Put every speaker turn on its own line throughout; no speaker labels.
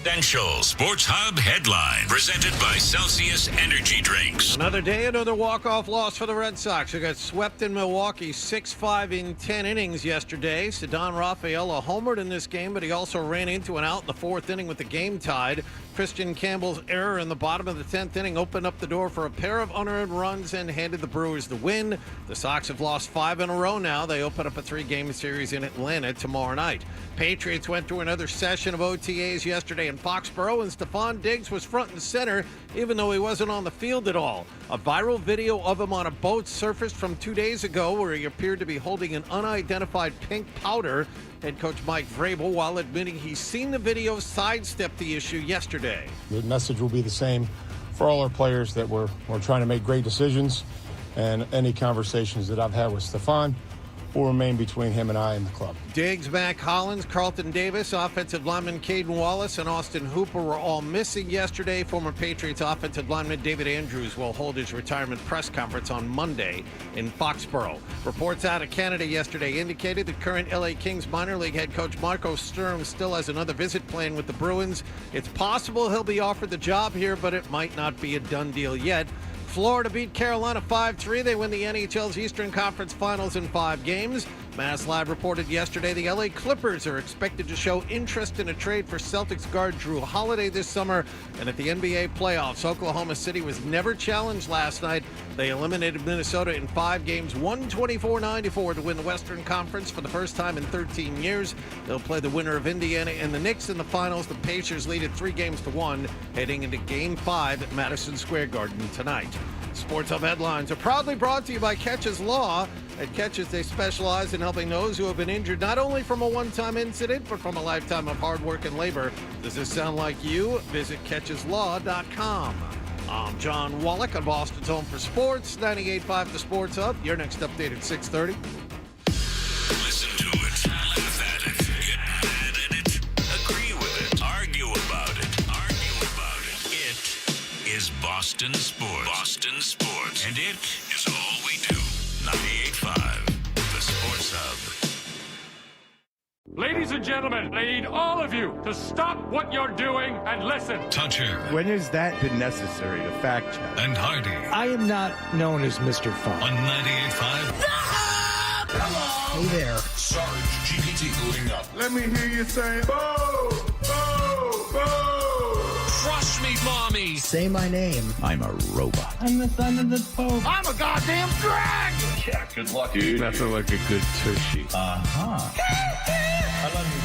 Essential Sports Hub headline presented by Celsius Energy Drinks.
Another day, another walk-off loss for the Red Sox, who got swept in Milwaukee 6-5 in 10 innings yesterday. Ceddanne Rafaela homered in this game, but he also ran into an out in the fourth inning with the game tied. Christian Campbell's error in the bottom of the 10th inning opened up the door for a pair of unearned runs and handed the Brewers the win. The Sox have lost 5 in a row now. They open up a 3-game series in Atlanta tomorrow night. Patriots went through another session of OTAs yesterday in Foxborough, and Stephon Diggs was front and center, even though he wasn't on the field at all. A viral video of him on a boat surfaced from 2 days ago where he appeared to be holding an unidentified pink powder. Head coach Mike Vrabel, while admitting he's seen the video, sidestepped the issue yesterday.
The message will be the same for all our players, that we're trying to make great decisions, and any conversations that I've had with Stephon will remain between him and I and the club.
Diggs, Mac Hollins, Carlton Davis, offensive lineman Caden Wallace, and Austin Hooper were all missing yesterday. Former Patriots offensive lineman David Andrews will hold his retirement press conference on Monday in Foxborough. Reports out of Canada yesterday indicated that current LA Kings minor league head coach Marco Sturm still has another visit planned with the Bruins. It's possible he'll be offered the job here, but it might not be a done deal yet. Florida beat Carolina 5-3. They win the NHL's Eastern Conference Finals in 5 games. Mass Live reported yesterday the LA Clippers are expected to show interest in a trade for Celtics guard Drew Holiday this summer. And at the NBA playoffs, Oklahoma City was never challenged last night. They eliminated Minnesota in 5 games, 124-94 to win the Western Conference for the first time in 13 years. They'll play the winner of Indiana and the Knicks in the finals. The Pacers lead it 3-1, heading into Game 5 at Madison Square Garden tonight. Sports Hub headlines are proudly brought to you by Catches Law. At Catches, they specialize in helping those who have been injured not only from a one-time incident, but from a lifetime of hard work and labor. Does this sound like you? Visit CatchesLaw.com. I'm John Wallach on Boston's Home for Sports, 98.5 The Sports Hub. Your next update at 6:30.
Listen to it, laugh at it, get mad at it, agree with it, argue about it. It is Boston Sports. Boston Sports. And it is all we do. 98.5 The Sports Hub.
Ladies and gentlemen, I need all of you to stop what you're doing and listen.
Toucher.
When has that been necessary to fact check?
And Hardy.
I am not known as Mr. Fun.
On 98.5.
Hey there.
Sarge GPT going up.
Let me hear you say, "Bo, bo, bo."
Crush me, mommy.
Say my name.
I'm a robot.
I'm the son of the Pope.
I'm a goddamn dragon!
Yeah, good luck, dude.
Nothing like a good tushy.
I love you.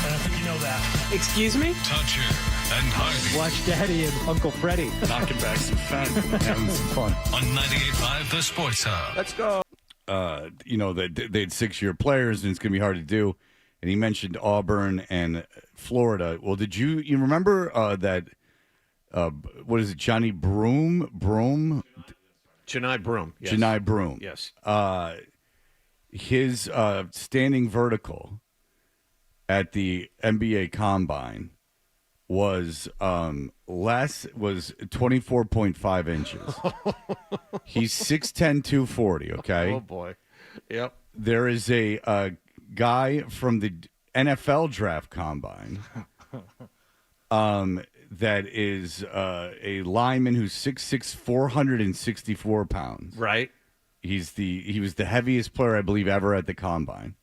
And I think you know that. Excuse me?
Toucher and Hardy.
Watch Daddy and Uncle Freddie.
Knocking back some fat and having some fun.
On 98.5 The Sports Hub.
Let's go. They had 6-year players, and it's going to be hard to do. And he mentioned Auburn and Florida. Well, did you remember that, what is it, Johnny Broom?
Janai Broom. Yes.
Janai Broom.
Yes.
His standing vertical at the NBA Combine was 24.5 inches. He's 6'10", 240, okay?
Oh, boy. Yep.
There is a guy from the NFL Draft Combine that is a lineman who's 6'6", 464 pounds.
Right.
He was the heaviest player, I believe, ever at the Combine.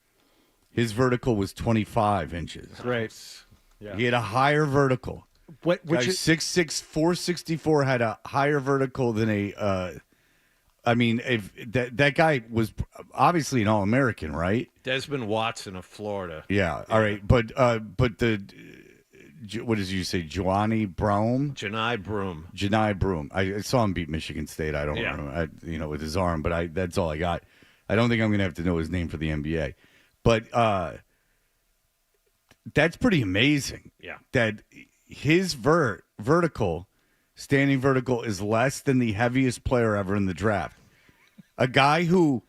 His vertical was 25 inches.
Great. Yeah.
He had a higher vertical.
Which is
6'6", 464 had a higher vertical than if that guy was obviously an All-American, right?
Desmond Watson of Florida.
Yeah. All right. But the what did you say? Janai Broom. Janai Broom. I saw him beat Michigan State. I don't remember, with his arm, but that's all I got. I don't think I'm going to have to know his name for the NBA. But that's pretty amazing.
Yeah.
That his standing vertical is less than the heaviest player ever in the draft. A guy who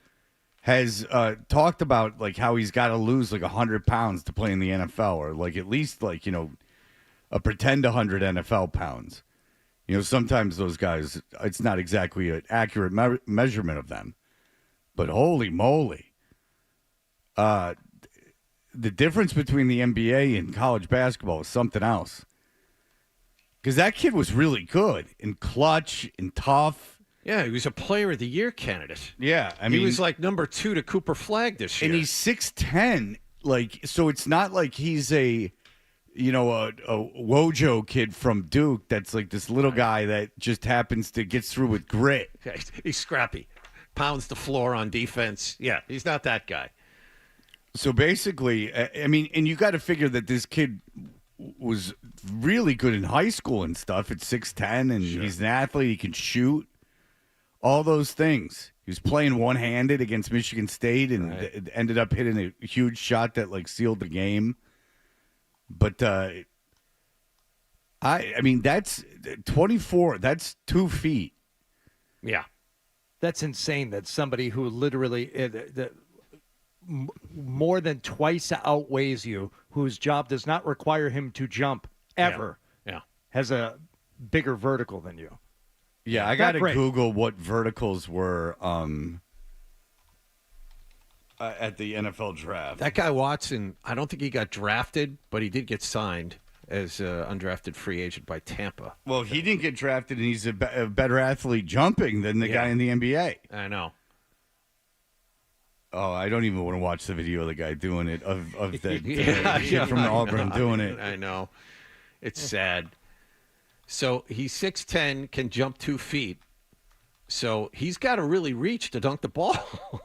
has talked about like how he's got to lose like 100 pounds to play in the NFL, or like at least like, a pretend 100 NFL pounds. Sometimes those guys, it's not exactly an accurate measurement of them. But holy moly. The difference between the NBA and college basketball is something else. Because that kid was really good and clutch and tough.
Yeah, he was a Player of the Year candidate.
Yeah, I mean,
he was like number 2 to Cooper Flagg this year.
and he's 6'10". Like, so it's not like he's a Wojo kid from Duke that's like this little guy that just happens to get through with grit.
He's scrappy, pounds the floor on defense. Yeah, he's not that guy.
So basically, I mean, and you got to figure that this kid was really good in high school and stuff at 6'10", and he's an athlete. He can shoot. All those things. He was playing one-handed against Michigan State and ended up hitting a huge shot that like sealed the game. But I mean, that's 24. That's 2 feet.
Yeah,
That's insane that somebody who literally more than twice outweighs you, whose job does not require him to jump ever, has a bigger vertical than you.
Yeah, I got to
great.
Google what verticals were at the NFL draft.
that guy Watson. I don't think he got drafted, but he did get signed as an undrafted free agent by Tampa.
Well, he didn't get drafted, and he's a better athlete jumping than the guy in the NBA.
I know.
Oh, I don't even want to watch the video of the guy doing it, of the
Yeah,
kid from Auburn doing it.
I know. It's sad. So he's 6'10", can jump 2 feet. So he's got to really reach to dunk the ball.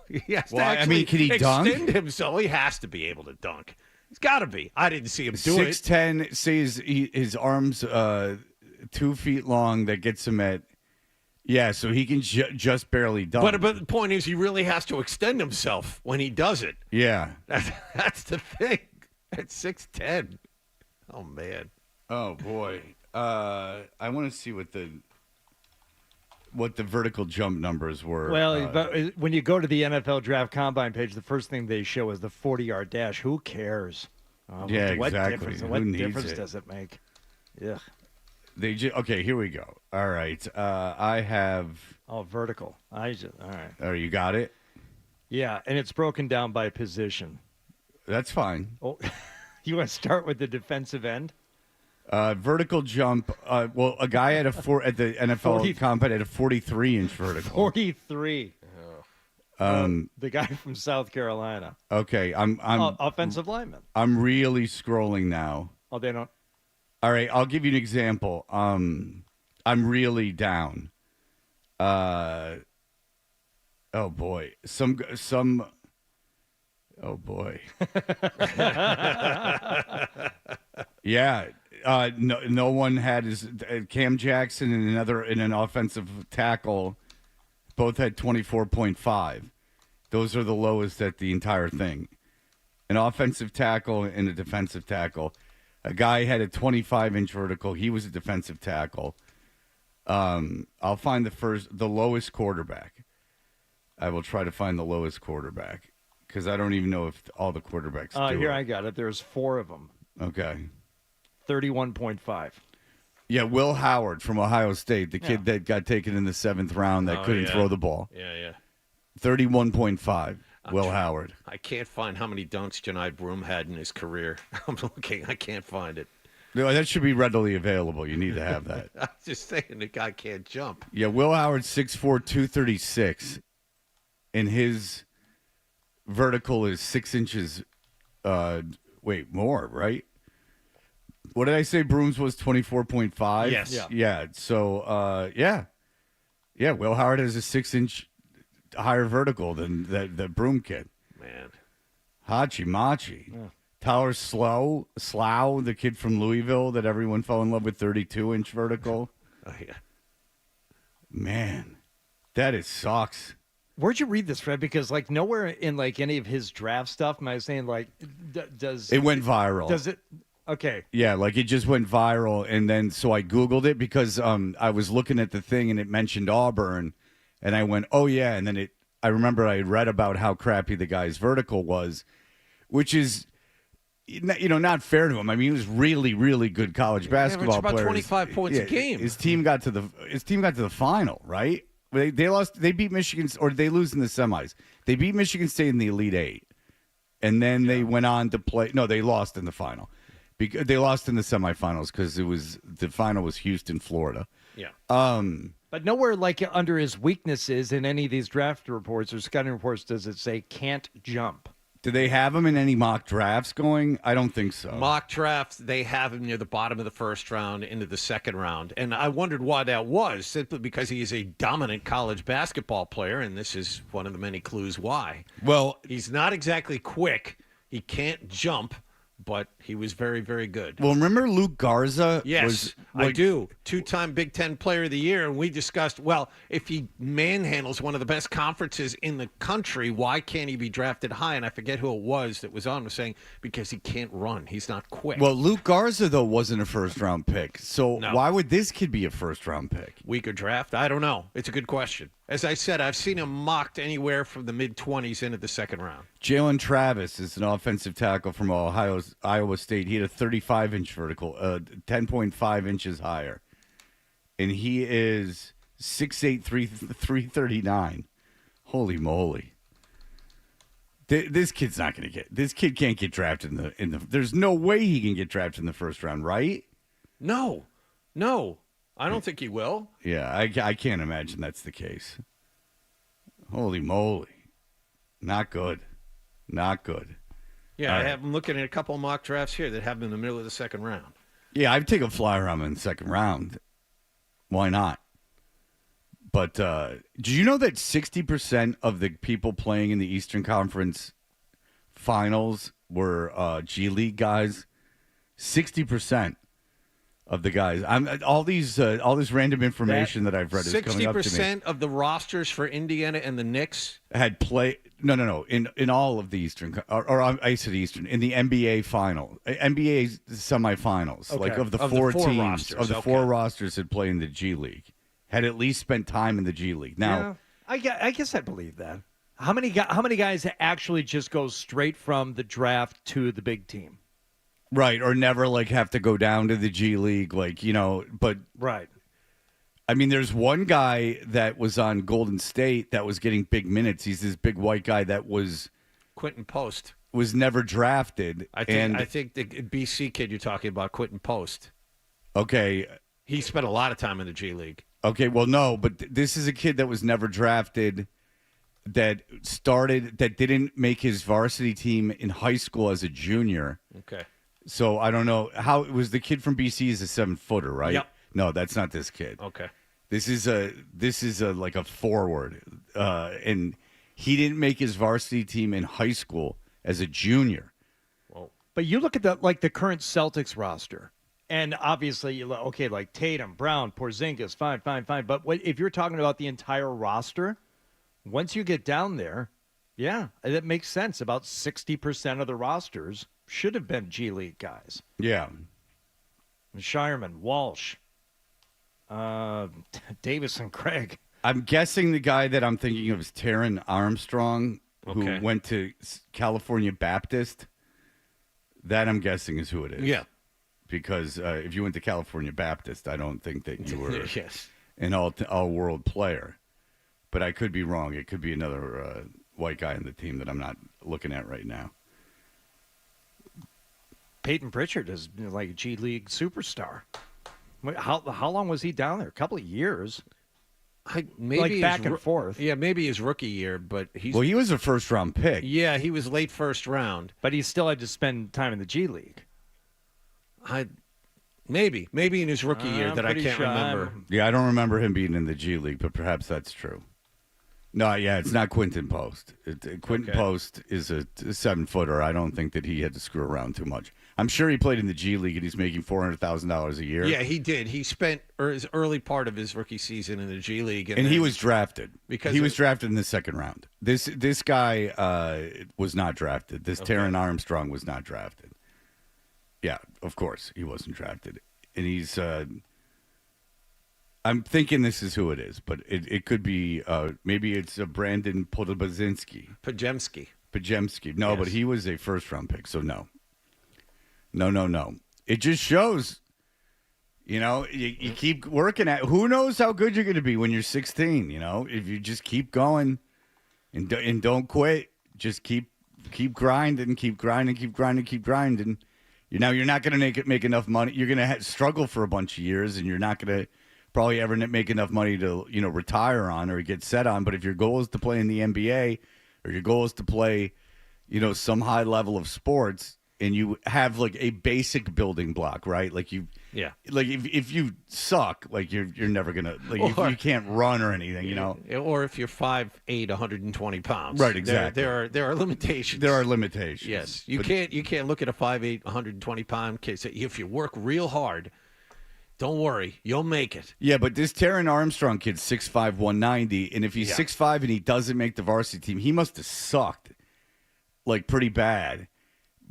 He has to actually
can he dunk?
extend himself. He has to be able to dunk. He's got to be. I didn't see him do it.
6'10", say his arms 2 feet long. That gets him at so he can just barely dunk.
But the point is, he really has to extend himself when he does it.
Yeah.
That's the thing. At 6'10". Oh man.
Oh boy. I want to see what the vertical jump numbers were.
Well, but when you go to the NFL Draft Combine page, the first thing they show is the 40-yard dash. Who cares?
Yeah,
what
exactly.
Difference,
Who
what
needs
difference
it?
does it make? Yeah.
Okay, here we go. All right. I have.
Oh, vertical. All right.
Oh, you got it?
Yeah, and it's broken down by position.
That's fine.
Oh, you want to start with the defensive end?
Vertical jump. Well, a guy at the NFL Combine had a 43-inch vertical.
43. The guy from South Carolina.
Okay, I'm
offensive lineman.
I'm really scrolling now.
Oh, they don't.
All right, I'll give you an example. I'm really down. Oh boy, some. Oh boy. Yeah. No one had his Cam Jackson and an offensive tackle. Both had 24.5. Those are the lowest at the entire thing. An offensive tackle and a defensive tackle. A guy had a 25-inch vertical. He was a defensive tackle. I'll find the lowest quarterback. I will try to find the lowest quarterback because I don't even know if all the quarterbacks do
Here
it.
I got it. There's 4 of them.
Okay.
31.5.
Yeah, Will Howard from Ohio State, the kid that got taken in the 7th round that couldn't throw the ball.
Yeah.
31.5. Will Howard.
I can't find how many dunks Janai Broom had in his career. I'm looking. I can't find it.
No, that should be readily available. You need to have that.
I'm just saying the guy can't jump.
Yeah, Will Howard, 6'4", 236. And his vertical is 6 inches. More, right? What did I say? Brooms was 24.5?
Yes.
Yeah. So, Yeah, Will Howard has a 6-inch higher vertical than the Broom kid.
Man.
Hachi Machi. Yeah. Tyler Slough, the kid from Louisville that everyone fell in love with, 32-inch vertical.
Oh, yeah.
Man, that sucks.
Where'd you read this, Fred? Because nowhere in any of his draft stuff am I saying does
it went viral?
Does it? Okay.
Yeah, it just went viral, and then so I Googled it because I was looking at the thing and it mentioned Auburn, and I went, oh yeah, and then I remember I had read about how crappy the guy's vertical was, which is not fair to him. I mean, he was really, really good college basketball
about
player.
25 points a game.
His team got to the final, right? They lost. They beat Michigan, or they lose in the semis. They beat Michigan State in the Elite Eight, and then they went on to play. No, they lost in the final. Because they lost in the semifinals because the final was Houston, Florida.
Yeah.
But nowhere like under his weaknesses in any of these draft reports or scouting reports does it say can't jump.
Do they have him in any mock drafts going? I don't think so.
Mock drafts, they have him near the bottom of the first round into the second round. And I wondered why that was, simply because he is a dominant college basketball player, and this is one of the many clues why.
Well,
He's not exactly quick. He can't jump, but he was very, very good.
well, remember Luke Garza?
Yes, I do. 2-time Big Ten Player of the Year, and we discussed, well, if he manhandles one of the best conferences in the country, why can't he be drafted high? And I forget who it was that was on, was saying, because he can't run. He's not quick.
Well, Luke Garza, though, wasn't a first-round pick. So
No.
why would this kid be a first-round pick?
Weaker draft? I don't know. It's a good question. As I said, I've seen him mocked anywhere from the mid-20s into the second round.
Jalen Travis is an offensive tackle from Iowa State. He had a 35-inch vertical, 10.5 inches higher. And he is 6'8", 339. Holy moly. This kid's not going to get – this kid can't get drafted in the – there's no way he can get drafted in the first round, right?
No. I don't think he will.
Yeah, I can't imagine that's the case. Holy moly. Not good. Not good.
Yeah,
All
I
right.
have him looking at a couple of mock drafts here that have him in the middle of the second round.
Yeah, I'd take a flyer on him in the second round. Why not? But do you know that 60% of the people playing in the Eastern Conference Finals were G League guys? 60% of the guys. All this random information that I've read is coming up to me.
60% of the rosters for Indiana and the Knicks
Had play no in all of the Eastern or I said Eastern in the NBA final NBA semifinals,
Okay.
like of the
Of the
four
four
teams
rosters,
of the
okay.
four rosters had played in the G League, had at least spent time in the G League. Now,
Yeah, I guess I believe that. How many guys actually just go straight from the draft to the big team?
right, or never like have to go down to the G League, like, you know, but
Right.
I mean, there's one guy that was on Golden State that was getting big minutes. He's this big white guy that was
Quentin Post.
never drafted.
I think the BC kid you're talking about, Quentin Post.
Okay,
He spent a lot of time in the G League.
okay, well, no, but this is a kid that was never drafted, that didn't make his varsity team in high school as a junior.
Okay.
So I don't know how it was. The kid from BC is a 7-footer, right?
Yep.
No, that's not this kid.
Okay.
This is a like a forward, and he didn't make his varsity team in high school as a junior.
But you look at the current Celtics roster, and obviously you look, okay, like Tatum, Brown, Porzingis, fine. But if you're talking about the entire roster, once you get down there, yeah, that makes sense. About 60% of the rosters should have been G League guys.
Yeah.
Shireman, Walsh, Davis, and Craig.
I'm guessing the guy that I'm thinking of is Taron Armstrong,
Okay.
who went to California Baptist. That I'm guessing is who it is.
Yeah.
Because if you went to California Baptist, I don't think that you were
Yes.
an all-world player. But I could be wrong. It could be another white guy on the team that I'm not looking at right now.
Peyton Pritchard is like a G League superstar. How long was he down there? A couple of years.
Maybe
Like
his
back and forth.
Yeah, maybe his rookie year, but
Well, he was a first-round pick.
yeah, he was late first round.
But he still had to spend time in the G League.
Maybe in his rookie year
I'm
that I
pretty
can't
sure
remember.
Yeah, I don't remember him being in the G League, but perhaps that's true. No, yeah, it's not Quentin Post. Quentin
Okay.
Post is a 7-footer. I don't think that he had to screw around too much. I'm sure he played in the G League and he's making $400,000 a year.
Yeah, he did. He spent his early part of his rookie season in the G League,
and he
then-
was drafted
Because
he
of-
was drafted in the second round. This guy was not drafted. This Taron Armstrong was not drafted. Yeah, of course he wasn't drafted, and he's. I'm thinking this is who it is, but it could be maybe it's Brandon Podobazinski.
Pajemski.
No,
Yes.
but he was a first-round pick, so no. No. It just shows, you keep working at. Who knows how good you're going to be when you're 16? If you just keep going, and don't quit, just keep grinding. You're not going to make enough money. You're going to struggle for a bunch of years, and you're not going to probably ever make enough money to retire on or get set on. But if your goal is to play in the NBA or your goal is to play, some high level of sports, and you have like a basic building block, right? Like if you suck, like you're never gonna you can't run or anything,
Or if you're 5'8", 120 pounds,
right? Exactly.
There are limitations.
There are limitations.
Yes, you can't look at a 5'8", 120 pound kid. Say, if you work real hard, don't worry, you'll make it.
Yeah, but this Taron Armstrong kid's 6'5", 190, and if he's 6'5" and he doesn't make the varsity team, he must have sucked like pretty bad.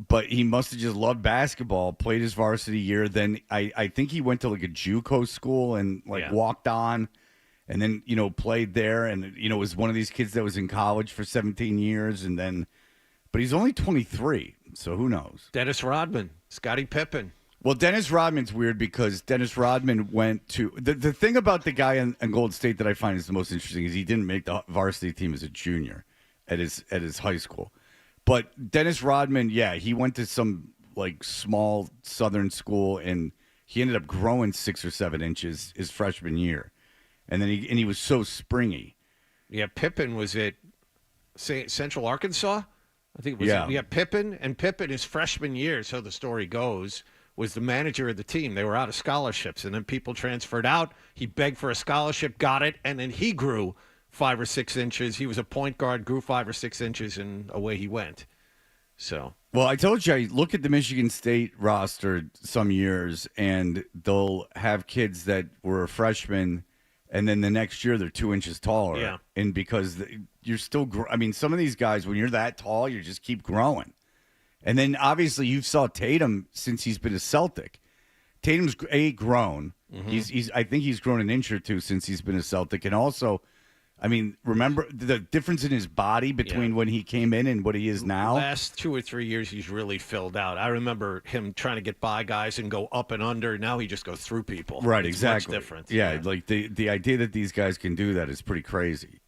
But he must have just loved basketball, played his varsity year. Then I think he went to like a JUCO school and walked on and then, played there. And, was one of these kids that was in college for 17 years. But he's only 23. So who knows?
Dennis Rodman, Scottie Pippen.
Well, Dennis Rodman's weird because Dennis Rodman went to the thing about the guy in Golden State that I find is the most interesting is he didn't make the varsity team as a junior at his high school. But Dennis Rodman, he went to some like small southern school, and he ended up growing 6 or 7 inches his freshman year, and then he was so springy.
Yeah, Pippen was at Central Arkansas. I think it was. Pippen his freshman year, so the story goes, was the manager of the team. They were out of scholarships, and then people transferred out. He begged for a scholarship, got it, and then he grew 5 or 6 inches. He was a point guard, grew 5 or 6 inches, and away he went. So,
well, I told you, I look at the Michigan State roster some years, and they'll have kids that were freshmen, and then the next year they're 2 inches taller.
Yeah.
And because you're still, some of these guys, when you're that tall, you just keep growing. And then obviously you saw Tatum since he's been a Celtic. Tatum's grown. Mm-hmm. I think he's grown an inch or two since he's been a Celtic, and also. Remember the difference in his body between when he came in and what he is now?
Last 2 or 3 years, he's really filled out. I remember him trying to get by guys and go up and under. Now he just goes through people.
Right,
it's
exactly.
Much different.
Yeah, like the idea that these guys can do that is pretty crazy.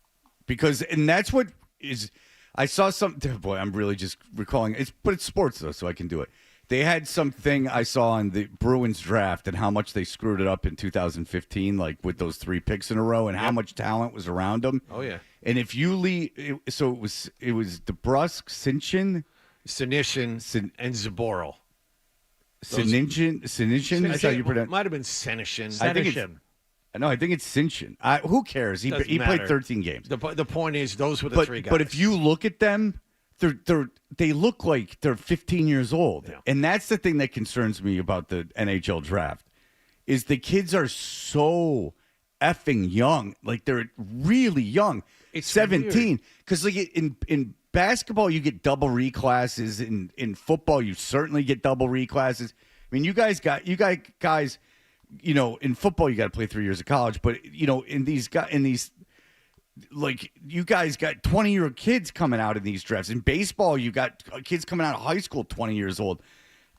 And that's what is. I saw something. Boy, I'm really just recalling. But it's sports though, so I can do it. They had something I saw on the Bruins draft and how much they screwed it up in 2015, like with those 3 picks in a row, and how much talent was around them.
Oh yeah.
And if you leave, so it was DeBrusque, Senyshyn,
and Zaboral.
Senyshyn. Is how you pronounce?
Might have been Senyshyn.
I think it's Senyshyn. Who cares? He played 13 games.
The point is, those were the 3 guys.
But if you look at them. They look like they're 15 years old. Yeah. And that's the thing that concerns me about the NHL draft is the kids are so effing young. Like they're really young. It's 17. Because like in basketball, you get double reclasses. In football, you certainly get double reclasses. I mean, you guys, in football, you got to play 3 years of college. But, in these like you guys got 20-year-old kids coming out in these drafts. In baseball, you got kids coming out of high school 20 years old.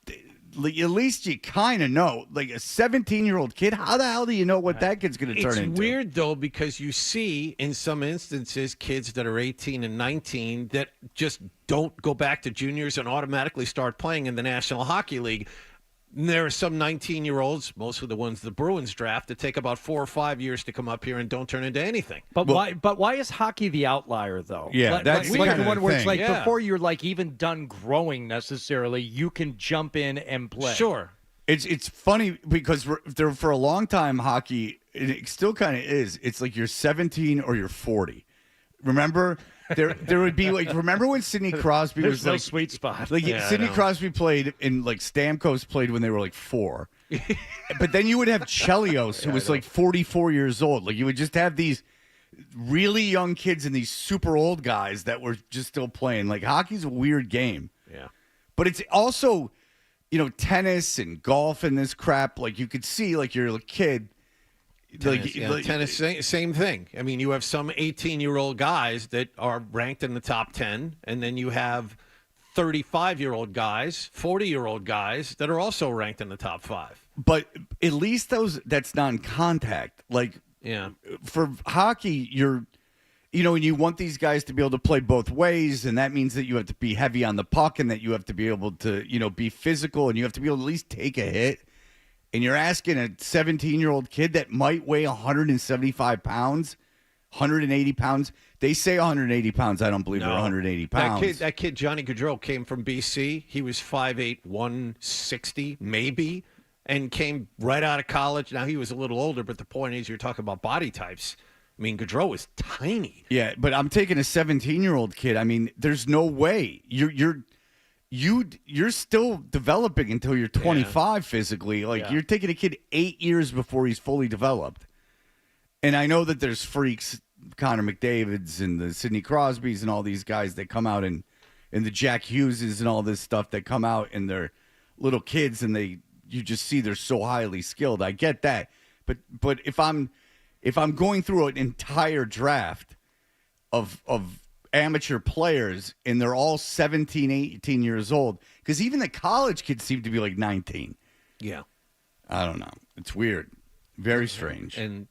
At least you kind of know. Like a 17-year-old kid, how the hell do you know what that kid's going to turn into?
It's weird, though, because you see in some instances kids that are 18 and 19 that just don't go back to juniors and automatically start playing in the National Hockey League. There are some 19-year-olds, most of the ones the Bruins draft, that take about 4 or 5 years to come up here and don't turn into anything.
But why is hockey the outlier, though?
Yeah, that's
like the one where it's like
before
you're like even done growing necessarily, you can jump in and play.
Sure.
It's funny because for a long time hockey, it still kind of is. It's like you're 17 or you're 40. Remember? There would be like, remember when Sidney Crosby was
no
like
sweet spot?
Like Sidney Crosby played and like Stamkos played when they were like 4. But then you would have Chelios who was like 44 years old. Like you would just have these really young kids and these super old guys that were just still playing. Like hockey's a weird game.
Yeah.
But it's also, tennis and golf and this crap. Like you could see like you're a kid.
Tennis, same thing. I mean, you have some 18-year-old guys that are ranked in the top 10, and then you have 35-year-old guys, 40-year-old guys that are also ranked in the top 5.
But at least that's non-contact. Like, for hockey, and you want these guys to be able to play both ways, and that means that you have to be heavy on the puck and that you have to be able to, be physical, and you have to be able to at least take a hit. And you're asking a 17-year-old kid that might weigh 175 pounds, 180 pounds. They say 180 pounds. I don't believe they're 180 pounds.
That kid, Johnny Gaudreau, came from BC. He was 5'8", 160, maybe, and came right out of college. Now, he was a little older, but the point is you're talking about body types. I mean, Gaudreau was tiny.
Yeah, but I'm taking a 17-year-old kid. I mean, there's no way. You're still developing until you're 25 physically. You're taking a kid 8 years before he's fully developed. And I know that there's freaks, Connor McDavid's and the Sidney Crosbys and all these guys that come out and the Jack Hugheses and all this stuff that come out and they're little kids and you just see they're so highly skilled. I get that. But if I'm going through an entire draft of amateur players and they're all 17, 18 years old, because even the college kids seem to be like 19.
Yeah.
I don't know. It's weird. Very strange.
And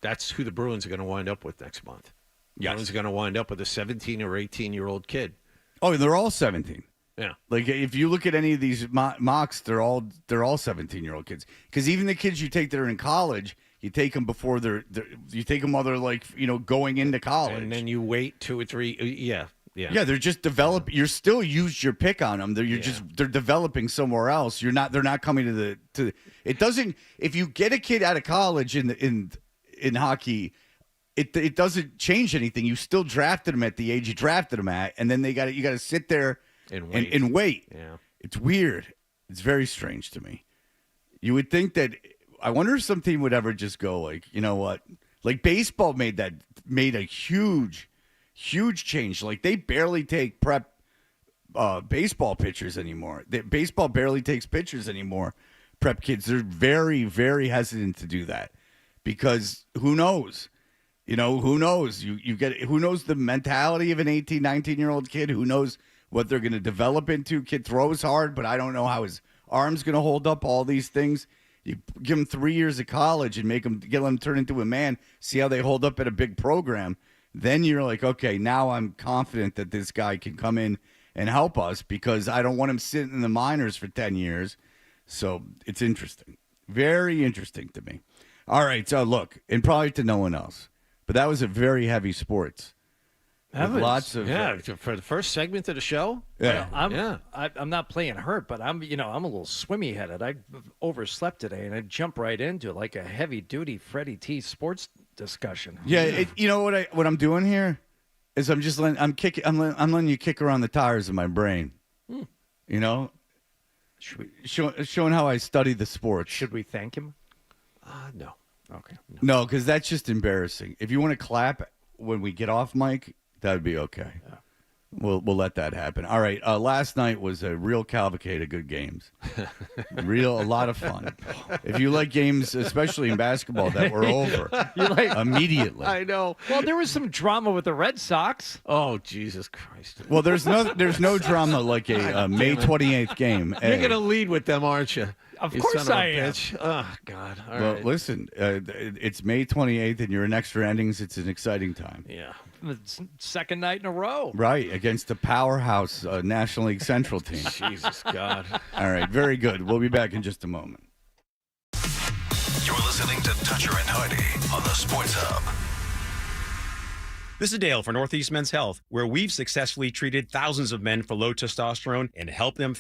that's who the Bruins are going to wind up with next month.
Yes.
Bruins are going to wind up with a 17 or 18-year-old kid.
Oh, they're all 17.
Yeah.
Like if you look at any of these mocks, they're all 17-year-old kids. Because even the kids you take that are in college, you take them before you take them while they're going into college.
And then you wait 2 or 3. Yeah.
Yeah, they're just developing. You're still used your pick on them. They're developing somewhere else. They're not coming to it doesn't. If you get a kid out of college in hockey, it doesn't change anything. You still drafted them at the age you drafted them at, and then you got to sit there and wait.
Yeah, it's
weird. It's very strange to me. You would think that. I wonder if some team would ever just go like, you know what? Like baseball made a huge change. Like they barely take prep baseball pitchers anymore. Baseball barely takes pitchers anymore. Prep kids, they're very, very hesitant to do that because who knows? Who knows? Who knows the mentality of an 18, 19-year-old kid? Who knows what they're going to develop into? Kid throws hard, but I don't know how his arm's going to hold up, all these things. You give them 3 years of college and get them turn into a man, see how they hold up at a big program. Then you're like, okay, now I'm confident that this guy can come in and help us because I don't want him sitting in the minors for 10 years. So it's interesting. Very interesting to me. All right, so look, and probably to no one else, but that was a very heavy sports. Lots of
for the first segment of the show.
Yeah,
I'm not playing hurt, but I'm a little swimmy headed. I overslept today, and I jump right into like a heavy duty Freddie T sports discussion.
Yeah, what I'm doing here is I'm letting you kick around the tires of my brain. Showing how I study the sport.
Should we thank him?
No.
Okay.
No, because that's just embarrassing. If you want to clap when we get off mic, that would be okay. Yeah. We'll let that happen. All right. Last night was a real cavalcade of good games. A lot of fun. If you like games, especially in basketball, that were over immediately.
I know.
Well, there was some drama with the Red Sox.
Oh, Jesus Christ.
Well, there's no drama like a May 28th game.
You're going to lead with them, aren't you?
Of course I am.
Oh, God. All
well,
right.
Listen, it's May 28th, and you're in extra innings. It's an exciting time.
Yeah.
Second night in a row.
Right, against the powerhouse National League Central team.
Jesus, God.
All right, very good. We'll be back in just a moment.
You're listening to Toucher and Hardy on the Sports Hub.
This is Dale for Northeast Men's Health, where we've successfully treated thousands of men for low testosterone and helped them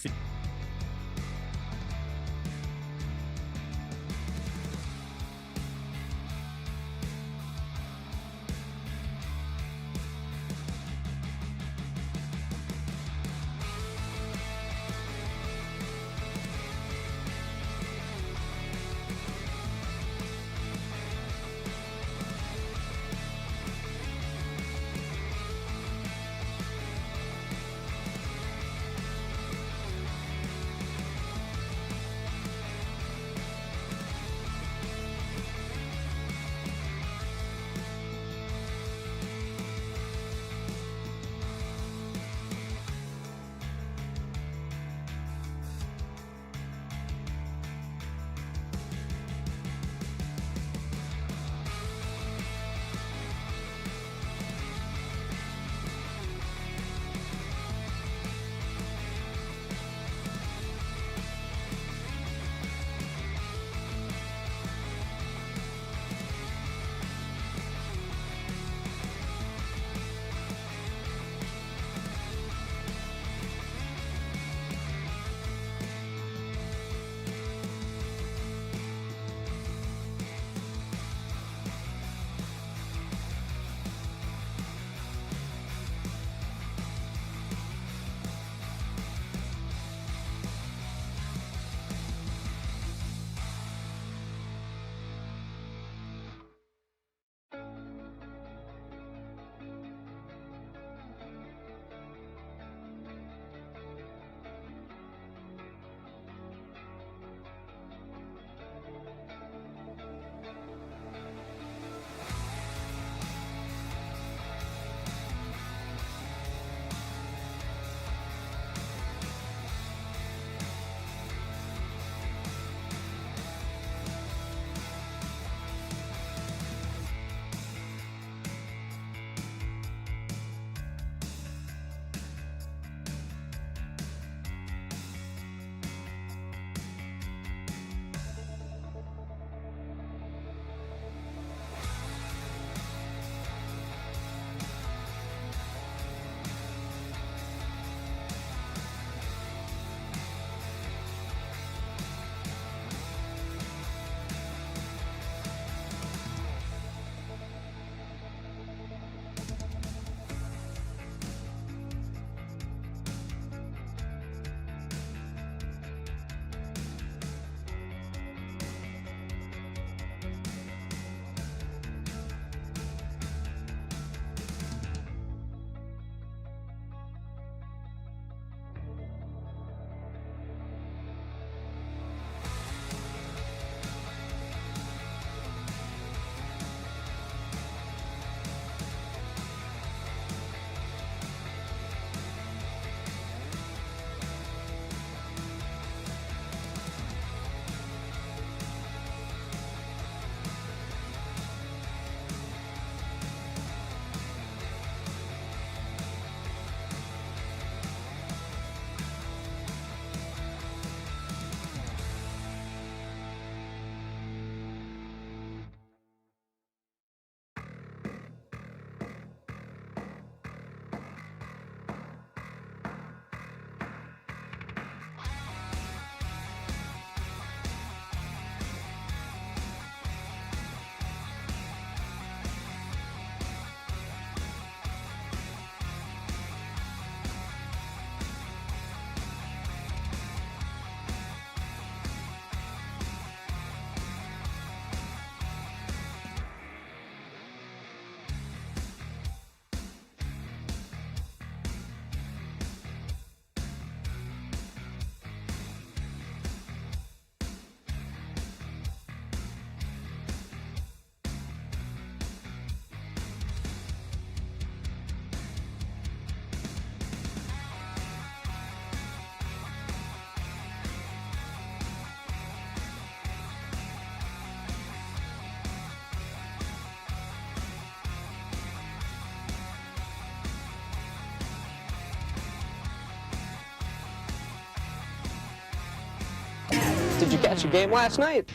Did you catch a game last night?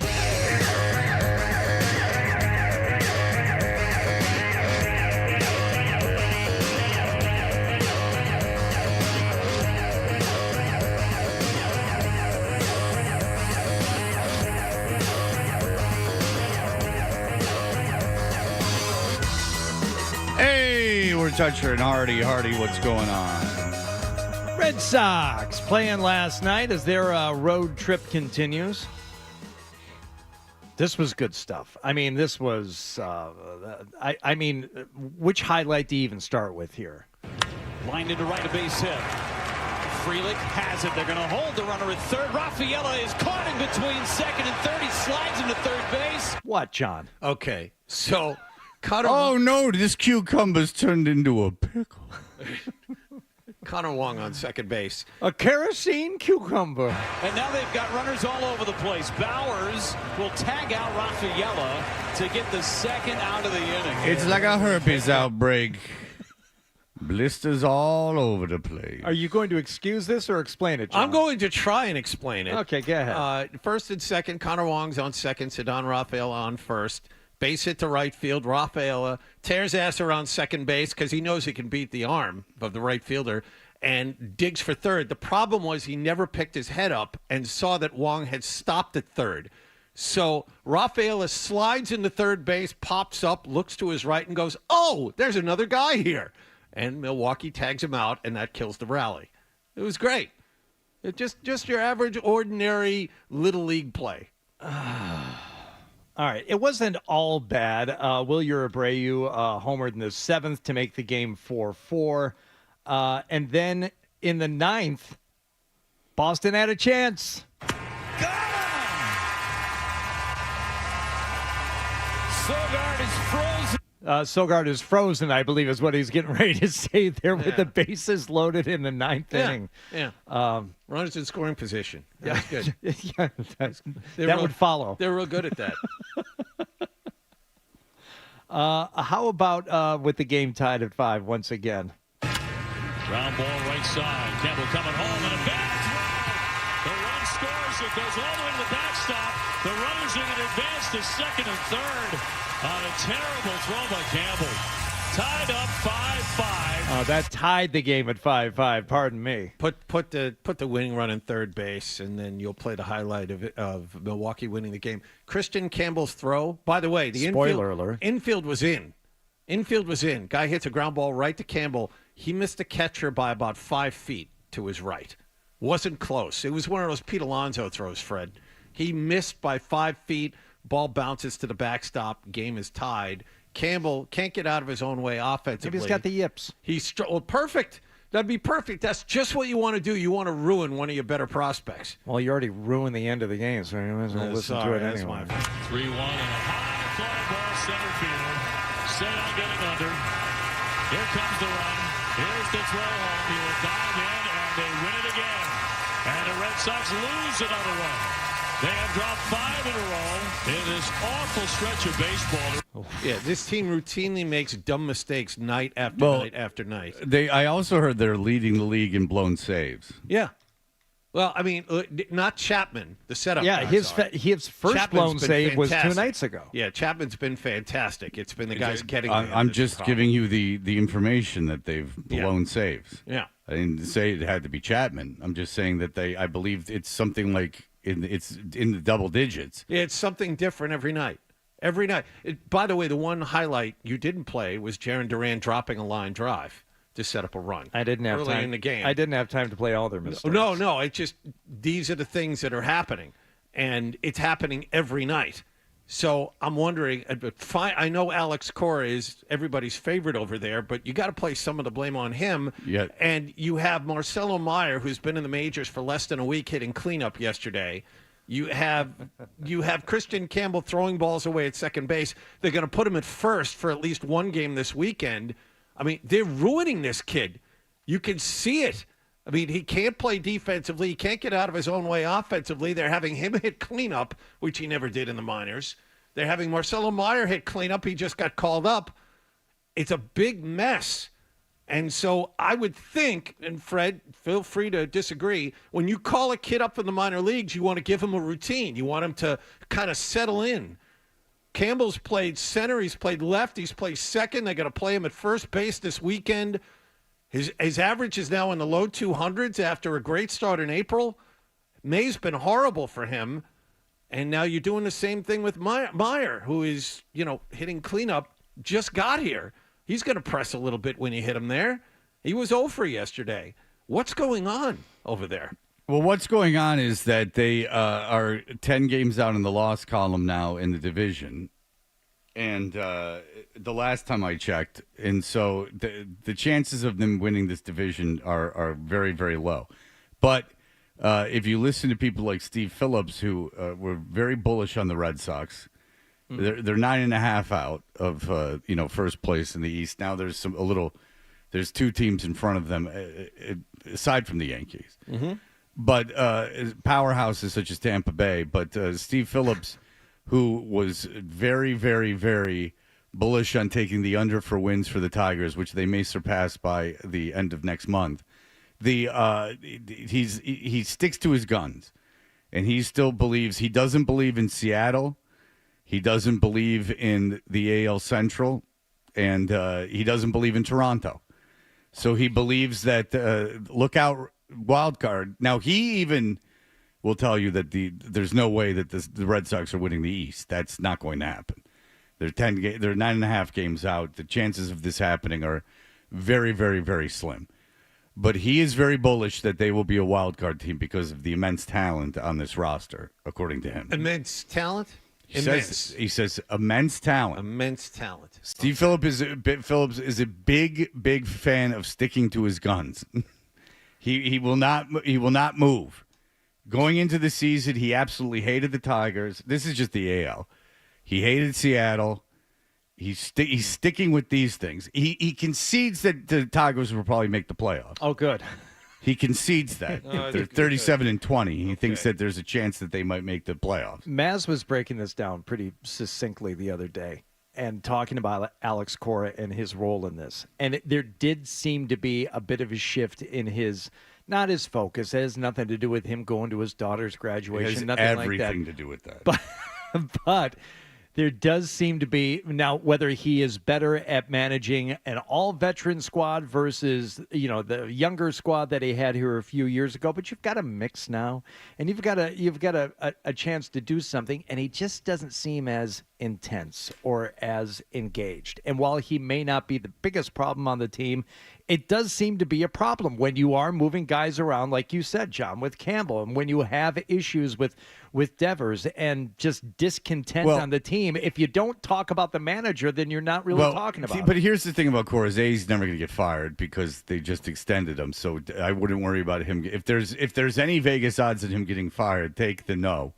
Hey, we're touching Hardy. Hardy, what's going on?
Red Sox playing last night as their road trip continues. This was good stuff. I mean, this was, I mean, which highlight do you even start with here?
Lined into right, a base hit. Frelick has it. They're going to hold the runner at third. Rafaela is caught in between second and third. He slides into third base.
What, John?
Okay, so Connor.
Oh, no, this cucumber's turned into a pickle.
Connor Wong on second base.
A kerosene cucumber.
And now they've got runners all over the place. Bowers will tag out Rafaela to get the second out of the inning.
It's like a herpes outbreak. Blisters all over the place.
Are you going to excuse this or explain it, John?
I'm going to try and explain it.
Okay, go ahead.
First and second, Connor Wong's on second. Cedon Rafaela on first. Base hit to right field. Rafaela tears ass around second base because he knows he can beat the arm of the right fielder and digs for third. The problem was he never picked his head up and saw that Wong had stopped at third. So Rafaela slides into third base, pops up, looks to his right, and goes, "Oh, there's another guy here." And Milwaukee tags him out, and that kills the rally. It was great. It just your average, ordinary Little League play.
All right. It wasn't all bad. Wilyer Abreu homered in the seventh to make the game 4-4. And then in the ninth, Boston had a chance.
Sogard is frozen.
Sogard is frozen, I believe, is what he's getting ready to say there with the bases loaded in the ninth inning.
Yeah. Runners in scoring position. That's good.
Yeah, that would follow.
They're real good at that.
How about with the game tied at 5 once again?
Ground ball right side. Campbell coming home and a bad throw. The run scores. It goes all the way to the backstop. The runners are going to advance to second and third on a terrible throw by Campbell. Tied up 5-5.
That tied the game at 5-5. Pardon me.
Put the winning run in third base, and then you'll play the highlight of Milwaukee winning the game. Christian Campbell's throw. By the way, the infield was in. Infield was in. Guy hits a ground ball right to Campbell. He missed the catcher by about 5 feet to his right. Wasn't close. It was one of those Pete Alonso throws, Fred. He missed by 5 feet. Ball bounces to the backstop. Game is tied. Campbell can't get out of his own way offensively.
Maybe he's got the yips.
Perfect. That'd be perfect. That's just what you want to do. You want to ruin one of your better prospects.
Well, you already ruined the end of the game, so you might as well listen to it anyway.
3-1 and a high fly ball center field. Sale getting under. Here comes the run. Here's the throw home. He will dive in, and they win it again. And the Red Sox lose another one. They have dropped 5 in a row in this awful stretch of baseball.
Yeah, this team routinely makes dumb mistakes night after night after night.
I also heard they're leading the league in blown saves.
Yeah. Well, I mean, not Chapman, the setup.
Yeah, his first
Chapman's
blown save was 2 nights ago.
Yeah, Chapman's been fantastic. It's been the guys getting.
I'm just giving you the information that they've blown saves.
Yeah,
I didn't say it had to be Chapman. I'm just saying that I believe it's something like it's in the double digits.
Yeah, it's something different every night. Every night. By the way, the one highlight you didn't play was Jaron Duran dropping a line drive to set up a run.
I didn't have
early
time
in the game.
I didn't have time to play all their mistakes.
No. It's just these are the things that are happening, and it's happening every night. So I'm wondering. I know Alex Cora is everybody's favorite over there, but you got to place some of the blame on him.
Yeah.
And you have Marcelo Meyer, who's been in the majors for less than a week, hitting cleanup yesterday. You have Christian Campbell throwing balls away at second base. They're going to put him at first for at least one game this weekend. I mean, they're ruining this kid. You can see it. I mean, he can't play defensively. He can't get out of his own way offensively. They're having him hit cleanup, which he never did in the minors. They're having Marcelo Meyer hit cleanup. He just got called up. It's a big mess. And so I would think, and Fred, feel free to disagree, when you call a kid up from the minor leagues, you want to give him a routine. You want him to kind of settle in. Campbell's played center. He's played left. He's played second. They're going to play him at first base this weekend. His average is now in the low 200s after a great start in April. May's been horrible for him. And now you're doing the same thing with Meyer, who is, hitting cleanup, just got here. He's going to press a little bit when you hit him there. He was 0 for yesterday. What's going on over there?
Well, what's going on is that they are 10 games out in the loss column now in the division. And the last time I checked, and so the chances of them winning this division are very, very low. But if you listen to people like Steve Phillips, who were very bullish on the Red Sox, they're 9.5 out of first place in the East. Now there's there's two teams in front of them aside from the Yankees.
Mm-hmm.
But powerhouses such as Tampa Bay. But Steve Phillips, who was very, very, very bullish on taking the under for wins for the Tigers, which they may surpass by the end of next month. He sticks to his guns, and he still believes. He doesn't believe in Seattle. He doesn't believe in the AL Central, and he doesn't believe in Toronto. So he believes that look out wild card. Now he even will tell you that there's no way that the Red Sox are winning the East. That's not going to happen. They're 9.5 games out. The chances of this happening are very, very, very slim. But he is very bullish that they will be a wild card team because of the immense talent on this roster, according to him.
Immense talent?
He says immense talent.
Immense talent.
Steve Phillips is a big, big fan of sticking to his guns. He will not move. Going into the season, he absolutely hated the Tigers. This is just the AL. He hated Seattle. He's sticking with these things. He concedes that the Tigers will probably make the playoffs.
Oh, good.
He concedes that. They're 37-20. He thinks that there's a chance that they might make the playoffs.
Maz was breaking this down pretty succinctly the other day and talking about Alex Cora and his role in this. And there did seem to be a bit of a shift in not his focus. It has nothing to do with him going to his daughter's graduation.
It has
nothing
everything
like that.
to do with that.
But there does seem to be now whether he is better at managing an all-veteran squad versus the younger squad that he had here a few years ago. But you've got a mix now, and you've got a chance to do something, and he just doesn't seem as intense or as engaged. And while he may not be the biggest problem on the team, it does seem to be a problem when you are moving guys around, like you said, John, with Campbell, and when you have issues with Devers and just discontent on the team. If you don't talk about the manager, then you're not really talking about it.
But here's the thing about Cora. He's never going to get fired because they just extended him. So I wouldn't worry about him. If there's any Vegas odds of him getting fired, take the no.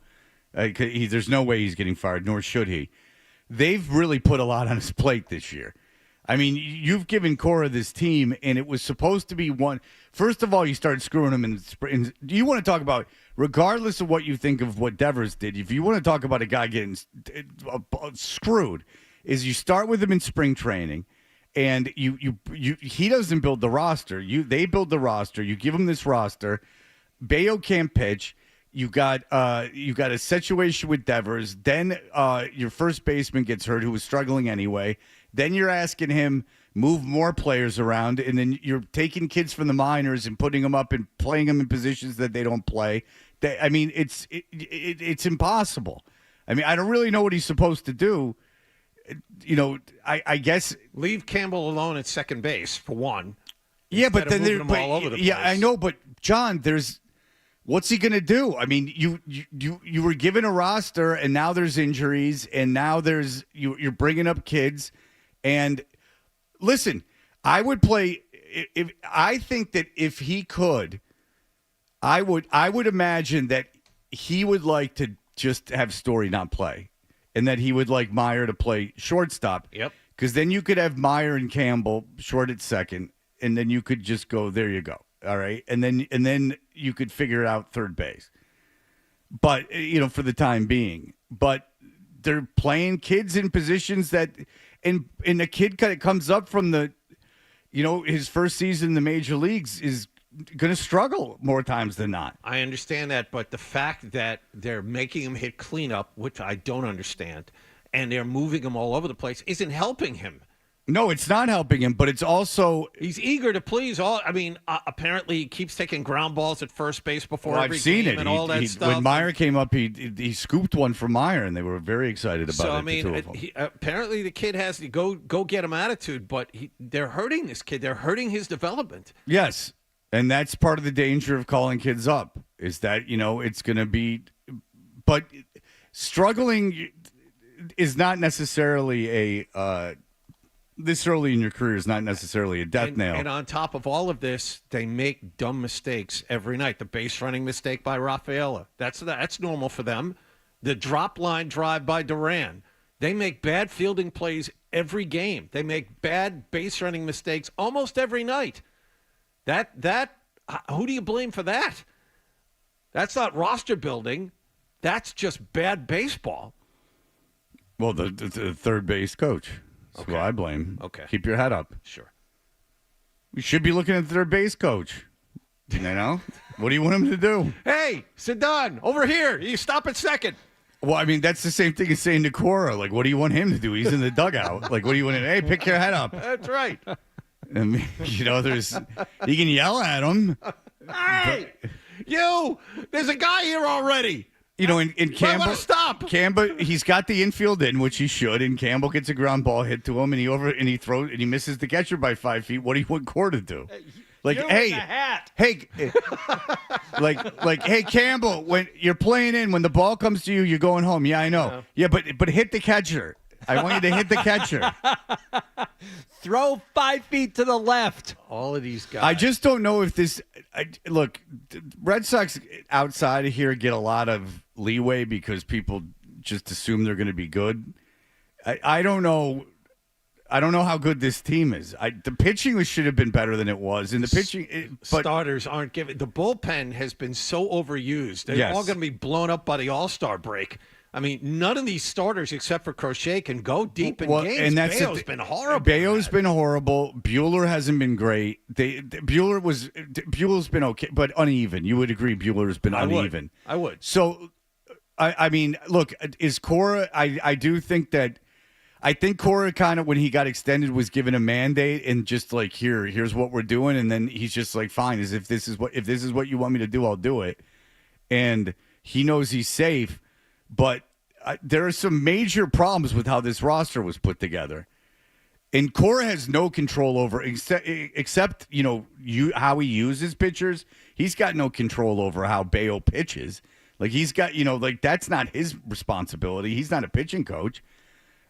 There's no way he's getting fired, nor should he. They've really put a lot on his plate this year. I mean, you've given Cora this team, and it was supposed to be one. First of all, you started screwing him in spring. You want to talk about, regardless of what you think of what Devers did, if you want to talk about a guy getting screwed, is you start with him in spring training, and he doesn't build the roster. They build the roster. You give him this roster. Bayo can't pitch. You got a situation with Devers. Then your first baseman gets hurt, who was struggling anyway. Then you're asking him move more players around, and then you're taking kids from the minors and putting them up and playing them in positions that they don't play. It's impossible. I mean, I don't really know what he's supposed to do. I guess
leave Campbell alone at second base for one.
Yeah, but then they're
all over the place.
Yeah, I know, but John, what's he going to do? I mean, you were given a roster, and now there's injuries, and now you're bringing up kids. And listen, I would play. I think that if he could, I would imagine that he would like to just have Story not play, and that he would like Meyer to play shortstop.
Yep.
Because then you could have Meyer and Campbell short at second, and then you could just go, there you go. All right. And then you could figure out third base. But, for the time being. But they're playing kids in positions that, and a kid kind of comes up from the, his first season in the major leagues is going to struggle more times than not.
I understand that, but the fact that they're making him hit cleanup, which I don't understand, and they're moving him all over the place, isn't helping him.
No, it's not helping him, but it's also...
He's eager to please all... apparently he keeps taking ground balls at first base before every
I've seen
game
it.
and all that stuff.
When Meyer came up, he scooped one from Meyer, and they were very excited about it. The two of them.
Apparently the kid has the go get him attitude, but they're hurting this kid. They're hurting his development.
Yes, and that's part of the danger of calling kids up, is that, it's going to be... But struggling is not necessarily a... this early in your career is not necessarily a death nail.
And on top of all of this, they make dumb mistakes every night. The base running mistake by Rafaela. That's normal for them. The drop line drive by Duran. They make bad fielding plays every game. They make bad base running mistakes almost every night. Who do you blame for that? That's not roster building. That's just bad baseball.
Well, the third base coach. That's who I blame.
Okay.
Keep your head up.
Sure.
We should be looking at the third base coach. What do you want him to do?
Hey, Zidane, over here. You stop at second.
Well, that's the same thing as saying to Cora. Like, what do you want him to do? He's in the dugout. Like, what do you want him? Hey, pick your head up.
That's right.
You can yell at him.
Hey, there's a guy here already.
In Campbell,
stop.
Campbell, he's got the infield in, which he should, and Campbell gets a ground ball hit to him, and he misses the catcher by 5 feet. What do you want Core to do? Like, hey, hey, Campbell, when you're playing in, when the ball comes to you, you're going home. Yeah, I know. Yeah, but hit the catcher. I want you to hit the catcher.
Throw 5 feet to the left.
All of these guys.
I just don't know if this. Look, Red Sox outside of here get a lot of leeway because people just assume they're going to be good. I don't know. I don't know how good this team is. The pitching should have been better than it was. And the pitching...
starters aren't given... The bullpen has been so overused. They're all going to be blown up by the All-Star break. None of these starters, except for Crochet, can go deep in games. And Bayo's been horrible.
Bayo's been horrible. Bueller hasn't been great. Bueller's been okay, but uneven. You would agree Bueller's been uneven.
I would.
So, look, is Cora... I do think that... I think Cora kind of, when he got extended, was given a mandate and just like, here's what we're doing, and then he's just like, fine, if this is what you want me to do, I'll do it. And he knows he's safe, but there are some major problems with how this roster was put together, and Cora has no control over except how he uses pitchers. He's got no control over how Bayo pitches. Like he's got that's not his responsibility. He's not a pitching coach.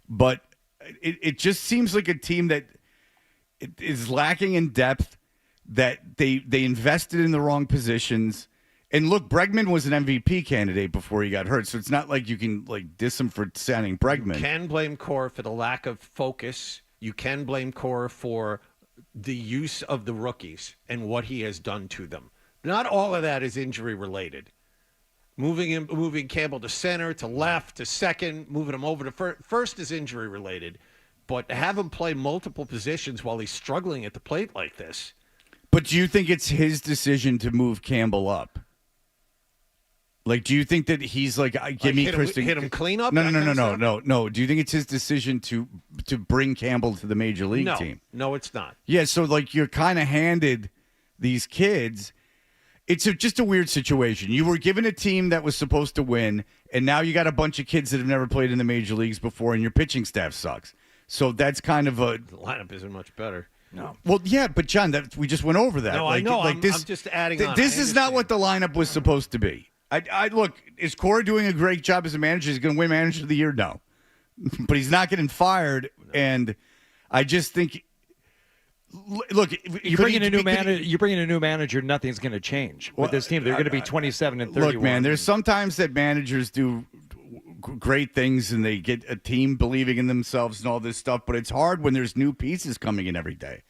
But it just seems like a team that is lacking in depth, that they invested in the wrong positions. And look, Bregman was an MVP candidate before he got hurt, so it's not like you can diss him for signing Bregman.
You can blame Cora for the lack of focus. You can blame Cora for the use of the rookies and what he has done to them. Not all of that is injury related. Moving Campbell to center, to left, to second, moving him over to first is injury related. But to have him play multiple positions while he's struggling at the plate like this.
But do you think it's his decision to move Campbell up? Do you think that he's give me Kristen,
hit him clean up?
No. Do you think it's his decision to bring Campbell to the major league team?
No, it's not.
Yeah, so you're kind of handed these kids. It's just a weird situation. You were given a team that was supposed to win, and now you got a bunch of kids that have never played in the major leagues before, and your pitching staff sucks. So that's kind of the
lineup isn't much better. No.
Well, yeah, but John, we just went over that.
No, I know. I'm just adding on.
This is not what the lineup was supposed to be. I look, is Cora doing a great job as a manager? He's going to win Manager of the Year? No. But he's not getting fired, and I just think... Look,
you bring in a new manager. Nothing's going to change with this team. They're going to be 27 and 31.
Look, man, there's sometimes that managers do great things and they get a team believing in themselves and all this stuff, but it's hard when there's new pieces coming in every day.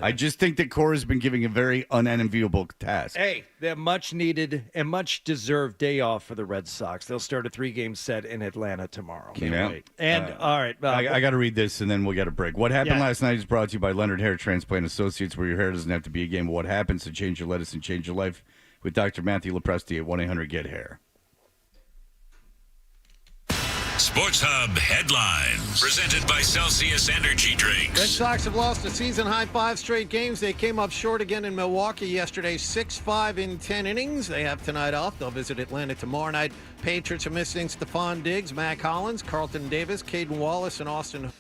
I just think that Cora's been giving a very unenviable task.
Hey, they're much needed and much deserved day off for the Red Sox. They'll start a 3-game set in Atlanta tomorrow.
Can't wait.
And all right,
I got to read this, and then we'll get a break. What happened last night is brought to you by Leonard Hair Transplant Associates, where your hair doesn't have to be a game of what happens to change your lettuce and change your life with Dr. Matthew Lepresti at 1-800-GET-HAIR.
Sports Hub headlines presented by Celsius Energy
Red
Drinks.
Sox have lost a season-high 5 straight games. They came up short again in Milwaukee yesterday, 6-5 in 10 innings. They have tonight off. They'll visit Atlanta tomorrow night. Patriots are missing Stephon Diggs, Mac Hollins, Carlton Davis, Caden Wallace, and Austin.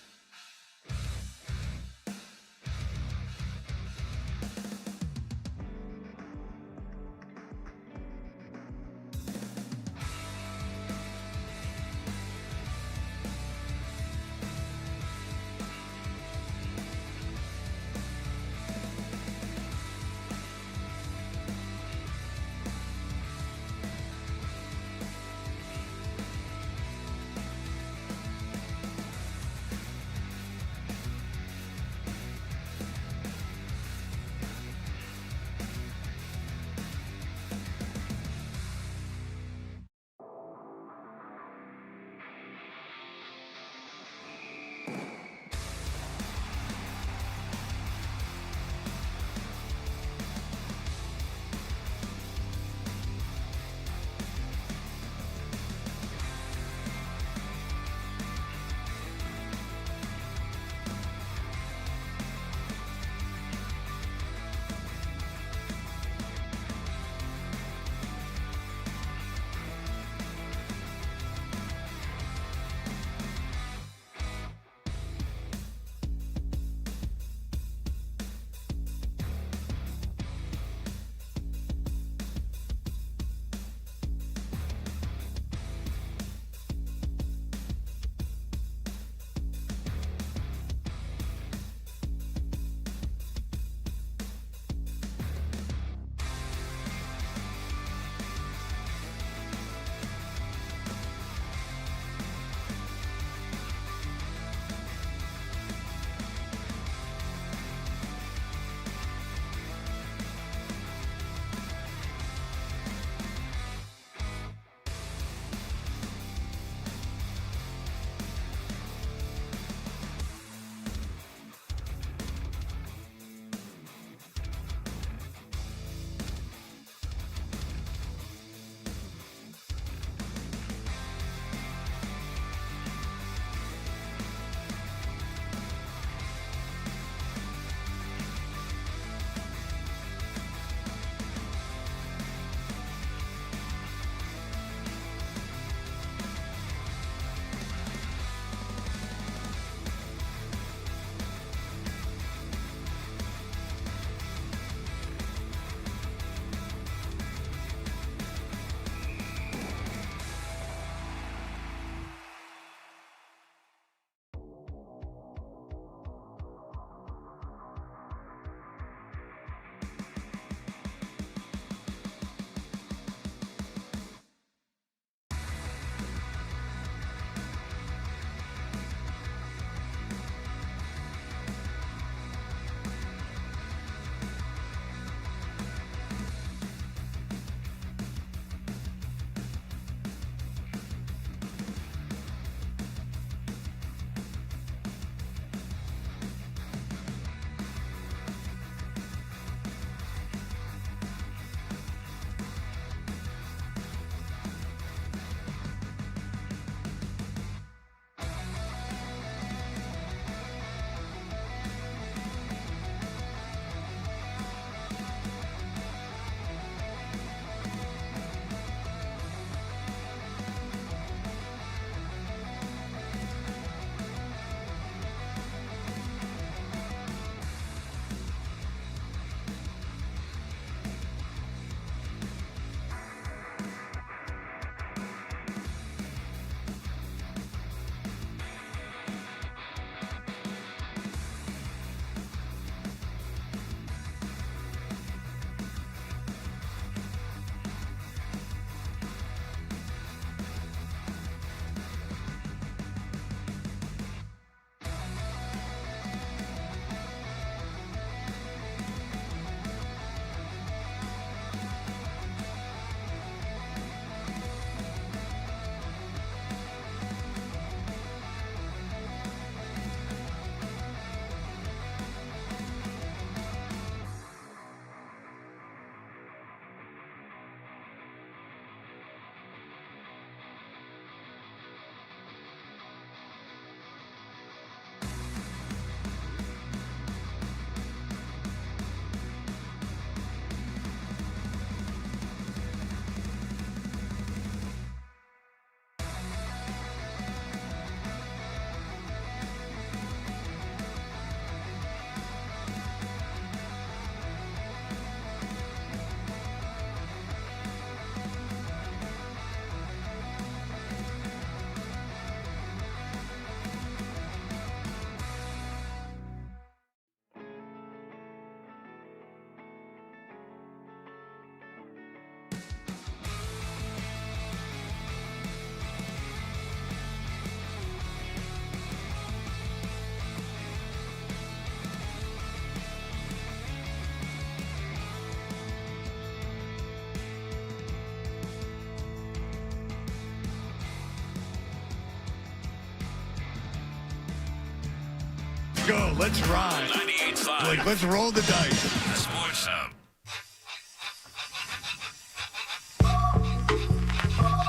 let's go. Let's ride.
98.5.
Like, let's roll the dice.
The Sports Hub.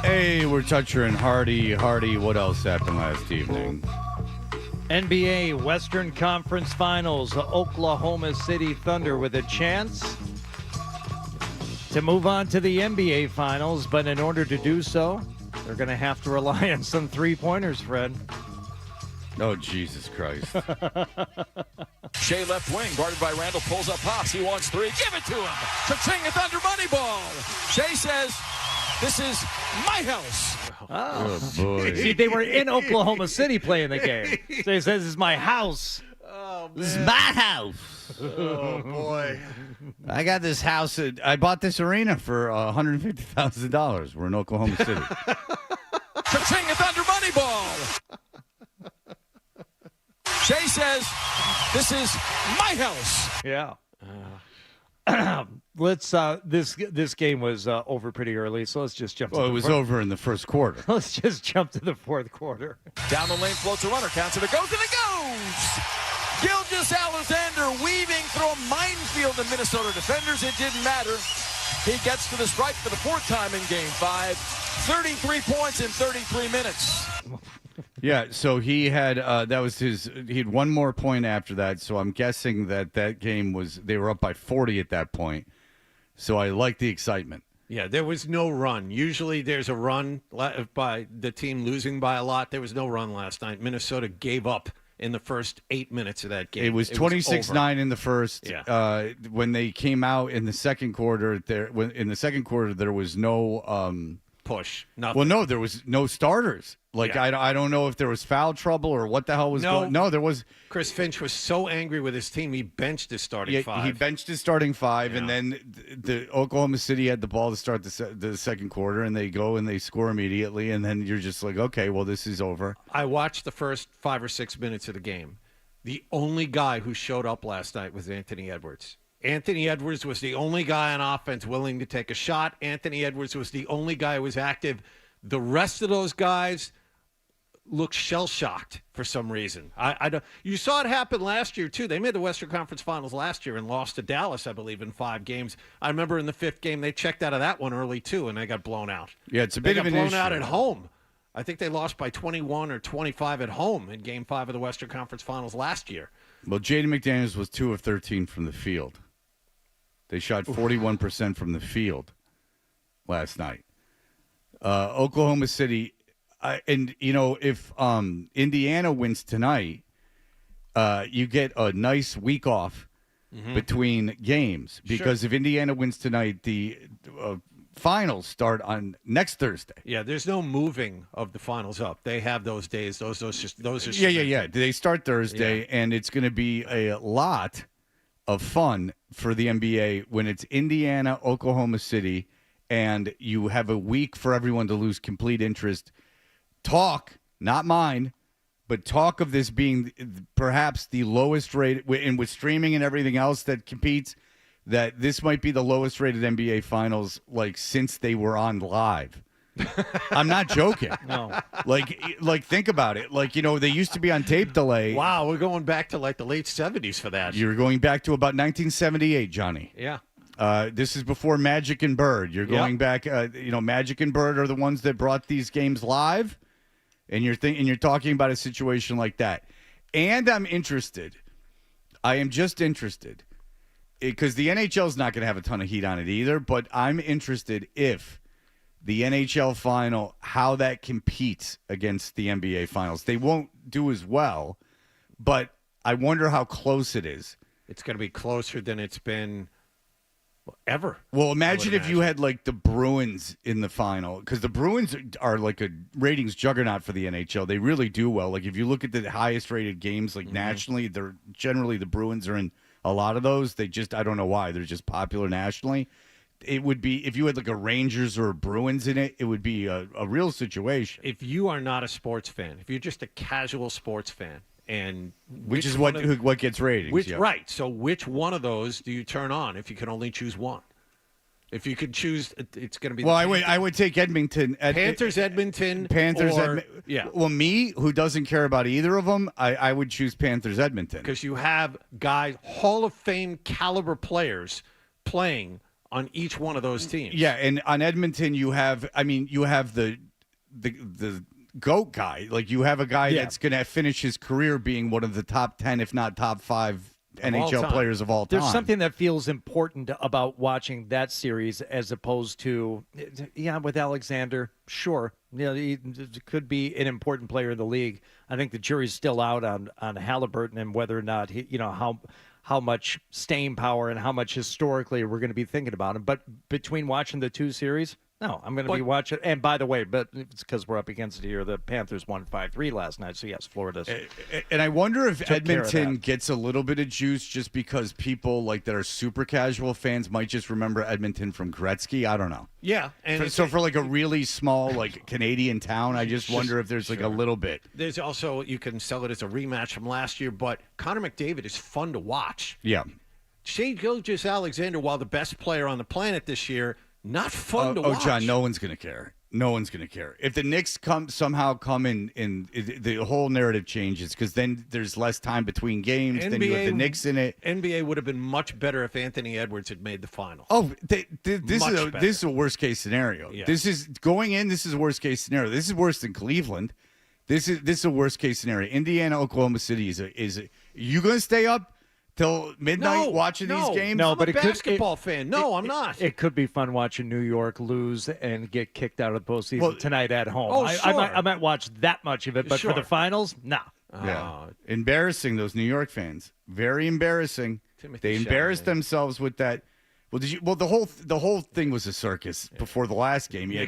Hey, we're Toucher and Hardy. Hardy, what else happened last evening?
NBA Western Conference Finals. The Oklahoma City Thunder with a chance to move on to the NBA Finals, but in order to do so, they're going to have to rely on some three-pointers, Fred.
Oh, Jesus Christ.
Shea left wing, guarded by Randall, pulls up, pops. He wants three. Give it to him. Cha-ching, a Thunder money ball. Shea says, this is my house.
Oh,
boy.
See, they were in Oklahoma City playing the game. So he says, this is my house.
Oh, man.
This is my house.
Oh, boy.
I got this house. I bought this arena for $150,000. We're in Oklahoma City.
Cha-ching, a Thunder money ball. Shea says, this is my house.
Yeah. This game was over pretty early, so let's just jump.
Well,
to
it
the
was
fourth.
over in the first quarter.
Let's just jump to the fourth quarter.
Down the lane, floats a runner, counts it, it goes, and it goes! Gilgeous Alexander weaving through a minefield of Minnesota defenders. It didn't matter. He gets to the stripe for the fourth time in Game 5. 33 points in 33 minutes.
Yeah, so he had he had one more point after that, so I'm guessing that game they were up by 40 at that point. So I like the excitement.
Yeah, there was no run. Usually there's a run by the team losing by a lot. There was no run last night. Minnesota gave up in the first 8 minutes of that game.
It was 26-9 in the first.
Yeah.
When they came out in the second quarter, there was no
push. Nothing.
Well, no, there was no starters. Like,
Yeah.
I don't know if there was foul trouble or what the hell was going on. No, there was.
Chris Finch was so angry with his team, he benched his starting five.
He benched his starting five,
Yeah.
and then the Oklahoma City had the ball to start the second quarter, and they go and they score immediately, and then you're just like, okay, well, this is over.
I watched the first 5 or 6 minutes of the game. The only guy who showed up last night was Anthony Edwards. Anthony Edwards was the only guy on offense willing to take a shot. Anthony Edwards was the only guy who was active. The rest of those guys looked shell-shocked for some reason. I don't. You saw it happen last year, too. They made the Western Conference Finals last year and lost to Dallas, I believe, in 5 games. I remember in the 5th game, they checked out of that one early, too, and they got blown out.
Yeah, it's a bit of an
issue. They
issue.
got blown out at home. I think they lost by 21 or 25 at home in Game 5 of the Western Conference Finals last year.
Well, Jaden McDaniels was 2 of 13 from the field. They shot 41% from the field last night. Oklahoma City, and you know, if Indiana wins tonight, you get a nice week off between games, because if Indiana wins tonight, the finals start on next Thursday.
Yeah, there's no moving of the finals up. They have those days. Those are
Yeah. They start Thursday, and it's going to be a lot of fun for the NBA when it's Indiana, Oklahoma City, and you have a week for everyone to lose complete interest. Talk, not mine, but talk of this being perhaps the lowest rated, and with streaming and everything else that competes, that this might be the lowest rated NBA Finals like since they were on live. I'm not joking.
No.
Like think about it. Like, you know, they used to be on tape delay.
Wow, we're going back to like the late 70s for that.
You're going back to about 1978, Johnny.
Yeah.
This is before Magic and Bird. You're going back. Magic and Bird are the ones that brought these games live, and you're talking about a situation like that. And I'm interested. I am just interested because the NHL is not going to have a ton of heat on it either. But I'm interested if the NHL final, how that competes against the NBA finals. They won't do as well, but I wonder how close it is.
It's going to be closer than it's been ever.
Well, imagine if you had like the Bruins in the final, because the Bruins are like a ratings juggernaut for the NHL. They really do well. Like if you look at the highest rated games, like nationally, they're generally the Bruins are in a lot of those. They just, I don't know why, they're just popular nationally. It would be, if you had like a Rangers or a Bruins in it, it would be a real situation.
If you are not a sports fan, if you're just a casual sports fan, and
which is what gets ratings.
Right. So which one of those do you turn on if you can only choose one? If you could choose, it's going to be.
Well, I would take Edmonton.
Panthers, Edmonton.
Panthers,
yeah.
Well, me, who doesn't care about either of them, I would choose Panthers, Edmonton.
Because you have guys, Hall of Fame caliber players playing on each one of those teams.
Yeah, and on Edmonton, you have the GOAT guy. Like, you have a guy that's going to finish his career being one of the top 10, if not top 5 NHL players of all time.
There's something that feels important about watching that series as opposed to, with Alexander, sure, he could be an important player in the league. I think the jury's still out on Halliburton and whether or not how much staying power and how much historically we're going to be thinking about him. But between watching the two series, no, I'm going to be watching. And by the way, but it's because we're up against it here. The Panthers won 5-3 last night. So, yes, Florida's.
And I wonder if Edmonton gets a little bit of juice just because people that are super casual fans might just remember Edmonton from Gretzky. I don't know.
Yeah. And
for a really small Canadian town, I just wonder if there's a little bit.
There's also, you can sell it as a rematch from last year, but Connor McDavid is fun to watch.
Yeah.
Shai Gilgeous-Alexander, while the best player on the planet this year, not fun to watch.
Oh, John, no one's going to care. No one's going to care. If the Knicks somehow come in, the whole narrative changes because then there's less time between games. Then you have the Knicks in it.
NBA would have been much better if Anthony Edwards had made the finals.
Oh, this is a worst case scenario.
Yeah.
This is going in. This is a worst case scenario. This is worse than Cleveland. This is a worst case scenario. Indiana, Oklahoma City is you going to stay up till midnight watching these games?
No, but I'm a basketball fan. No, I'm not.
It could be fun watching New York lose and get kicked out of the postseason tonight at home.
Oh, sure.
I might watch that much of it, but for the finals, nah.
Yeah. Embarrassing, those New York fans. Very embarrassing. They embarrassed themselves with that. Well, the whole thing was a circus before the last game. You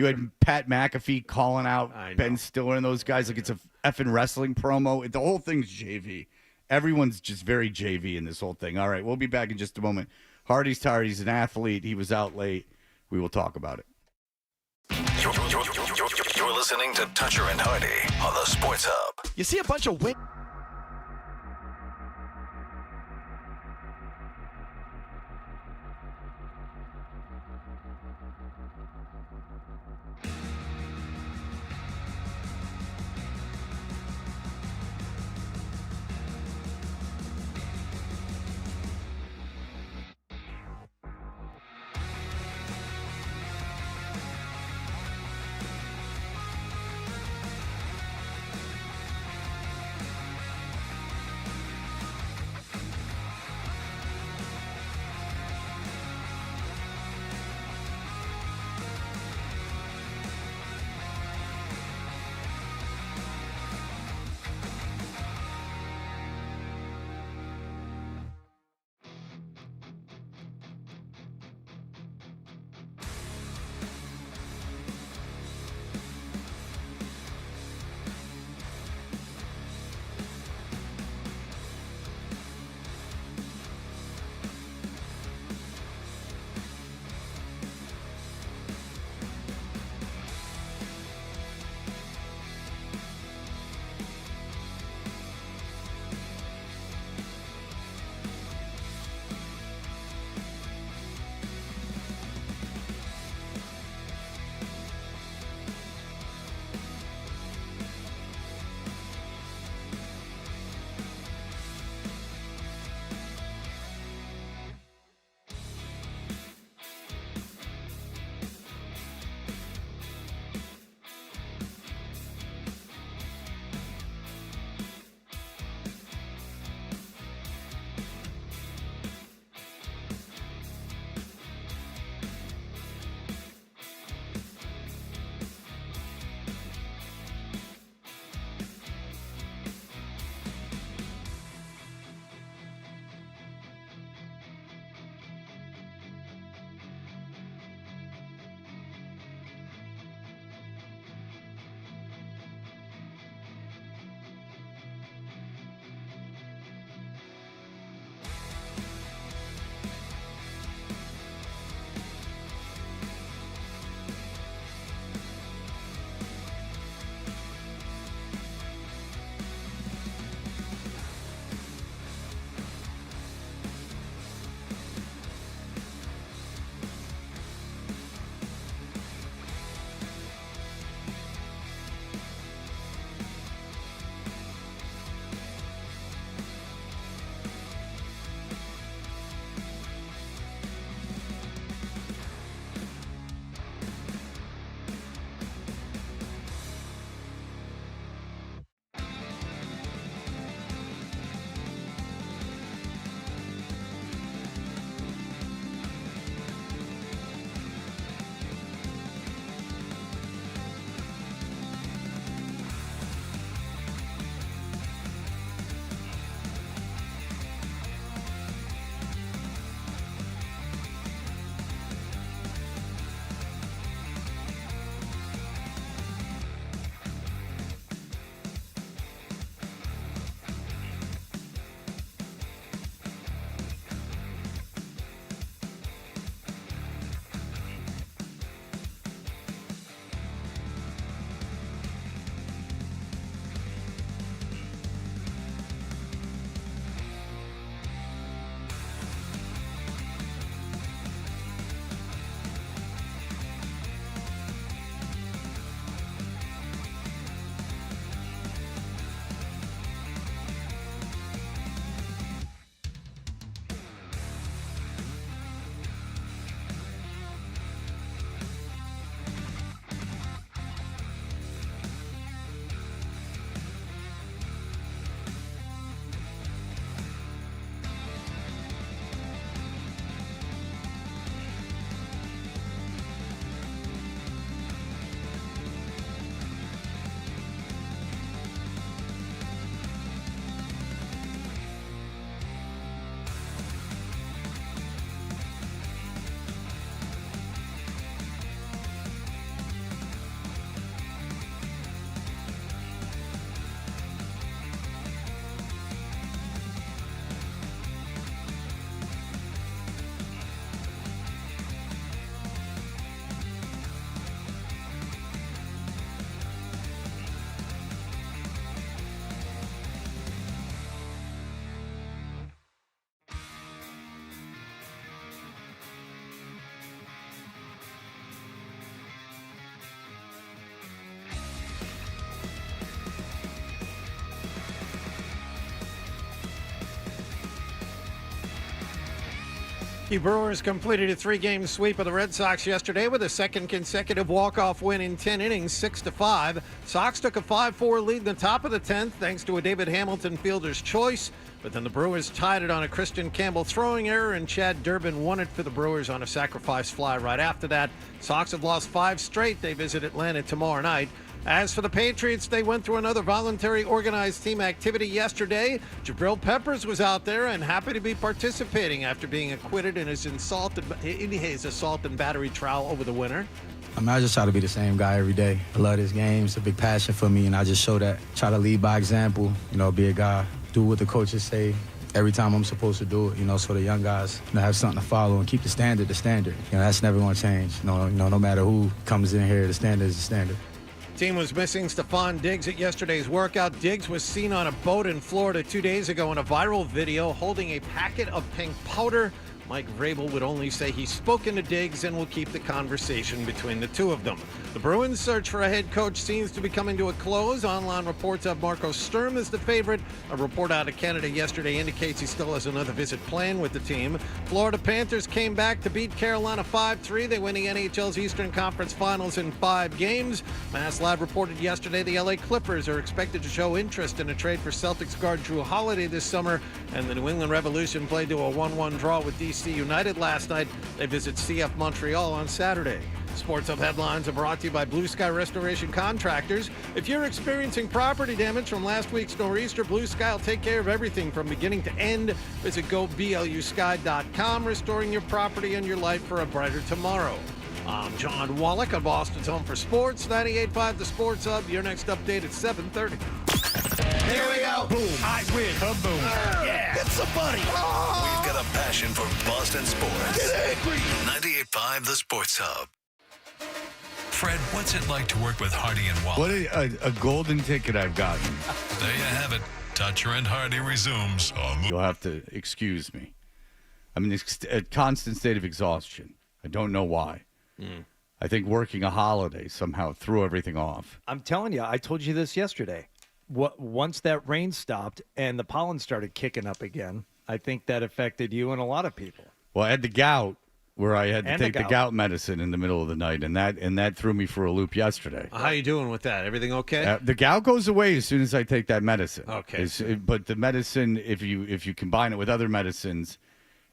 had Pat McAfee calling out Ben Stiller and those guys like it's a effing wrestling promo. The whole thing's JV. Everyone's just very JV in this whole thing. All right, we'll be back in just a moment. Hardy's tired. He's an athlete. He was out late. We will talk about it.
You're listening to Toucher and Hardy on the Sports Hub.
You see a bunch of
The Brewers completed a 3-game sweep of the Red Sox yesterday with a second consecutive walk-off win in 10 innings, 6-5. Sox took a 5-4 lead in the top of the 10th thanks to a David Hamilton fielder's choice, but then the Brewers tied it on a Christian Campbell throwing error, and Chad Durbin won it for the Brewers on a sacrifice fly right after that. Sox have lost 5 straight. They visit Atlanta tomorrow night. As for the Patriots, they went through another voluntary organized team activity yesterday. Jabril Peppers was out there and happy to be participating after being acquitted in his assault and battery trial over the winter.
I just try to be the same guy every day. I love this game. It's a big passion for me, and I just show that. Try to lead by example, be a guy, do what the coaches say every time I'm supposed to do it, so the young guys have something to follow and keep the standard. That's never going to change. No matter who comes in here, the standard is the standard.
Team was missing Stephon Diggs at yesterday's workout. Diggs was seen on a boat in Florida 2 days ago in a viral video holding a packet of pink powder. Mike Vrabel would only say he's spoken to Diggs and will keep the conversation between the two of them. The Bruins' search for a head coach seems to be coming to a close. Online reports have Marco Sturm as the favorite. A report out of Canada yesterday indicates he still has another visit planned with the team. Florida Panthers came back to beat Carolina 5-3. They win the NHL's Eastern Conference Finals in 5 games. Mass Live reported yesterday the LA Clippers are expected to show interest in a trade for Celtics guard Drew Holiday this summer. And the New England Revolution played to a 1-1 draw with DC United last night. They visit CF Montreal on Saturday. Sports Hub headlines are brought to you by Blue Sky Restoration Contractors. If you're experiencing property damage from last week's nor'easter, Blue Sky will take care of everything from beginning to end. Visit goblusky.com, restoring your property and your life for a brighter tomorrow. I'm John Wallach on Boston's Home for Sports, 98.5 The Sports Hub. Your next update at 7:30.
Here we go.
Boom. I win. Kaboom.
Yeah.
It's so funny.
We've got a passion for Boston sports.
Get angry.
98.5 The Sports Hub. Fred, what's it like to work with Hardy and Wallach?
What a golden ticket I've gotten.
There you have it. Toucher and Hardy resumes.
You'll have to excuse me. I'm in a constant state of exhaustion. I don't know why. I think working a holiday somehow threw everything off.
I'm telling you, I told you this yesterday. Once that rain stopped and the pollen started kicking up again, I think that affected you and a lot of people.
Well, I had the gout where I had to take the gout medicine in the middle of the night, and that threw me for a loop yesterday.
How you doing with that? Everything okay?
The gout goes away as soon as I take that medicine.
Okay.
But the medicine, if you combine it with other medicines,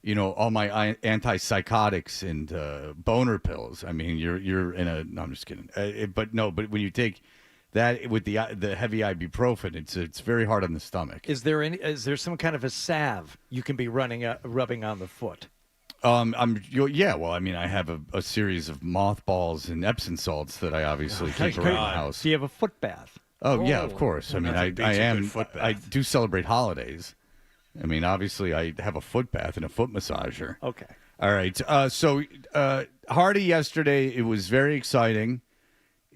all my antipsychotics and boner pills. I mean, you're in a. No, I'm just kidding. But when you take that with the heavy ibuprofen, it's very hard on the stomach.
Is there some kind of a salve you can be rubbing on the foot?
Well, I mean, I have a series of mothballs and Epsom salts that I obviously keep around the house.
Do you have a foot bath?
Oh yeah, of course. I mean, I do celebrate holidays. I mean, obviously, I have a foot bath and a foot massager.
Okay.
All right. So Hardy yesterday, it was very exciting.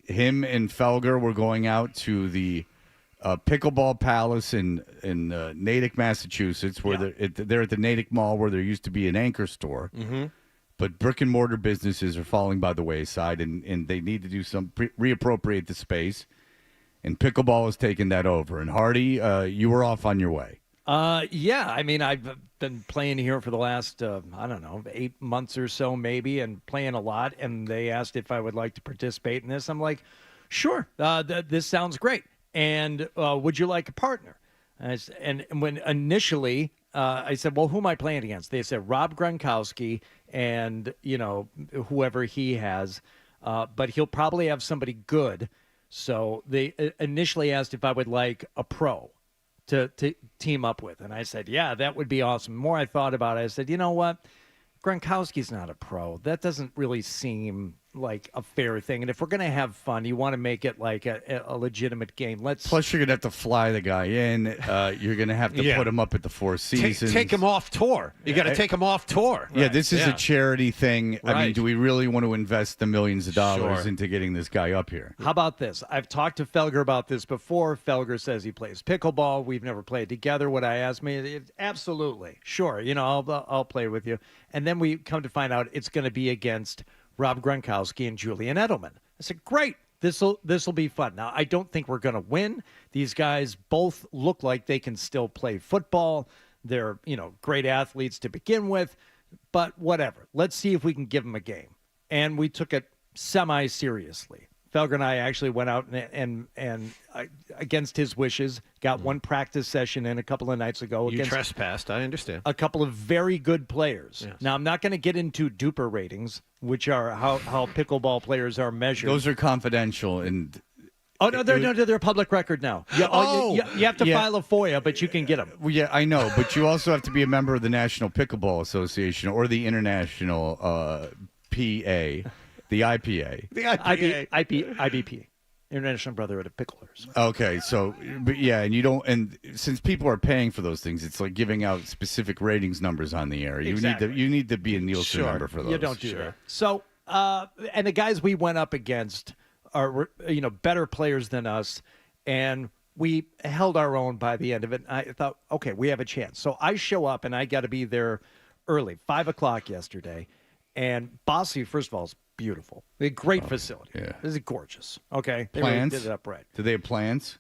Him and Felger were going out to the Pickleball Palace in Natick, Massachusetts, where they're at the Natick Mall, where there used to be an anchor store. Mm-hmm. But brick and mortar businesses are falling by the wayside, and they need to do some reappropriate the space. And Pickleball has taken that over. And Hardy, you were off on your way.
Yeah, I mean, I've been playing here for the last, 8 months or so maybe, and playing a lot, and they asked if I would like to participate in this. I'm like, sure, this sounds great, and would you like a partner? And when initially I said, well, who am I playing against? They said Rob Gronkowski and, whoever he has, but he'll probably have somebody good. So they initially asked if I would like a pro to team up with. And I said, yeah, that would be awesome. The more I thought about it, I said, you know what? Gronkowski's not a pro. That doesn't really seem like a fair thing. And if we're going to have fun, you want to make it like a legitimate game.
Plus, you're going to have to fly the guy in. You're going to have to put him up at the Four Seasons.
Take him off tour. You got to take him off tour.
Yeah, this is a charity thing.
Right.
I mean, do we really want to invest the millions of dollars into getting this guy up here?
How about this? I've talked to Felger about this before. Felger says he plays pickleball. We've never played together. Would I ask me? Absolutely. Sure. I'll play with you. And then we come to find out it's going to be against Rob Gronkowski and Julian Edelman. I said, great. This'll be fun. Now, I don't think we're going to win. These guys both look like they can still play football. They're, great athletes to begin with. but whatever. Let's see if we can give him a game. And we took it semi-seriously. Felger and I actually went out and against his wishes, got one practice session in a couple of nights ago.
You trespassed, I understand.
A couple of very good players.
Yes.
Now, I'm not going to get into duper ratings, which are how pickleball players are measured.
Those are confidential and...
Oh, no, they're a public record now. You have to file a FOIA, but you can get them.
Well, yeah, I know, but you also have to be a member of the National Pickleball Association or the International PA, the IPA.
The IPA.
IBP, International Brotherhood of Picklers.
Okay, so, but yeah, and you don't, and since people are paying for those things, it's like giving out specific ratings numbers on the air. You need to be a Nielsen member for those.
You don't do that. So, and the guys we went up against are, better players than us, and we held our own by the end of it. I thought, okay, we have a chance. So I show up, and I got to be there early, 5 o'clock yesterday, and Bossy, first of all, is beautiful. A great facility.
Yeah.
This is gorgeous. Okay. They
Plants?
really did it up right.
Do they have plants?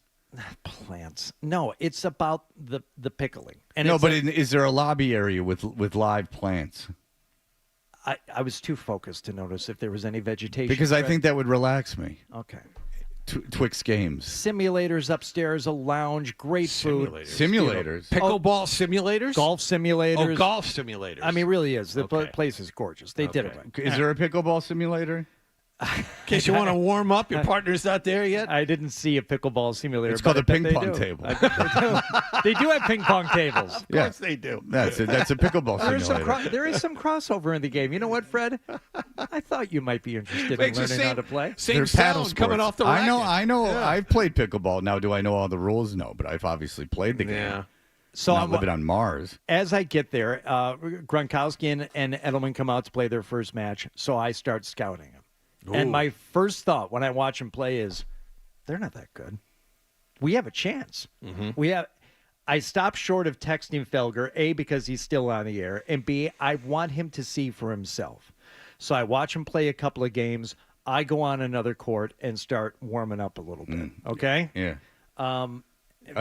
Plants. No, it's about the pickling. And
is there a lobby area with live plants?
I was too focused to notice if there was any vegetation.
Because I think that would relax me.
Okay.
Twix games.
Simulators upstairs, a lounge, great food.
Simulators.
Pickleball simulators?
Golf simulators.
Oh, golf simulators.
I mean, really is. The place is gorgeous. They did it right.
Is there a pickleball simulator?
In case you want to warm up, your partner's not there yet?
I didn't see a pickleball simulator.
It's called a ping pong table.
They do have ping pong tables.
Of course they do.
That's a pickleball simulator.
There is some crossover in the game. You know what, Fred? I thought you might be interested in learning how to play.
Same
paddle
sound coming off the racket.
I know.
Yeah.
I've played pickleball. Now, do I know all the rules? No, but I've obviously played the game.
Yeah.
So
I'm living on Mars.
As I get there, Gronkowski and Edelman come out to play their first match, so I start scouting them.
Ooh.
And my first thought when I watch them play is, they're not that good. We have a chance.
Mm-hmm.
I stopped short of texting Felger, A, because he's still on the air, and B, I want him to see for himself. So I watch him play a couple of games. I go on another court and start warming up a little bit. Okay?
Yeah.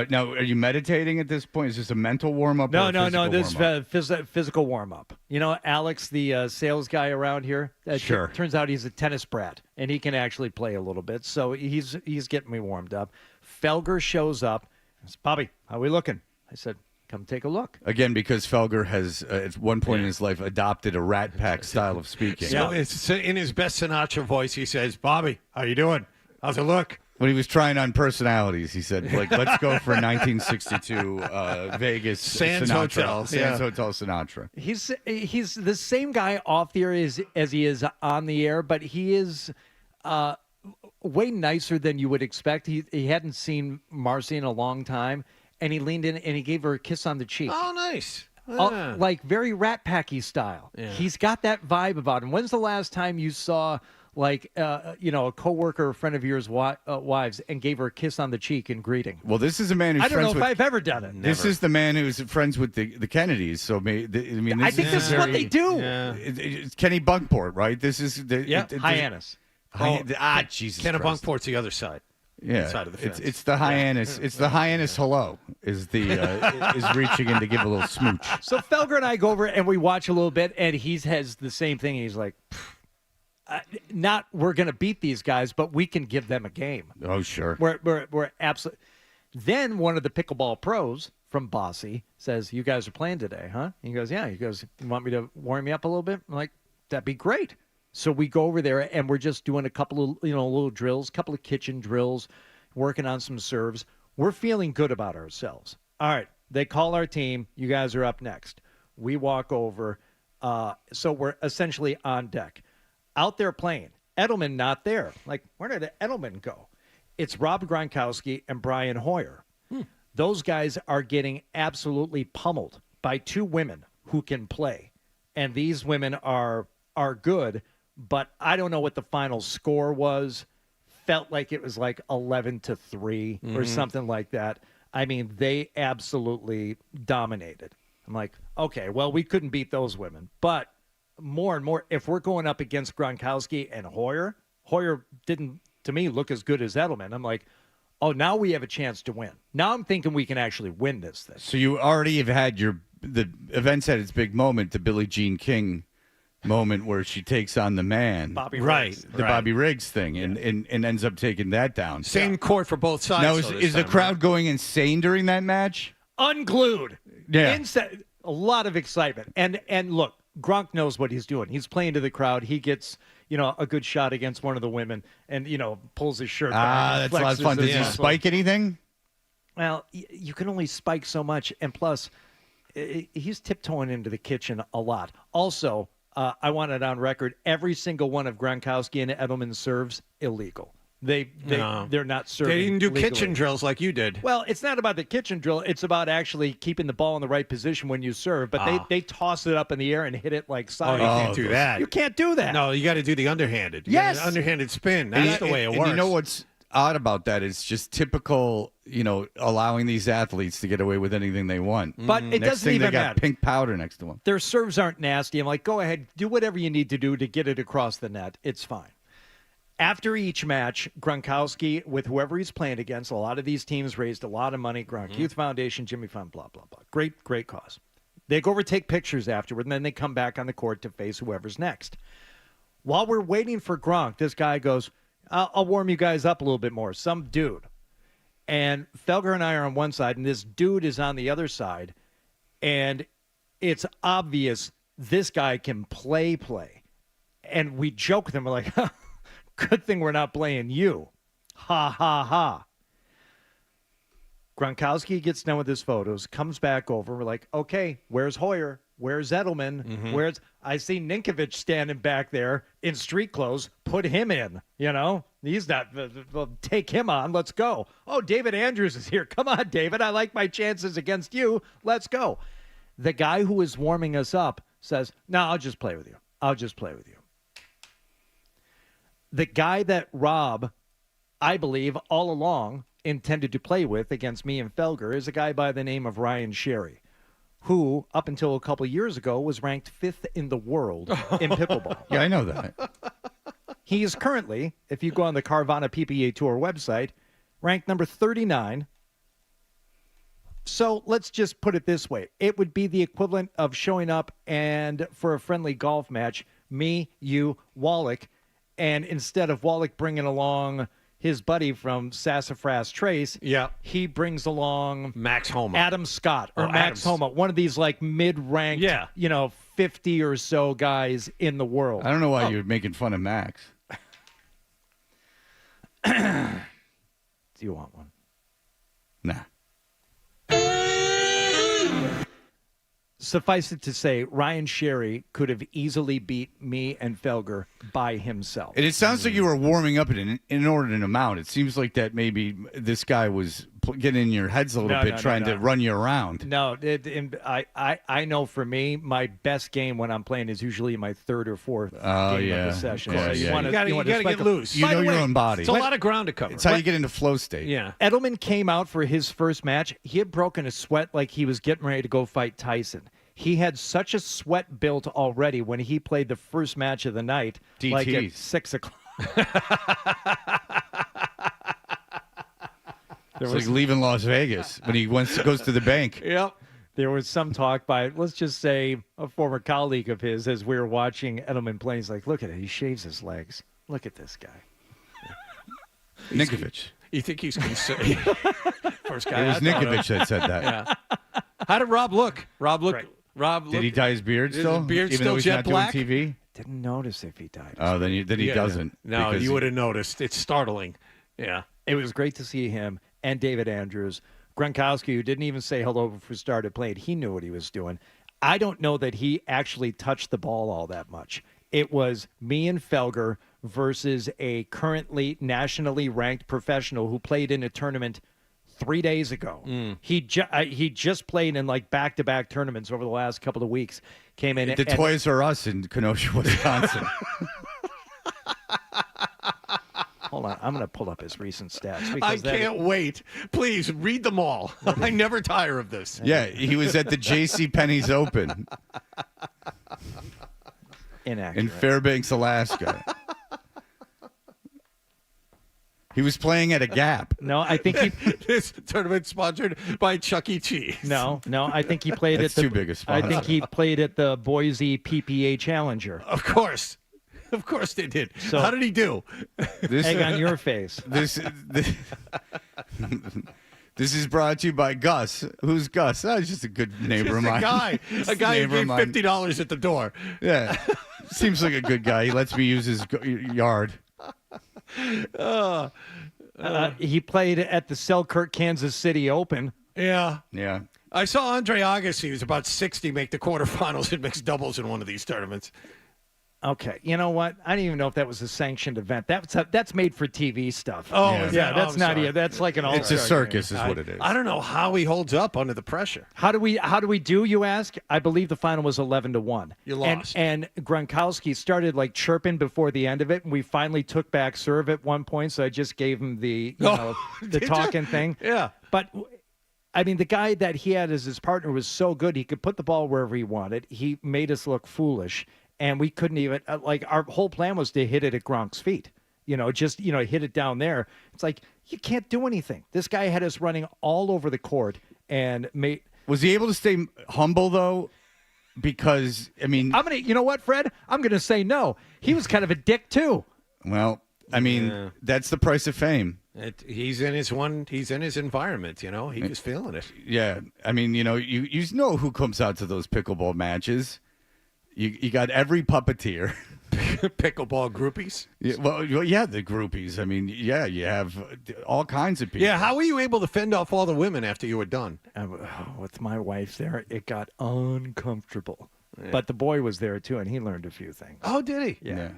Now, are you meditating at this point? Is this a mental warm-up?
No. This is physical warm-up. You know, Alex, the sales guy around here,
Sure.
Turns out he's a tennis brat, and he can actually play a little bit. So he's getting me warmed up. Felger shows up. I said, Bobby, how we looking? I said, come take a look.
Again, because Felger has, at one point in his life, adopted a Rat Pack style of speaking.
So it's in his best Sinatra voice, he says, Bobby, how you doing? How's it look?
When he was trying on personalities, he said, let's go for 1962 Vegas
Sands
Sinatra.
Hotel.
Sands Hotel Sinatra.
He's the same guy off the air as he is on the air, but he is way nicer than you would expect. He hadn't seen Marcy in a long time, and he leaned in and he gave her a kiss on the cheek.
Oh, nice. Yeah.
Like very Rat Packy style.
Yeah.
He's got that vibe about him. When's the last time you saw a coworker or friend of yours wives and gave her a kiss on the cheek in greeting?
Well, this is a man who's
I don't know
friends
if
with,
I've ever done it.
This is the man who's friends with the Kennedys. So I
think this is what they do.
Yeah.
It's Kenny Bunkport, right? This is
Hyannis.
Jesus
Kenna
Christ.
Bunkport's the other side.
Yeah,
Side of the fence.
it's the Hyannis. It's the Hyannis. Hello, is reaching in to give a little smooch.
So Felger and I go over and we watch a little bit, and he has the same thing. He's like, not we're going to beat these guys, but we can give them a game.
Oh, sure.
We're absolutely. Then one of the pickleball pros from Bossy says, "You guys are playing today, huh?" He goes, "Yeah." He goes, "You want me to warm you up a little bit?" I'm like, "That'd be great." So we go over there and we're just doing a couple of little drills, couple of kitchen drills, working on some serves. We're feeling good about ourselves. All right, they call our team. You guys are up next. We walk over. So we're essentially on deck. Out there playing. Edelman not there. Like, where did Edelman go? It's Rob Gronkowski and Brian Hoyer. Those guys are getting absolutely pummeled by two women who can play. And these women are good, but I don't know what the final score was. Felt like it was like 11-3 or something like that. I mean, they absolutely dominated. I'm like, okay, well, we couldn't beat those women. But more and more, if we're going up against Gronkowski and Hoyer didn't, to me, look as good as Edelman. I'm like, oh, now we have a chance to win. Now I'm thinking we can actually win this thing.
So you already have had your the event's had its big moment, the Billie Jean King moment where she takes on the man.
Bobby
Right.
Riggs.
The Bobby Riggs thing, and ends up taking that down.
Same court for both sides.
Now,
though, this
is the
time,
crowd
right?
going insane during that match?
Unglued.
Yeah.
A lot of excitement. And look, Gronk knows what he's doing. He's playing to the crowd. He gets, a good shot against one of the women and, pulls his shirt back.
That's a lot of fun. Does he spike anything?
Well, you can only spike so much. And plus, he's tiptoeing into the kitchen a lot. Also, I want it on record, every single one of Gronkowski and Edelman's serves, illegal. They're not serving.
They didn't do
legally.
kitchen drills like you did.
Well, it's not about the kitchen drill. It's about actually keeping the ball in the right position when you serve. But they toss it up in the air and hit it like
Oh,
side.
you can't do that.
You can't do that.
No, you got to do the underhanded. You
Yes.
got an underhanded spin. That's the way it
And
works.
you know what's odd about that? It's just typical, allowing these athletes to get away with anything they want.
But it
Next
doesn't
thing,
even
they got
matter.
pink powder next to them.
Their serves aren't nasty. I'm like, go ahead, do whatever you need to do to get it across the net. It's fine. After each match, Gronkowski, with whoever he's playing against, a lot of these teams raised a lot of money. Gronk Youth Foundation, Jimmy Fund, blah, blah, blah. Great cause. They go over, take pictures afterward, and then they come back on the court to face whoever's next. While we're waiting for Gronk, this guy goes, I'll warm you guys up a little bit more. Some dude. And Felger and I are on one side, and this dude is on the other side. And it's obvious this guy can play. And we joke with him, we're like, good thing we're not playing you. Ha, ha, ha. Gronkowski gets done with his photos, comes back over. We're like, okay, where's Hoyer? Where's Edelman? I see Ninkovich standing back there in street clothes. Put him in, He's not, well, take him on. Let's go. Oh, David Andrews is here. Come on, David. I like my chances against you. Let's go. The guy who is warming us up says, no, I'll just play with you. The guy that Rob, I believe, all along intended to play with against me and Felger is a guy by the name of Ryan Sherry, who, up until a couple of years ago, was ranked 5th in the world in pickleball.
Yeah, I know that.
He is currently, if you go on the Carvana PPA Tour website, ranked number 39. So let's just put it this way. It would be the equivalent of showing up and for a friendly golf match, me, you, Wallach, and instead of Wallach bringing along his buddy from Sassafras Trace, he brings along
Max Homa.
Adam Scott or Max Homa, one of these like mid-ranked, 50 or so guys in the world.
I don't know why you're making fun of Max.
Do you want one?
Nah.
Suffice it to say, Ryan Sherry could have easily beat me and Felger by himself.
And it sounds like you were warming up at an inordinate amount. It seems like that maybe this guy was getting in your heads a little bit, trying to run you around.
No, I know for me, my best game when I'm playing is usually my third or fourth game of the session.
Yeah,
So
yeah.
wanna-
You got to
wanna
get loose.
You know your own body.
It's a lot of ground to cover.
It's how you get into flow state.
Yeah.
Edelman came out for his first match. He had broken a sweat like he was getting ready to go fight Tyson. He had such a sweat built already when he played the first match of the night, like at 6 o'clock.
It's like leaving Las Vegas when he goes to the bank.
Yep.
There was some talk by, let's just say, a former colleague of his as we were watching Edelman play. He's like, look at it. He shaves his legs. Look at this guy.
Ninkovich.
You think he's concerned? First guy.
It was
I thought of.
Ninkovich that said that.
Yeah. How did Rob look? Rob
Did he dye his beard
Is
still?
his beard
even
still
though he's
jet
not
black?
doing TV?
Didn't notice if he died.
Oh, then he doesn't.
No,
because
you would have noticed. It's startling. Yeah.
It was great to see him and David Andrews. Gronkowski, who didn't even say hello before he started playing, he knew what he was doing. I don't know that he actually touched the ball all that much. It was me and Felger versus a currently nationally ranked professional who played in a tournament 3 days ago. He just played in like back-to-back tournaments over the last couple of weeks. Came in
The Toys R Us in Kenosha, Wisconsin.
Hold on, I'm going to pull up his recent stats.
I
Because
can't wait. Please read them all. I never tire of this.
Yeah, he was at the J.C. Penney's Open
inaccurate.
in Fairbanks, Alaska. He was playing at a Gap.
No, I think he.
This tournament sponsored by Chuck E. Cheese.
No, I think he played
That's
at the.
too big a sponsor.
I think he played at the Boise PPA Challenger.
Of course they did.
So-
how did he do?
Egg on your face.
This is brought to you by Gus. Who's Gus? Oh, he's just a good neighbor of mine.
A guy who
Neighbor of
gave
mine.
$50 at the door.
Yeah, seems like a good guy. He lets me use his yard.
He played at the Selkirk, Kansas City Open.
Yeah.
Yeah.
I saw Andre Agassi, who's about 60, make the quarterfinals in mixed doubles in one of these tournaments.
Okay, you know what? I don't even know if that was a sanctioned event. That's made for TV stuff.
Oh,
Yeah.
is
yeah,
that-
that's
I'm
not.
sorry.
That's like an all.
It's a circus, is what it is.
I don't know how he holds up under the pressure.
How do we do? You ask. I believe the final was 11-1.
You lost.
And Gronkowski started like chirping before the end of it, and we finally took back serve at one point. So I just gave him the the
did you?
talking thing.
Yeah.
But I mean, the guy that he had as his partner was so good. He could put the ball wherever he wanted. He made us look foolish, and we couldn't even like our whole plan was to hit it at Gronk's feet. Just hit it down there. It's like you can't do anything. This guy had us running all over the court and made.
Was he able to stay humble though? Because I mean,
I'm gonna. You know what, Fred? I'm gonna say no. He was kind of a dick too.
well, I mean, that's the price of fame.
He's in his environment. He was feeling it.
Yeah, I mean, you know who comes out to those pickleball matches. You got every puppeteer.
Pickleball groupies.
Yeah, well, yeah, the groupies. I mean, yeah, you have all kinds of people.
Yeah, how were you able to fend off all the women after you were done?
With my wife there, it got uncomfortable. But the boy was there too, and he learned a few things.
Oh, did he?
Yeah.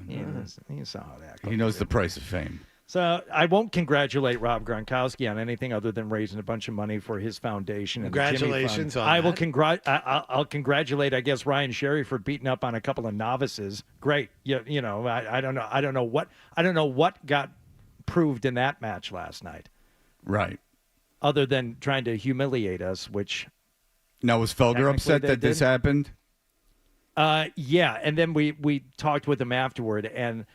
He saw how that.
He knows the price of fame.
So I won't congratulate Rob Gronkowski on anything other than raising a bunch of money for his foundation. And the Jimmy
Congratulations
Fund.
on
I will
that.
I'll congratulate, I guess, Ryan Sherry for beating up on a couple of novices. Great. I don't know what got proved in that match last night.
Right.
Other than trying to humiliate us, which.
Now, was Felger upset that this happened?
Yeah, and then we talked with him afterward, and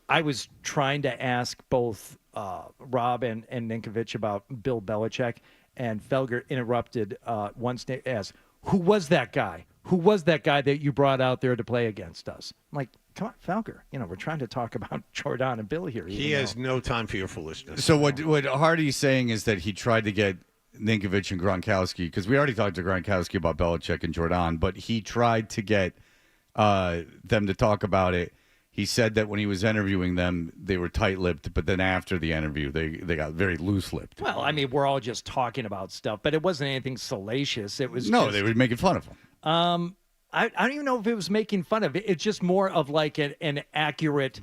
I was trying to ask both Rob and Ninkovich about Bill Belichick, and Felger interrupted once to ask, who was that guy? Who was that guy that you brought out there to play against us? I'm like, come on, Felger. We're trying to talk about Jordan and Bill here.
He has no time for your foolishness.
So what Hardy's saying is that he tried to get Ninkovich and Gronkowski, because we already talked to Gronkowski about Belichick and Jordan, but he tried to get them to talk about it. He said that when he was interviewing them, they were tight-lipped, but then after the interview, they got very loose-lipped.
Well, I mean, we're all just talking about stuff, but it wasn't anything salacious. It was
No,
just,
they were making fun of him.
I don't even know if it was making fun of it. It's just more of like an accurate,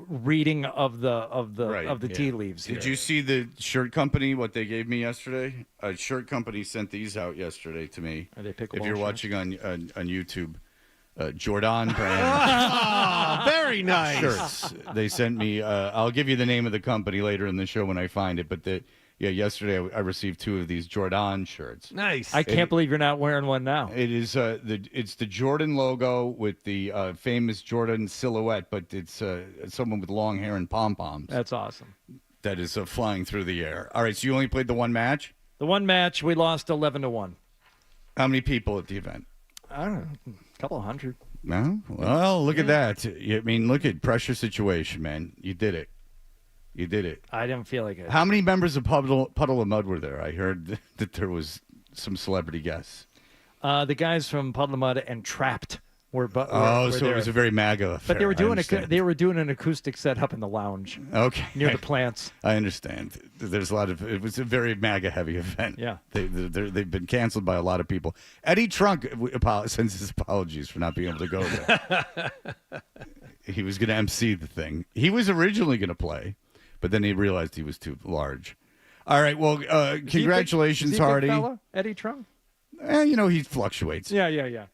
reading of the tea leaves. Here.
Did you see the shirt company, what they gave me yesterday? A shirt company sent these out yesterday to me.
Are they pickleball
If you're
shirts?
watching on YouTube, Jordan brand
Very nice.
shirts. They sent me. I'll give you the name of the company later in the show when I find it. But yesterday I received 2 of these Jordan shirts.
Nice.
I can't believe you're not wearing one now.
It is it's the Jordan logo with the famous Jordan silhouette, but it's someone with long hair and pom poms.
That's awesome.
That is flying through the air. All right, so you only played the one match.
The one match we lost 11-1.
How many people at the event?
I don't know, a couple hundred.
No, well, look at that. I mean, look at pressure situation, man. You did it. You did it.
I didn't feel like it.
How many members of Puddle of Mud were there? I heard that there was some celebrity guests.
The guys from Puddle of Mud and Trapped were
So
there.
it was a very MAGA affair.
But they were
I
doing an acoustic set up in the lounge.
Okay.
Near the plants.
I understand. There's a lot of. It was a very MAGA heavy event.
Yeah.
They've been canceled by a lot of people. Eddie Trunk sends his apologies for not being able to go there. He was going to MC the thing. He was originally going to play, but then he realized he was too large. All right. Well, congratulations,
is he a big
Hardy.
fella, Eddie Trunk?
He fluctuates.
Yeah.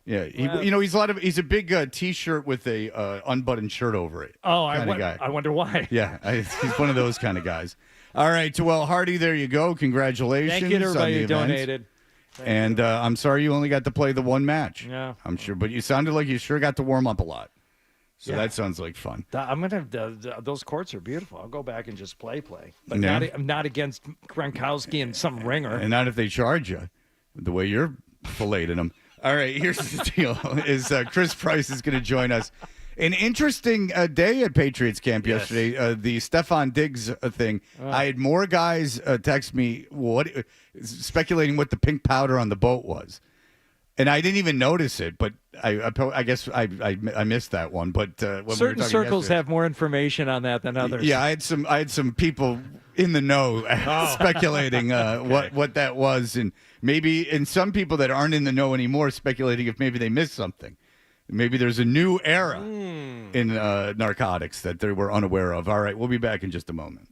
Yeah, he's a big T-shirt with a unbuttoned shirt over it.
Oh,
guy.
I wonder why.
Yeah, he's one of those kind of guys. All right, well, Hardy, there you go. Congratulations.
Thank you to everybody
on
who
the event.
donated.
And I'm sorry you only got to play the one match.
Yeah.
I'm sure, but you sounded like you sure got to warm up a lot. So that sounds like fun.
I'm gonna have those courts are beautiful. I'll go back and just play, but
Yeah.
not against Gronkowski and some ringer.
And not if they charge you the way you're filleting them. All right, here's the deal: is Chris Price is going to join us. An interesting day at Patriots camp yesterday. The Stephon Diggs thing. I had more guys text me speculating what the pink powder on the boat was. And I didn't even notice it, but I guess I missed that one. But when
certain circles have more information on that than others.
Yeah, I had some people in the know speculating what that was, and some people that aren't in the know anymore speculating if maybe they missed something. Maybe there's a new era in narcotics that they were unaware of. All right, we'll be back in just a moment.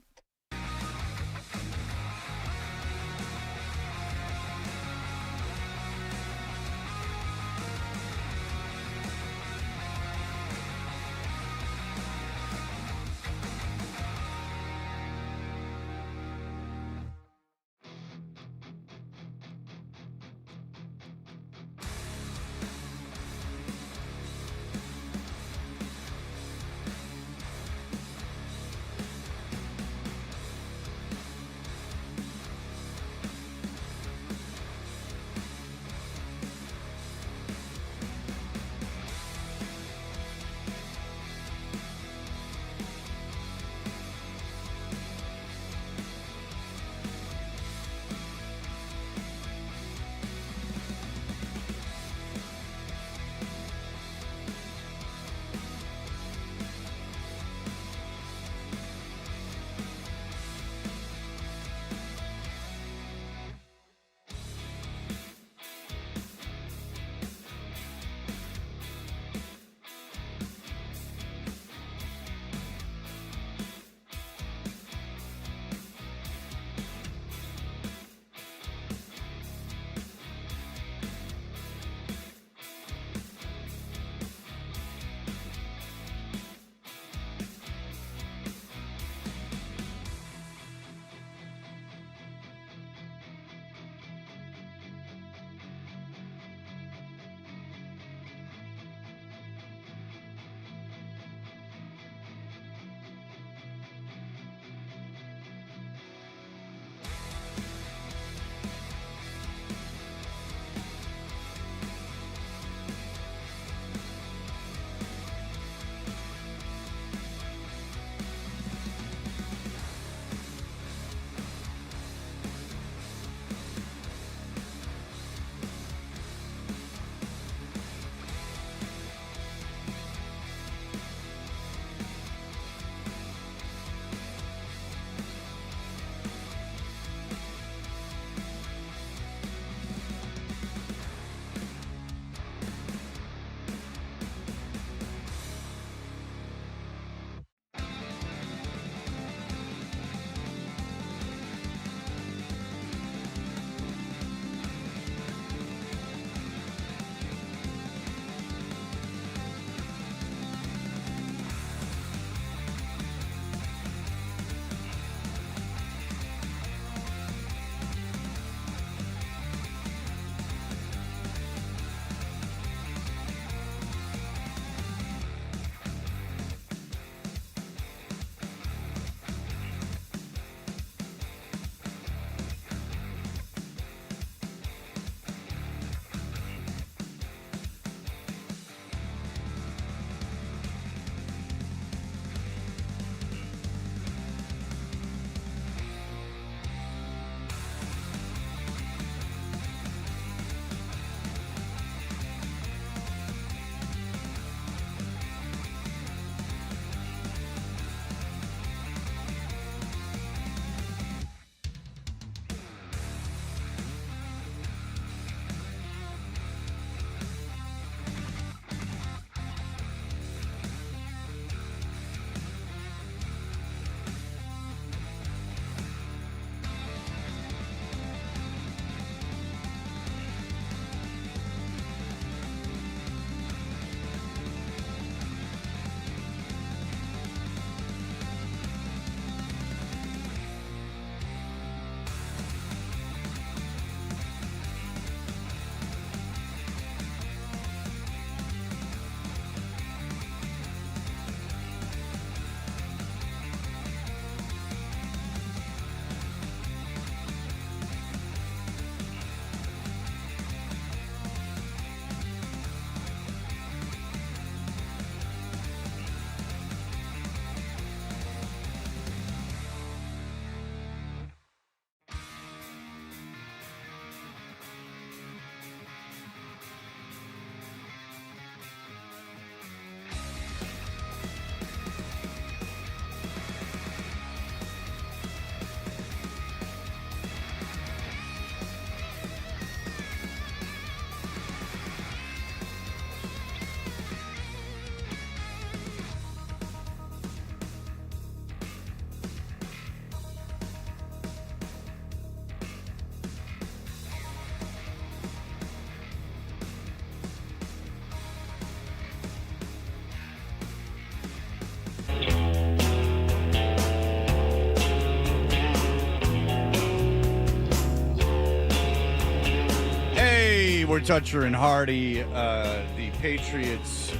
Before Toucher and Hardy, the Patriots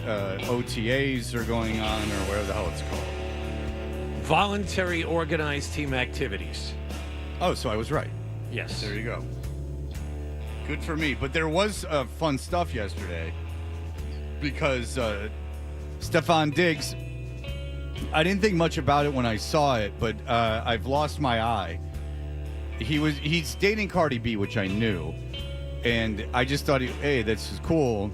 OTAs are going on, or whatever the hell it's called.
Voluntary organized team activities.
Oh, so I was right.
Yes.
There you go. Good for me. But there was fun stuff yesterday because Stefan Diggs, I didn't think much about it when I saw it, but I've lost my eye. He's dating Cardi B, which I knew. And I just thought, hey, this is cool.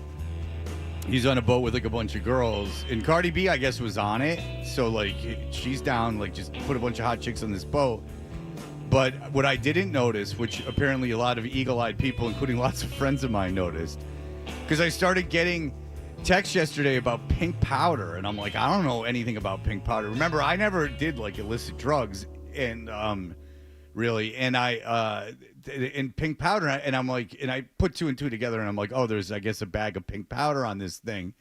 He's on a boat with like a bunch of girls, and Cardi B, I guess, was on it. So like, she's down, like, just put a bunch of hot chicks on this boat. But what I didn't notice, which apparently a lot of eagle-eyed people, including lots of friends of mine, noticed, because I started getting texts yesterday about pink powder, and I'm like, I don't know anything about pink powder. Remember, I never did like illicit drugs, and really, and in pink powder, and I'm like, and I put two and two together, and I'm like, oh, there's, I guess, a bag of pink powder on this thing,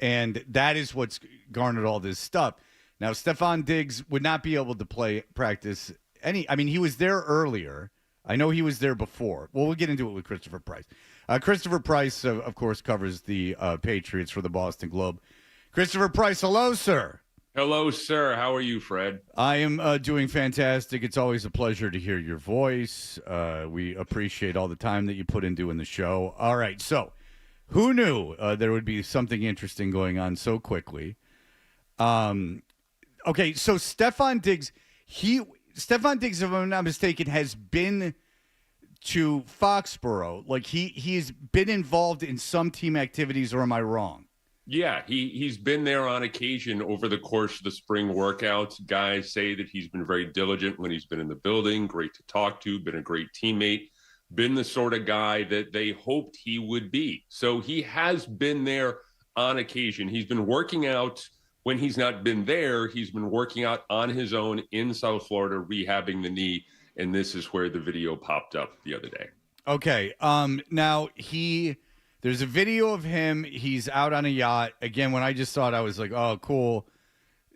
and that is what's garnered all this stuff. Now, Stefan Diggs would not be able to practice I mean, he was there earlier. I know he was there before. Well, we'll get into it with Christopher Price. Christopher Price, of course, covers the Patriots for the Boston Globe. Christopher Price, hello, sir.
Hello, sir. How are you, Fred?
I am doing fantastic. It's always a pleasure to hear your voice. We appreciate all the time that you put in doing the show. All right, so who knew there would be something interesting going on so quickly? Okay, so Stefan Diggs, if I'm not mistaken, has been to Foxborough. Like, he's been involved in some team activities, or am I wrong?
Yeah, he's been there on occasion over the course of the spring workouts. Guys say that he's been very diligent when he's been in the building, great to talk to, been a great teammate, been the sort of guy that they hoped he would be. So he has been there on occasion. He's been working out. When he's not been there, he's been working out on his own in South Florida, rehabbing the knee, and this is where the video popped up the other day.
Okay. Now there's a video of him. He's out on a yacht. Again, when I just saw it, I was like, oh, cool.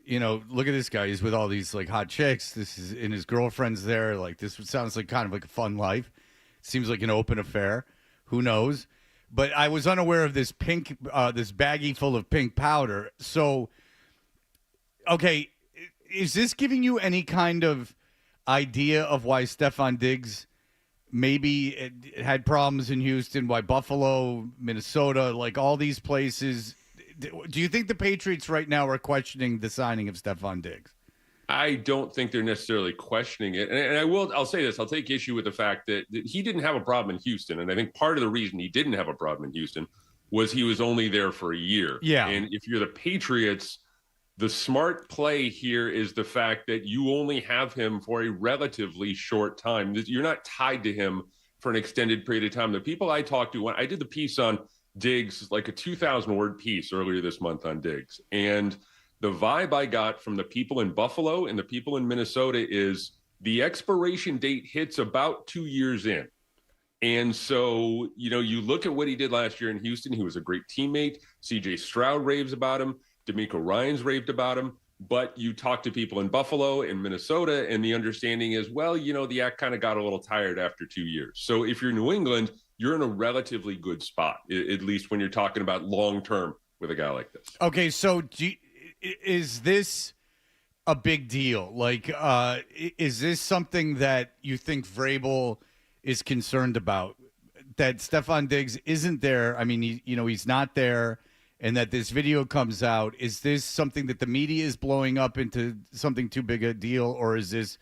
You know, look at this guy. He's with all these like hot chicks. This is, and his girlfriend's there. Like, this sounds like kind of like a fun life. Seems like an open affair. Who knows? But I was unaware of this pink, this baggie full of pink powder. So, okay, is this giving you any kind of idea of why Stefan Diggs maybe had problems in Houston, why Buffalo, Minnesota, like all these places? Do you think the Patriots right now are questioning the signing of Stefan Diggs?
I don't think they're necessarily questioning it. And I'll say this, I'll take issue with the fact that he didn't have a problem in Houston. And I think part of the reason he didn't have a problem in Houston was he was only there for a year.
Yeah.
And if you're the Patriots, the smart play here is the fact that you only have him for a relatively short time. You're not tied to him for an extended period of time. The people I talked to, when I did the piece on Diggs, like a 2,000-word piece earlier this month on Diggs, and the vibe I got from the people in Buffalo and the people in Minnesota is the expiration date hits about 2 years in. And so, you know, you look at what he did last year in Houston. He was a great teammate. C.J. Stroud raves about him. D'Amico Ryans raved about him. But you talk to people in Buffalo and Minnesota, and the understanding is, well, you know, the act kind of got a little tired after 2 years. So if you're New England, you're in a relatively good spot, at least when you're talking about long-term with a guy like this.
Okay, so is this a big deal? Like, is this something that you think Vrabel is concerned about, that Stefan Diggs isn't there? I mean, he's not there, and that this video comes out. Is this something that the media is blowing up into something too big a deal, or is this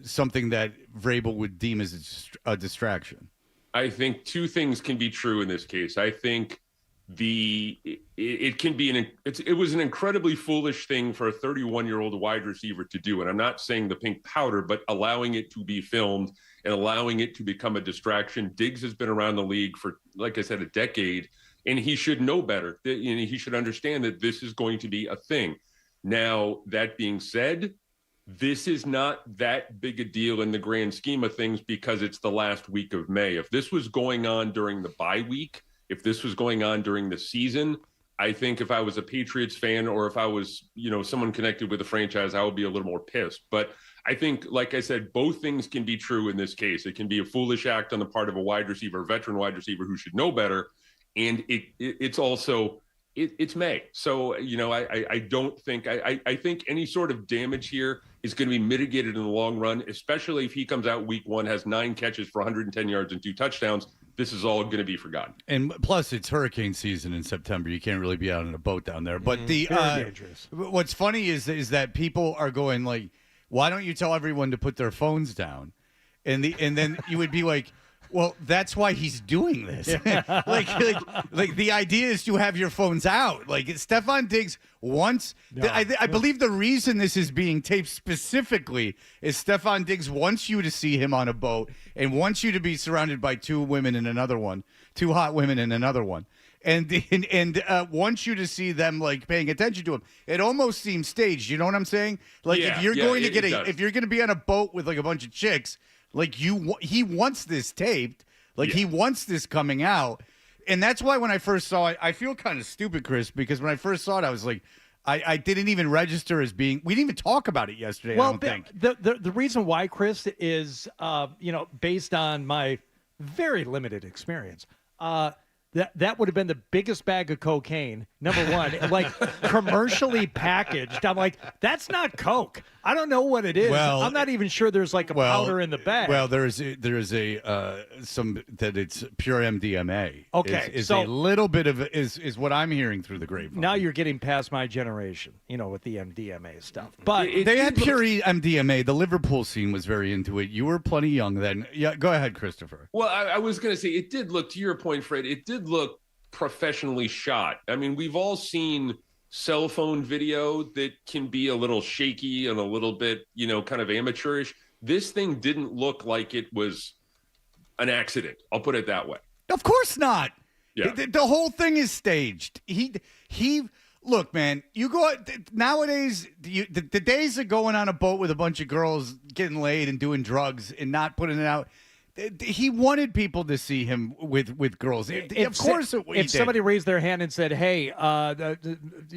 something that Vrabel would deem as a distraction?
I think two things can be true in this case. I think it can be it was an incredibly foolish thing for a 31-year-old wide receiver to do. And I'm not saying the pink powder, but allowing it to be filmed and allowing it to become a distraction. Diggs has been around the league for, like I said, a decade, and he should know better. He should understand that this is going to be a thing. Now, that being said, this is not that big a deal in the grand scheme of things because it's the last week of May. If this was going on during the bye week, if this was going on during the season, I think if I was a Patriots fan or if I was, someone connected with the franchise, I would be a little more pissed. But I think, like I said, both things can be true in this case. It can be a foolish act on the part of a wide receiver, a veteran wide receiver who should know better. And it's also, it's May. So, I don't think, I think any sort of damage here is going to be mitigated in the long run, especially if he comes out week 1, has 9 catches for 110 yards and 2 touchdowns. This is all going to be forgotten.
And plus, it's hurricane season in September. You can't really be out on a boat down there. But
very dangerous.
What's funny is that people are going like, why don't you tell everyone to put their phones down? And then you would be like, well, that's why he's doing this. like the idea is to have your phones out. Like Stephon Diggs wants. I believe the reason this is being taped specifically is Stephon Diggs wants you to see him on a boat and wants you to be surrounded by 2 women and another one, 2 hot women and another one. And wants you to see them like paying attention to him. It almost seems staged. You know what I'm saying? Like if you're going to get if you're going to be on a boat with like a bunch of chicks. Like he wants this taped. Like he wants this coming out. And that's why when I first saw it, I feel kind of stupid, Chris, because when I first saw it, I was like, I didn't even register as being, we didn't even talk about it yesterday, I don't think.
The reason why, Chris, is, based on my very limited experience, that would have been the biggest bag of cocaine, number one, like commercially packaged. I'm like, that's not coke. I don't know what it is.
Well,
I'm not even sure there's like a powder in the bag.
Well, there is some that it's pure MDMA.
Okay,
so a little bit of is what I'm hearing through the grapevine.
Now you're getting past my generation, with the MDMA stuff. But
they had pure MDMA. The Liverpool scene was very into it. You were plenty young then. Yeah, go ahead, Christopher.
Well, I was going to say it did look, to your point, Fred, it did look professionally shot. I mean, we've all seen cell phone video that can be a little shaky and a little bit, kind of amateurish. This thing didn't look like it was an accident. I'll put it that way.
Of course not.
Yeah.
The whole thing is staged. He look, man, you go nowadays, the days of going on a boat with a bunch of girls getting laid and doing drugs and not putting it out. He wanted people to see him with girls. Of course,
if somebody raised their hand and said, "Hey,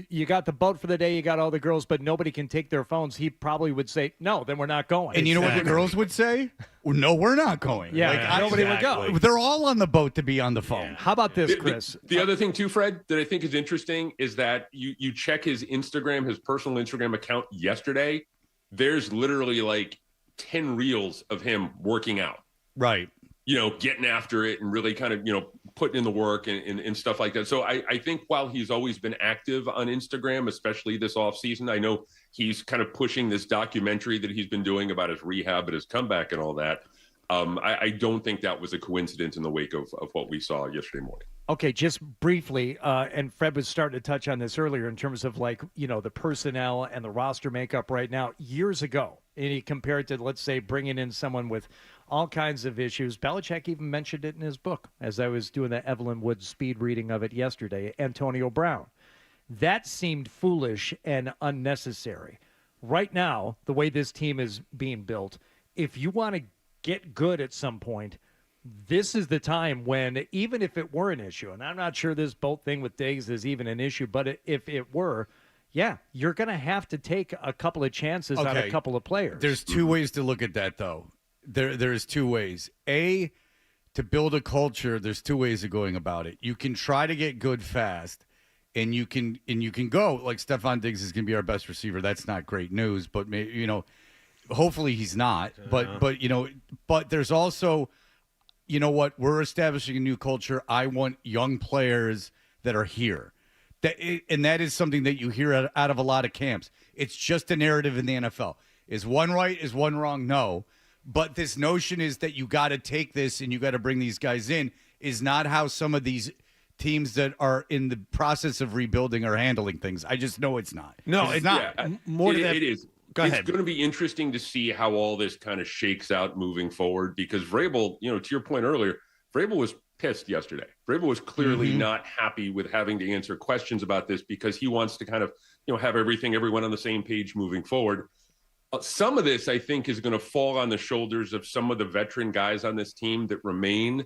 you got the boat for the day, you got all the girls, but nobody can take their phones," he probably would say, "No, then we're not going."
And you know what the girls would say? Well, no, we're not going.
Yeah, nobody would go.
They're all on the boat to be on the phone.
How about this, Chris?
The other thing too, Fred, that I think is interesting is that you check his Instagram, his personal Instagram account yesterday. There's literally like 10 reels of him working out.
Right.
Getting after it and really kind of, putting in the work and stuff like that. So I think while he's always been active on Instagram, especially this offseason, I know he's kind of pushing this documentary that he's been doing about his rehab and his comeback and all that. I don't think that was a coincidence in the wake of what we saw yesterday morning.
Okay, just briefly, and Fred was starting to touch on this earlier in terms of like, the personnel and the roster makeup right now. Years ago, and he compared to, let's say, bringing in someone with all kinds of issues. Belichick even mentioned it in his book as I was doing the Evelyn Woods speed reading of it yesterday, Antonio Brown. That seemed foolish and unnecessary. Right now, the way this team is being built, if you want to get good at some point, this is the time when, even if it were an issue, and I'm not sure this boat thing with Diggs is even an issue, but if it were, yeah, you're going to have to take a couple of chances on a couple of players.
There's 2 ways to look at that, though. There's 2 ways. A, to build a culture, there's 2 ways of going about it. You can try to get good fast, and you can go like Stephon Diggs is going to be our best receiver. That's not great news, but hopefully he's not. But there's also, what, we're establishing a new culture. I want young players that are here. And that is something that you hear out of a lot of camps. It's just a narrative in the NFL. Is one right? Is one wrong? No. But this notion is that you got to take this and you got to bring these guys in is not how some of these teams that are in the process of rebuilding are handling things. I just know it's not.
No, it's not.
Yeah,
More than that.
It is.
Go ahead.
It's going to be interesting to see how all this kind of shakes out moving forward because Vrabel, to your point earlier, Vrabel was pissed yesterday. Vrabel was clearly not happy with having to answer questions about this because he wants to kind of, have everyone on the same page moving forward. Some of this, I think, is going to fall on the shoulders of some of the veteran guys on this team that remain.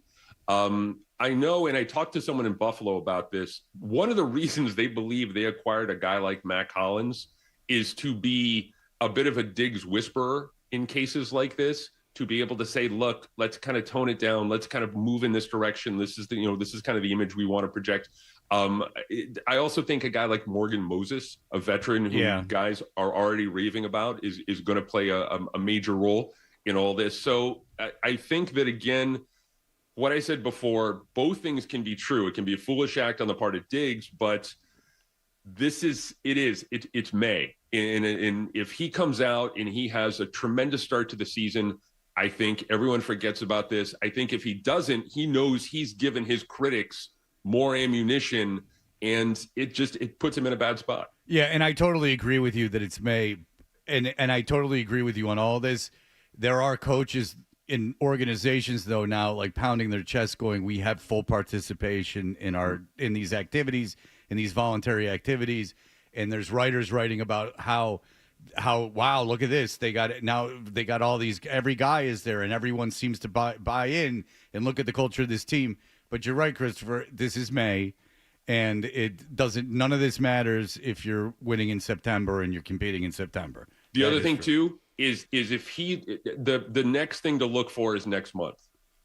I know, and I talked to someone in Buffalo about this. One of the reasons they believe they acquired a guy like Mac Hollins is to be a bit of a Diggs whisperer in cases like this, to be able to say, look, let's kind of tone it down. Let's kind of move in this direction. This is this is kind of the image we want to project. I also think a guy like Morgan Moses, a veteran who guys are already raving about, is going to play a major role in all this. So I think that, again, what I said before, both things can be true. It can be a foolish act on the part of Diggs, but it's May. And if he comes out and he has a tremendous start to the season, I think everyone forgets about this. I think if he doesn't, he knows he's given his critics more ammunition, and it puts him in a bad spot.
Yeah, and I totally agree with you that it's May, and I totally agree with you on all this. There are coaches in organizations, though, now like pounding their chest going, we have full participation in these activities, in these voluntary activities. And there's writers writing about how wow, look at this, they got all these, every guy is there and everyone seems to buy in and look at the culture of this team. But you're right, Christopher, this is May, and none of this matters if you're winning in September and you're competing in September.
The other thing too is if the next thing to look for is next month,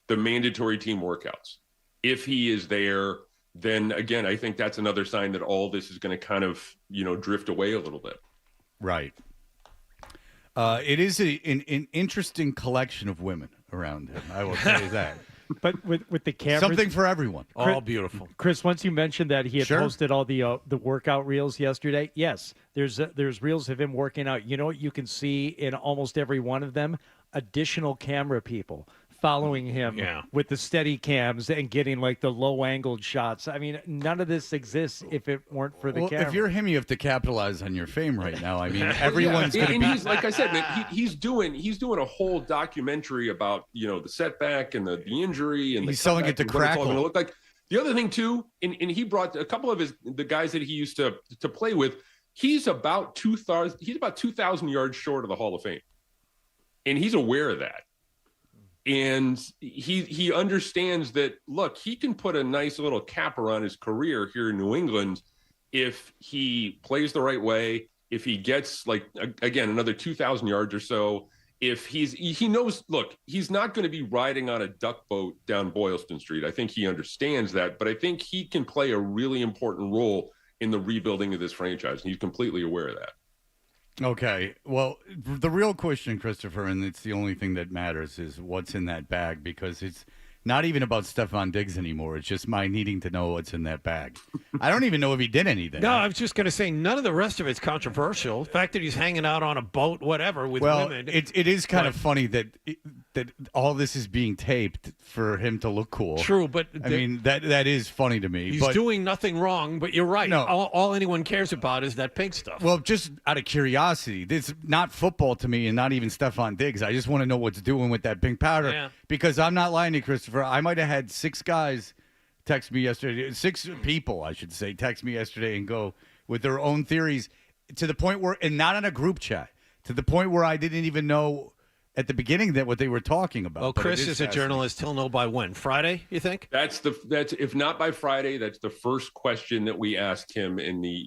the mandatory team workouts. If he is there, then again, I think that's another sign that all this is going to kind of, drift away a little bit.
Right. It is an interesting collection of women around him, I will say that.
But with the cameras,
something for everyone.
All beautiful.
Chris, once you mentioned that he had posted all the workout reels yesterday, yes, there's reels of him working out. You know what you can see in almost every one of them? Additional camera people following him with the steady cams and getting like the low angled shots. I mean, none of this exists if it weren't for the camera.
If you're him, you have to capitalize on your fame right now. I mean, everyone's going to be.
He's, like I said, man, he's doing a whole documentary about the setback and the injury, and
he's selling it to Crackle.
Going to look like. The other thing too, and he brought a couple of the guys that he used to play with. He's about 2,000. He's about 2,000 yards short of the Hall of Fame, and he's aware of that. And he understands that, look, he can put a nice little capper on his career here in New England if he plays the right way, if he gets, like, again, another 2,000 yards or so. If he knows, look, he's not going to be riding on a duck boat down Boylston Street. I think he understands that, but I think he can play a really important role in the rebuilding of this franchise, and he's completely aware of that.
Okay, well, the real question, Christopher, and it's the only thing that matters, is what's in that bag, because it's not even about Stephon Diggs anymore. It's just my needing to know what's in that bag. I don't even know if he did anything.
No, I was just going to say none of the rest of it's controversial. The fact that he's hanging out on a boat, whatever, with women.
It is kind of funny that all this is being taped for him to look cool.
True, but
I mean that is funny to me.
He's doing nothing wrong, but you're right.
No.
All anyone cares about is that pink stuff.
Well, just out of curiosity, this is not football to me, and not even Stephon Diggs. I just want to know what's doing with that pink powder, because I'm not lying to you, Christopher. I might have had 6 guys text me yesterday, 6 people, I should say, text me yesterday and go with their own theories, to the point where, and not in a group chat, to the point where I didn't even know at the beginning that what they were talking about.
Well, Chris is a journalist. He'll know by when? Friday, you think?
That's if not by Friday, that's the first question that we asked him in the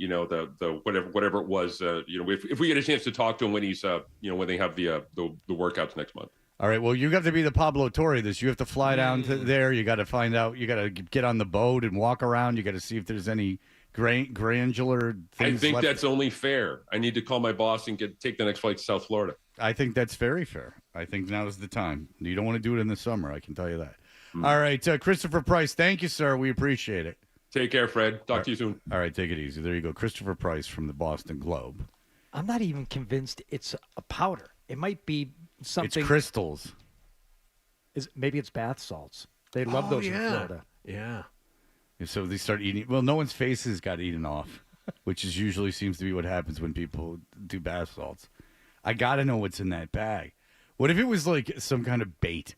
the whatever it was. If we get a chance to talk to him when he's when they have the workouts next month.
All right. Well, you have to be the Pablo Torre of this. You have to fly down to there. You got to find out. You got to get on the boat and walk around. You got to see if there's any granular things.
I think
left.
that's only fair. I need to call my boss and take the next flight to South Florida.
I think that's very fair. I think now is the time. You don't want to do it in the summer. I can tell you that. All right. Christopher Price, thank you, sir. We appreciate it.
Take care, Fred. Talk to you soon.
All right. Take it easy. There you go. Christopher Price from the Boston Globe.
I'm not even convinced it's a powder. It might be something.
It's crystals.
Maybe it's bath salts. They love those in Florida.
Yeah.
So they start eating. Well, no one's faces got eaten off, which is usually seems to be what happens when people do bath salts. I got to know what's in that bag. What if it was like some kind of bait?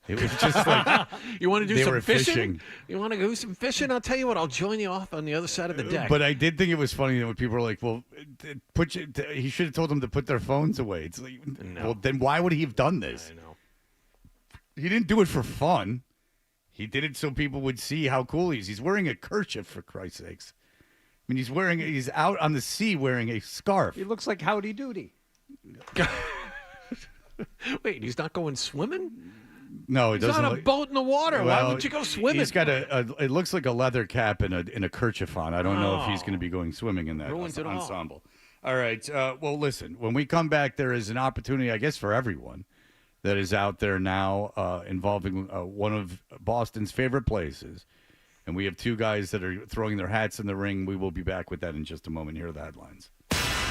It was just like
you want to do some fishing?
fishing.
You want to go some fishing? I'll tell you what. I'll join you off on the other side of the deck.
But I did think it was funny that when people were like, "Well, he should have told them to put their phones away." It's like, well, then why would he have done this?
I know.
He didn't do it for fun. He did it so people would see how cool he is. He's wearing a kerchief, for Christ's sakes. I mean, he's out on the sea wearing a scarf.
He looks like Howdy Doody.
Wait, he's not going swimming?
No, it
he's
doesn't.
on a boat in the water. Why would you go swimming?
He's got it looks like a leather cap and a kerchief on. I don't know if he's going to be going swimming in that ensemble. All right. Well, listen, when we come back, there is an opportunity, I guess, for everyone that is out there now involving one of Boston's favorite places. And we have two guys that are throwing their hats in the ring. We will be back with that in just a moment. Here are the headlines.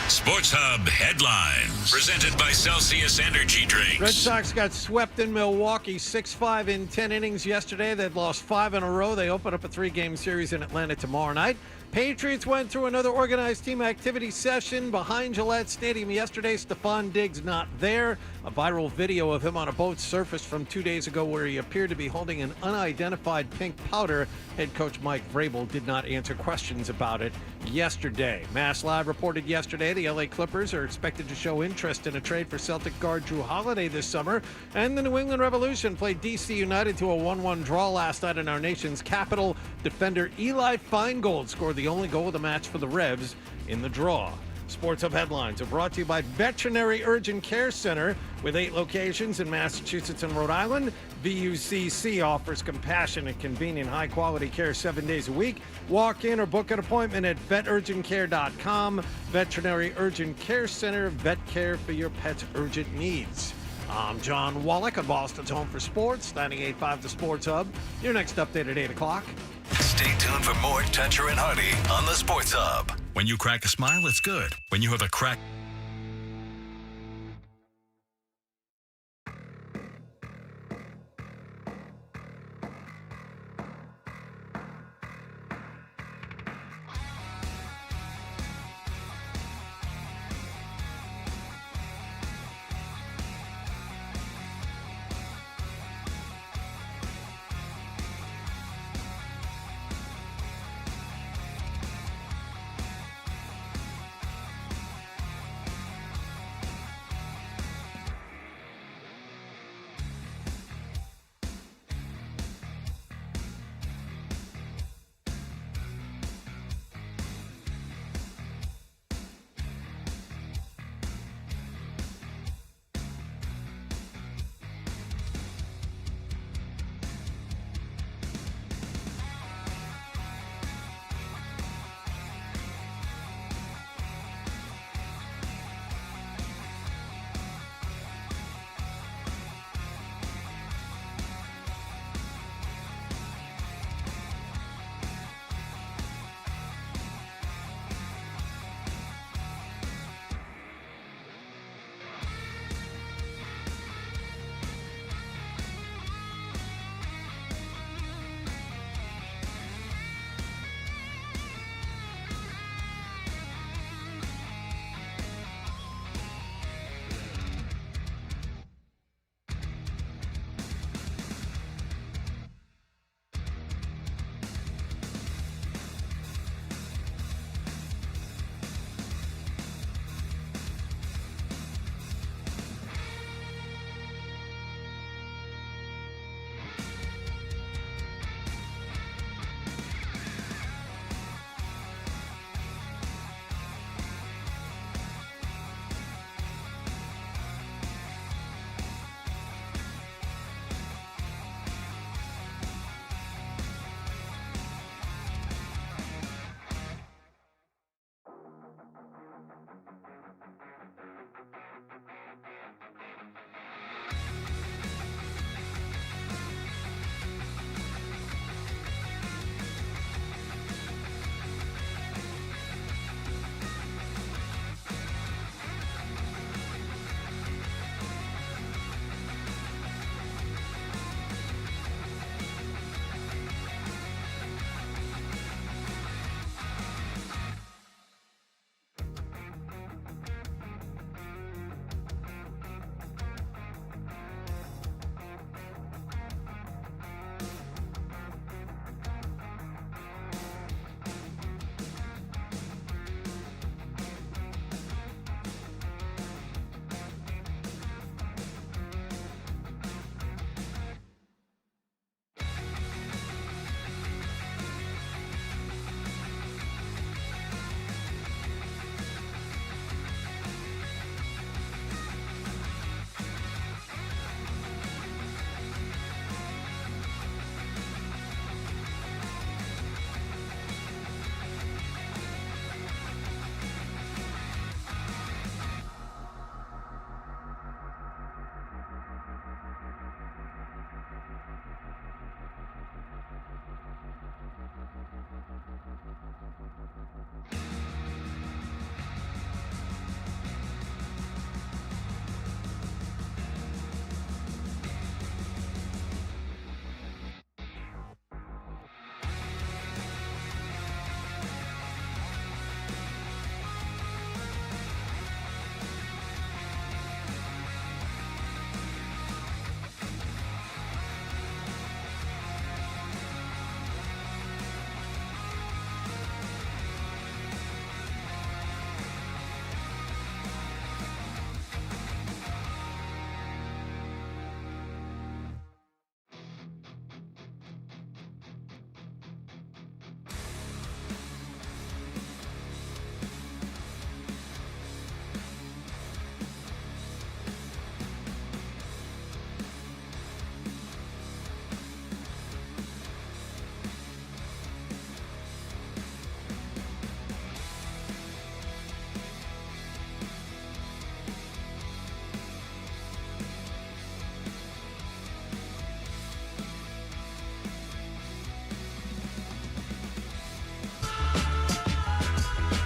Sports Hub headlines presented by Celsius Energy Drinks.
Red Sox got swept in Milwaukee 6-5 in 10 innings yesterday. They'd lost 5 in a row. They open up a 3-game series in Atlanta tomorrow night. Patriots went through another organized team activity session behind Gillette Stadium yesterday. Stephon Diggs not there. A viral video of him on a boat surfaced from 2 days ago where he appeared to be holding an unidentified pink powder. Head coach Mike Vrabel did not answer questions about it yesterday. Mass Live reported yesterday the LA Clippers are expected to show interest in a trade for Celtic guard Drew Holiday this summer. And the New England Revolution played DC United to a 1-1 draw last night in our nation's capital. Defender Eli Feingold scored the only goal of the match for the Revs in the draw. Sports Hub headlines are brought to you by Veterinary Urgent Care Center with 8 locations in Massachusetts and Rhode Island. VUCC offers compassionate, convenient, high-quality care 7 days a week. Walk in or book an appointment at veturgentcare.com. Veterinary Urgent Care Center, vet care for your pet's urgent needs. I'm John Wallach of Boston's Home for Sports, 98.5 The Sports Hub. Your next update at 8 o'clock.
Stay tuned for more Toucher and Hardy on the Sports Hub. When you crack a smile, it's good. When you have a crack...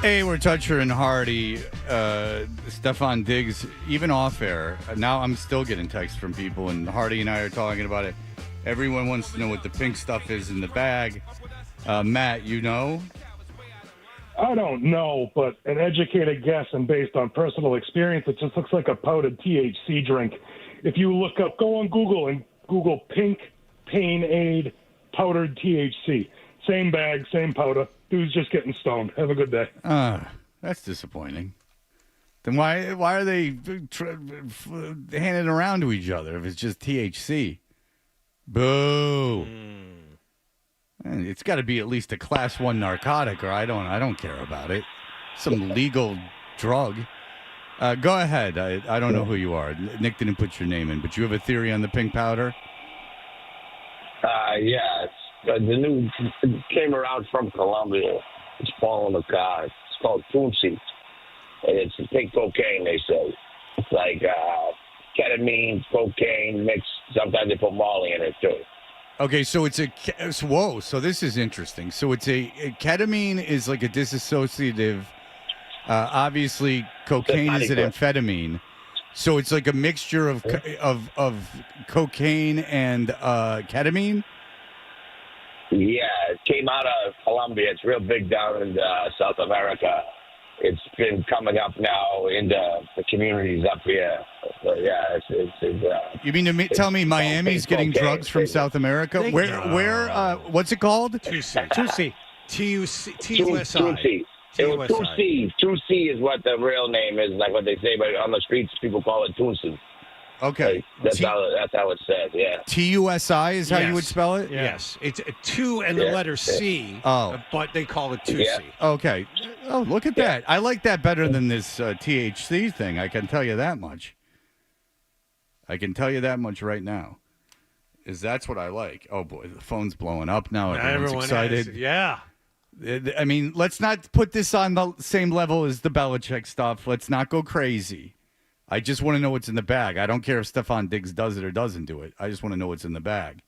Hey, we're Toucher and Hardy. Stefan Diggs, even off air. Now I'm still getting texts from people, and Hardy and I are talking about it. Everyone wants to know what the pink stuff is in the bag. Matt, you know?
I don't know, but an educated guess and based on personal experience, it just looks like a powdered THC drink. If you look up, go on Google and Google pink pain aid powdered THC. Same bag, same powder. Dude's just getting stoned. Have a good day.
That's disappointing. Then why are they handing it around to each other if it's just THC? Boo. Man, it's got to be at least a class 1 narcotic, or I don't care about it. Some legal drug. Go ahead. I don't know who you are. Nick didn't put your name in, but you have a theory on the pink powder?
Yeah, the new came around from Colombia. It's falling apart. It's called Tunsi, and it's pink cocaine. They say it's like ketamine, cocaine mixed. Sometimes they put Molly in it too.
Okay, so so this is interesting. So it's a ketamine is like a disassociative. Obviously, cocaine is an amphetamine. So it's like a mixture of cocaine and ketamine.
Yeah, it came out of Colombia. It's real big down in South America. It's been coming up now into the communities up here. So, yeah,
you mean to tell me Miami's getting drugs from South America? Where? What's it called?
Tusi.
Tusi. Tusi is what the real name is, like what they say, but on the streets people call it Tusi.
Okay.
That's how it's said, yeah.
TUSI is how you would spell it?
Yes. It's a 2 and the letter C, but they call it 2C.
Yeah.
Okay. Oh, look at that. I like that better than this THC thing. I can tell you that much. I can tell you that much right now. That's what I like. Oh, boy, the phone's blowing up now. Everyone's excited.
Yeah.
I mean, let's not put this on the same level as the Belichick stuff. Let's not go crazy. I just want to know what's in the bag. I don't care if Stefan Diggs does it or doesn't do it. I just want to know what's in the bag.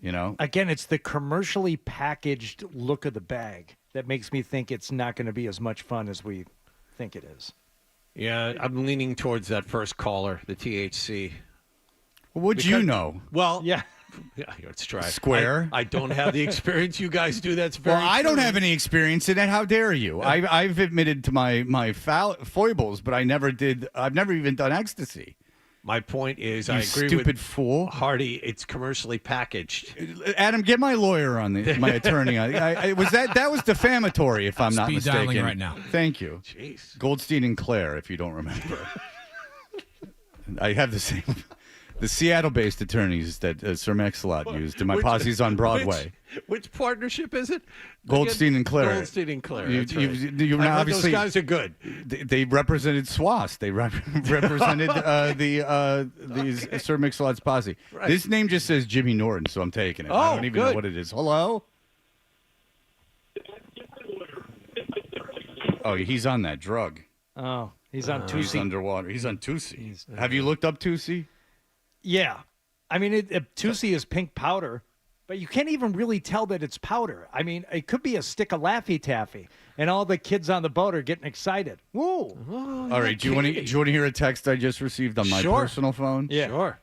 You know?
Again, it's the commercially packaged look of the bag that makes me think it's not going to be as much fun as we think it is.
Yeah, I'm leaning towards that first caller, the THC.
Well, what'd you know?
Well,
yeah.
Let's try.
Square.
I don't have the experience you guys do. That's very.
Well, I don't have any experience in it. How dare you? I've admitted to my foibles, but I never did. I've never even done ecstasy.
My point is,
You
I agree
stupid
with
fool.
Hardy. It's commercially packaged.
Adam, get my lawyer on my attorney on. That was defamatory, if I'm not
Speed
mistaken.
dialing right now.
Thank you.
Jeez.
Goldstein and Claire, if you don't remember. I have the same. The Seattle-based attorneys that Sir Mix-a-Lot used in my posses on Broadway.
Which partnership is it?
Goldstein and Claire.
Goldstein and Claire.
You
those
obviously,
guys are good.
They represented SWAS. They represented these Sir Mix-a-Lot's posse.
Right.
This name just says Jimmy Norton, so I'm taking it. I don't even know what it is. Hello? Oh, he's on that drug.
Oh, he's on Tusi.
He's underwater. He's on Tusi. Have you looked up Tusi?
Yeah. I mean, Tusi is pink powder, but you can't even really tell that it's powder. I mean, it could be a stick of Laffy Taffy, and all the kids on the boat are getting excited. Whoa.
All right. Do you want to hear a text I just received on my personal phone?
Yeah.
Sure.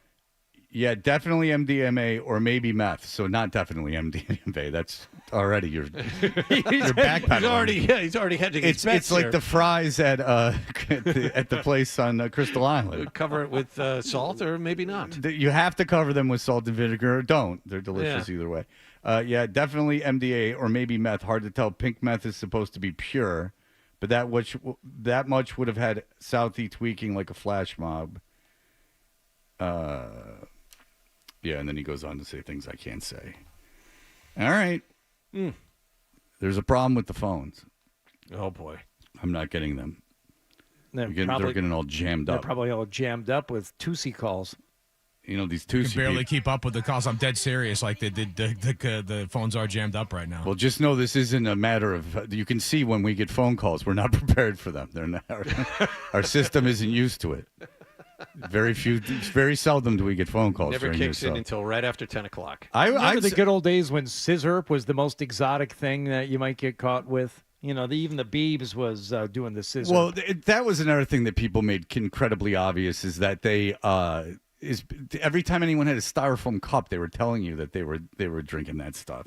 Yeah, definitely MDMA or maybe meth. So not definitely MDMA. That's already your backpedaling.
He's already hedging.
It's like the fries at the place on Crystal Island.
Cover it with salt or maybe not.
You have to cover them with salt and vinegar. Or don't. They're delicious either way. Yeah, definitely MDA or maybe meth. Hard to tell. Pink meth is supposed to be pure, but that much would have had Southie tweaking like a flash mob. Yeah, and then he goes on to say things I can't say. All right. There's a problem with the phones.
Oh, boy.
I'm not getting them.
They're
getting all jammed up.
They're probably all jammed up with Tusi calls.
You know, these
You
Tusi
can barely
people.
keep up with the calls. I'm dead serious. Like the phones are jammed up right now.
Well, just know this isn't a matter of. You can see when we get phone calls, we're not prepared for them. They're not. Our system isn't used to it. Very seldom do we get phone calls.
Never kicks in until right after 10 o'clock.
Remember the good old days when scissor was the most exotic thing that you might get caught with? Even the Beebs was doing the scissor.
Well, that was another thing that people made incredibly obvious is that they every time anyone had a styrofoam cup, they were telling you that they were drinking that stuff.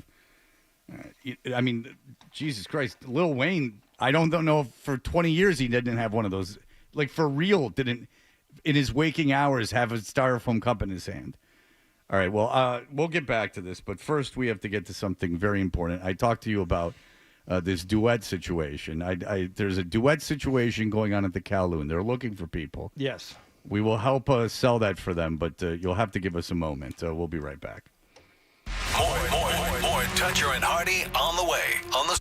I mean, Jesus Christ, Lil Wayne. I don't know if for 20 years he didn't have one of those. Like for real, didn't in his waking hours have a styrofoam cup in his hand. All right, well, we'll get back to this, but first we have to get to something very important. I talked to you about this duet situation. There's a duet situation going on at the Kowloon. They're looking for people.
Yes.
We will help sell that for them, but you'll have to give us a moment. We'll be right back.
More Toucher and Hardy on the way on the.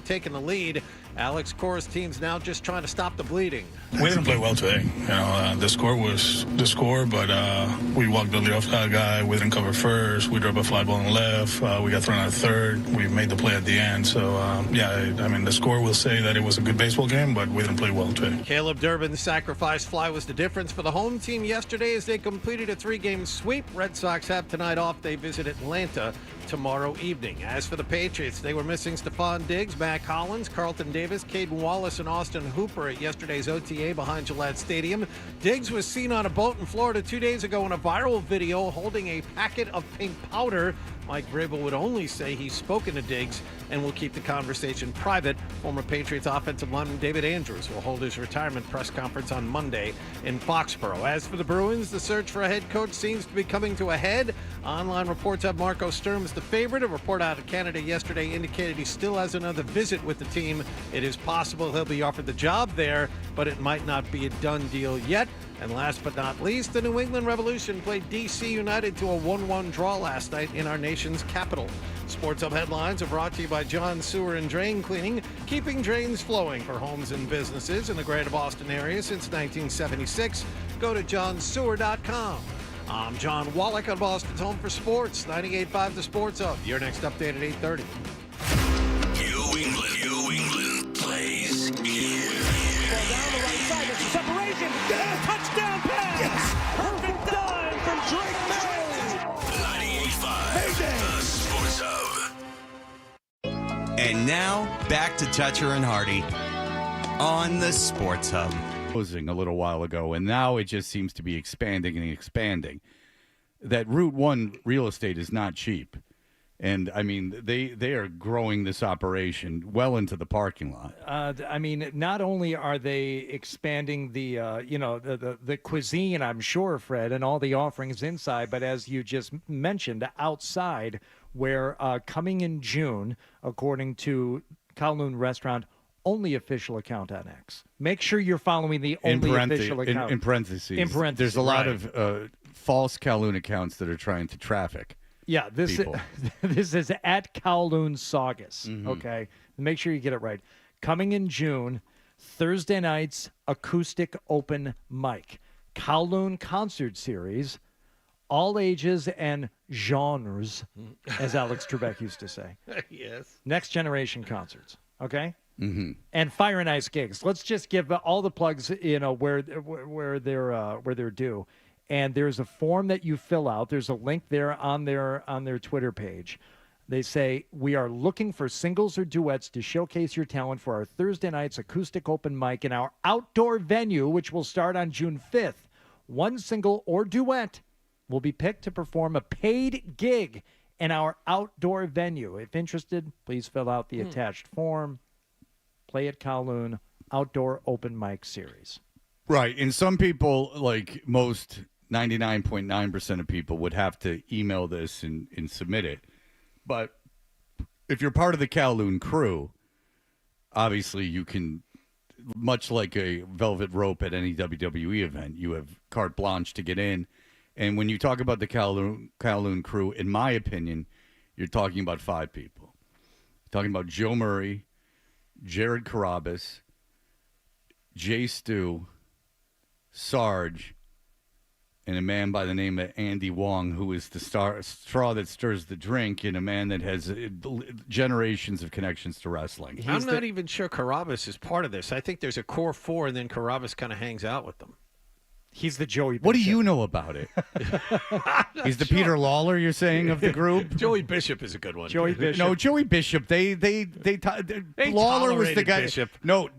taken the lead. Alex Cora's team's now just trying to stop the bleeding.
We didn't play well today. The score was the score, but we walked the leadoff guy. We didn't cover first. We dropped a fly ball on the left. We got thrown out third. We made the play at the end. So, the score will say that it was a good baseball game, but we didn't play well today.
Caleb Durbin's sacrifice fly was the difference for the home team yesterday as they completed a 3-game sweep. Red Sox have tonight off. They visit Atlanta tomorrow evening. As for the Patriots, they were missing Stephon Diggs, Matt Collins, Carlton Davis, Caden Wallace, and Austin Hooper at yesterday's OTA behind Gillette Stadium. Diggs was seen on a boat in Florida 2 days ago in a viral video holding a packet of pink powder. Mike Vrabel would only say he's spoken to Diggs and will keep the conversation private. Former Patriots offensive lineman David Andrews will hold his retirement press conference on Monday in Foxborough. As for the Bruins, the search for a head coach seems to be coming to a head. Online reports have Marco Sturm as the favorite. A report out of Canada yesterday indicated he still has another visit with the team. It is possible he'll be offered the job there, but it might not be a done deal yet. And last but not least, the New England Revolution played D.C. United to a 1-1 draw last night in our nation's capital. Sports Hub headlines are brought to you by John Sewer and Drain Cleaning, keeping drains flowing for homes and businesses in the greater Boston area since 1976. Go to johnsewer.com. I'm John Wallach on Boston's Home for Sports, 98.5 The Sports Hub. Your next update at 8:30.
New England plays here.
Ball down the right side. It's a separation. Touchdown pass. Perfect dive from Drake May.
98.5 The Sports Hub.
And now back to Toucher and Hardy on the Sports Hub.
Closing a little while ago, and now it just seems to be expanding and expanding. That Route 1 real estate is not cheap. And, I mean, they are growing this operation well into the parking lot.
Not only are they expanding the cuisine, I'm sure, Fred, and all the offerings inside, but as you just mentioned, outside, where coming in June, according to Kowloon Restaurant, only official account on X. Make sure you're following the only official account.
In parentheses. There's a lot of false Kowloon accounts that are trying to traffic.
Yeah, this is at Kowloon Saugus.
Mm-hmm.
Okay, make sure you get it right. Coming in June, Thursday nights acoustic open mic, Kowloon concert series, all ages and genres, as Alex Trebek used to say.
Yes.
Next generation concerts. Okay.
Mm-hmm.
And Fire and Ice gigs. Let's just give all the plugs, where they're due. And there's a form that you fill out. There's a link there on their Twitter page. They say, we are looking for singles or duets to showcase your talent for our Thursday night's acoustic open mic in our outdoor venue, which will start on June 5th. One single or duet will be picked to perform a paid gig in our outdoor venue. If interested, please fill out the attached form. Play at Kowloon Outdoor Open Mic Series.
Right. And some people, like most 99.9% of people, would have to email this and submit it. But if you're part of the Kowloon crew, obviously you can, much like a velvet rope at any WWE event, you have carte blanche to get in. And when you talk about the Kowloon crew, in my opinion, you're talking about 5 people. You're talking about Joe Murray, Jared Carabas, Jay Stu, Sarge, and a man by the name of Andy Wong, who is the straw that stirs the drink, and a man that has generations of connections to wrestling.
I'm not even sure Carabas is part of this. I think there's a core 4, and then Carabas kind of hangs out with them.
He's the Joey Bishop.
What do you know about it? He's the Peter Lawler, you're saying, of the group?
Joey Bishop is a good one.
Joey Bishop.
No, Joey Bishop. They Lawler was the guy.
Bishop.
No,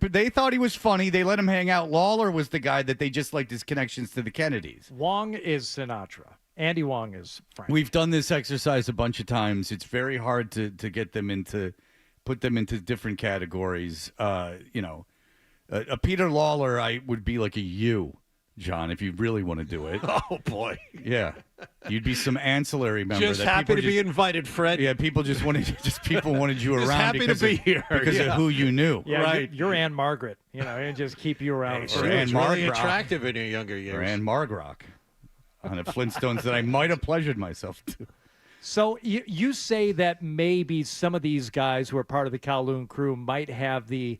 they thought he was funny. They let him hang out. Lawler was the guy that they just liked his connections to the Kennedys.
Wong is Sinatra. Andy Wong is Frank.
We've done this exercise a bunch of times. It's very hard to get them put them into different categories. A Peter Lawler, I would be like a you, John, if you really want to do it.
Oh, boy.
Yeah. You'd be some ancillary member.
Just happy to be invited, Fred.
Yeah, people wanted you around
happy
because
to be here.
Because of who you knew.
Yeah,
right.
You're Ann Margaret, and just keep you around.
She was really attractive in your younger years.
Or Ann Margrock on a Flintstones that I might have pleasured myself to.
So you say that maybe some of these guys who are part of the Kowloon crew might have the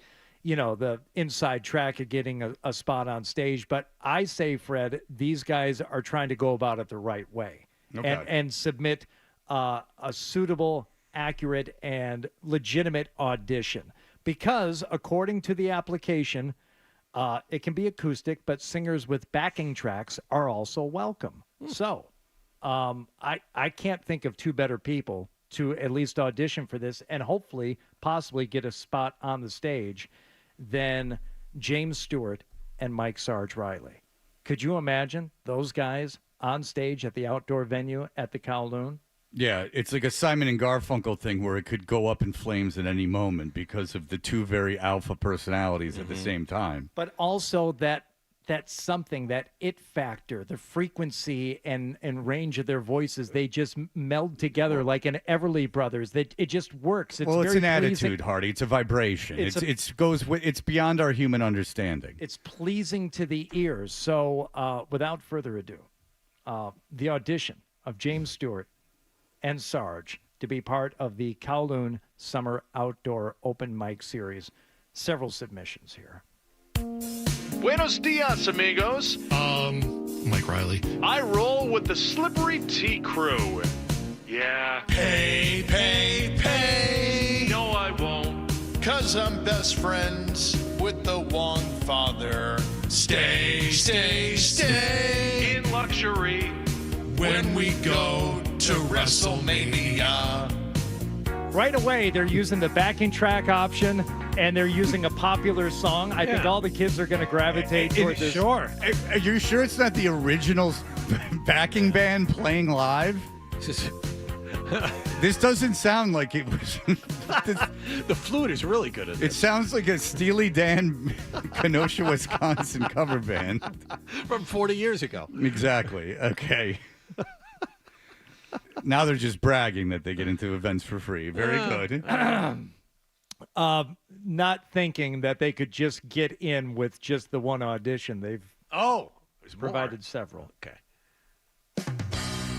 inside track of getting a spot on stage. But I say, Fred, these guys are trying to go about it the right way and submit a suitable, accurate, and legitimate audition. Because according to the application, it can be acoustic, but singers with backing tracks are also welcome. So I can't think of two better people to at least audition for this and hopefully possibly get a spot on the stage than James Stewart and Mike Sarge Riley. Could you imagine those guys on stage at the outdoor venue at the Kowloon?
Yeah, it's like a Simon and Garfunkel thing where it could go up in flames at any moment because of the two very alpha personalities at the same time.
But also that something, that it factor, the frequency and range of their voices, they just meld together like an Everly Brothers. That it just works. It's
it's
very
an
pleasing.
attitude, Hardy. It's a vibration. It's beyond our human understanding.
It's pleasing to the ears. So without further ado, the audition of James Stewart and Sarge to be part of the Kowloon Summer Outdoor Open Mic Series. Several submissions here.
Buenos dias, amigos.
Mike Riley.
I roll with the Slippery Tea Crew. Yeah.
Pay.
No, I won't.
'Cause I'm best friends with the Wong father. Stay.
In luxury.
When we go to WrestleMania.
Right away, they're using the backing track option, and they're using a popular song. I think all the kids are going to gravitate toward this.
Sure. Are you sure it's not the original backing band playing live? This doesn't sound like it was.
The flute is really good at this.
It sounds like a Steely Dan, Kenosha, Wisconsin cover band.
From 40 years ago.
Exactly. Okay. Now they're just bragging that they get into events for free. Very good.
Not thinking that they could just get in with just the one audition. They've provided several.
Okay.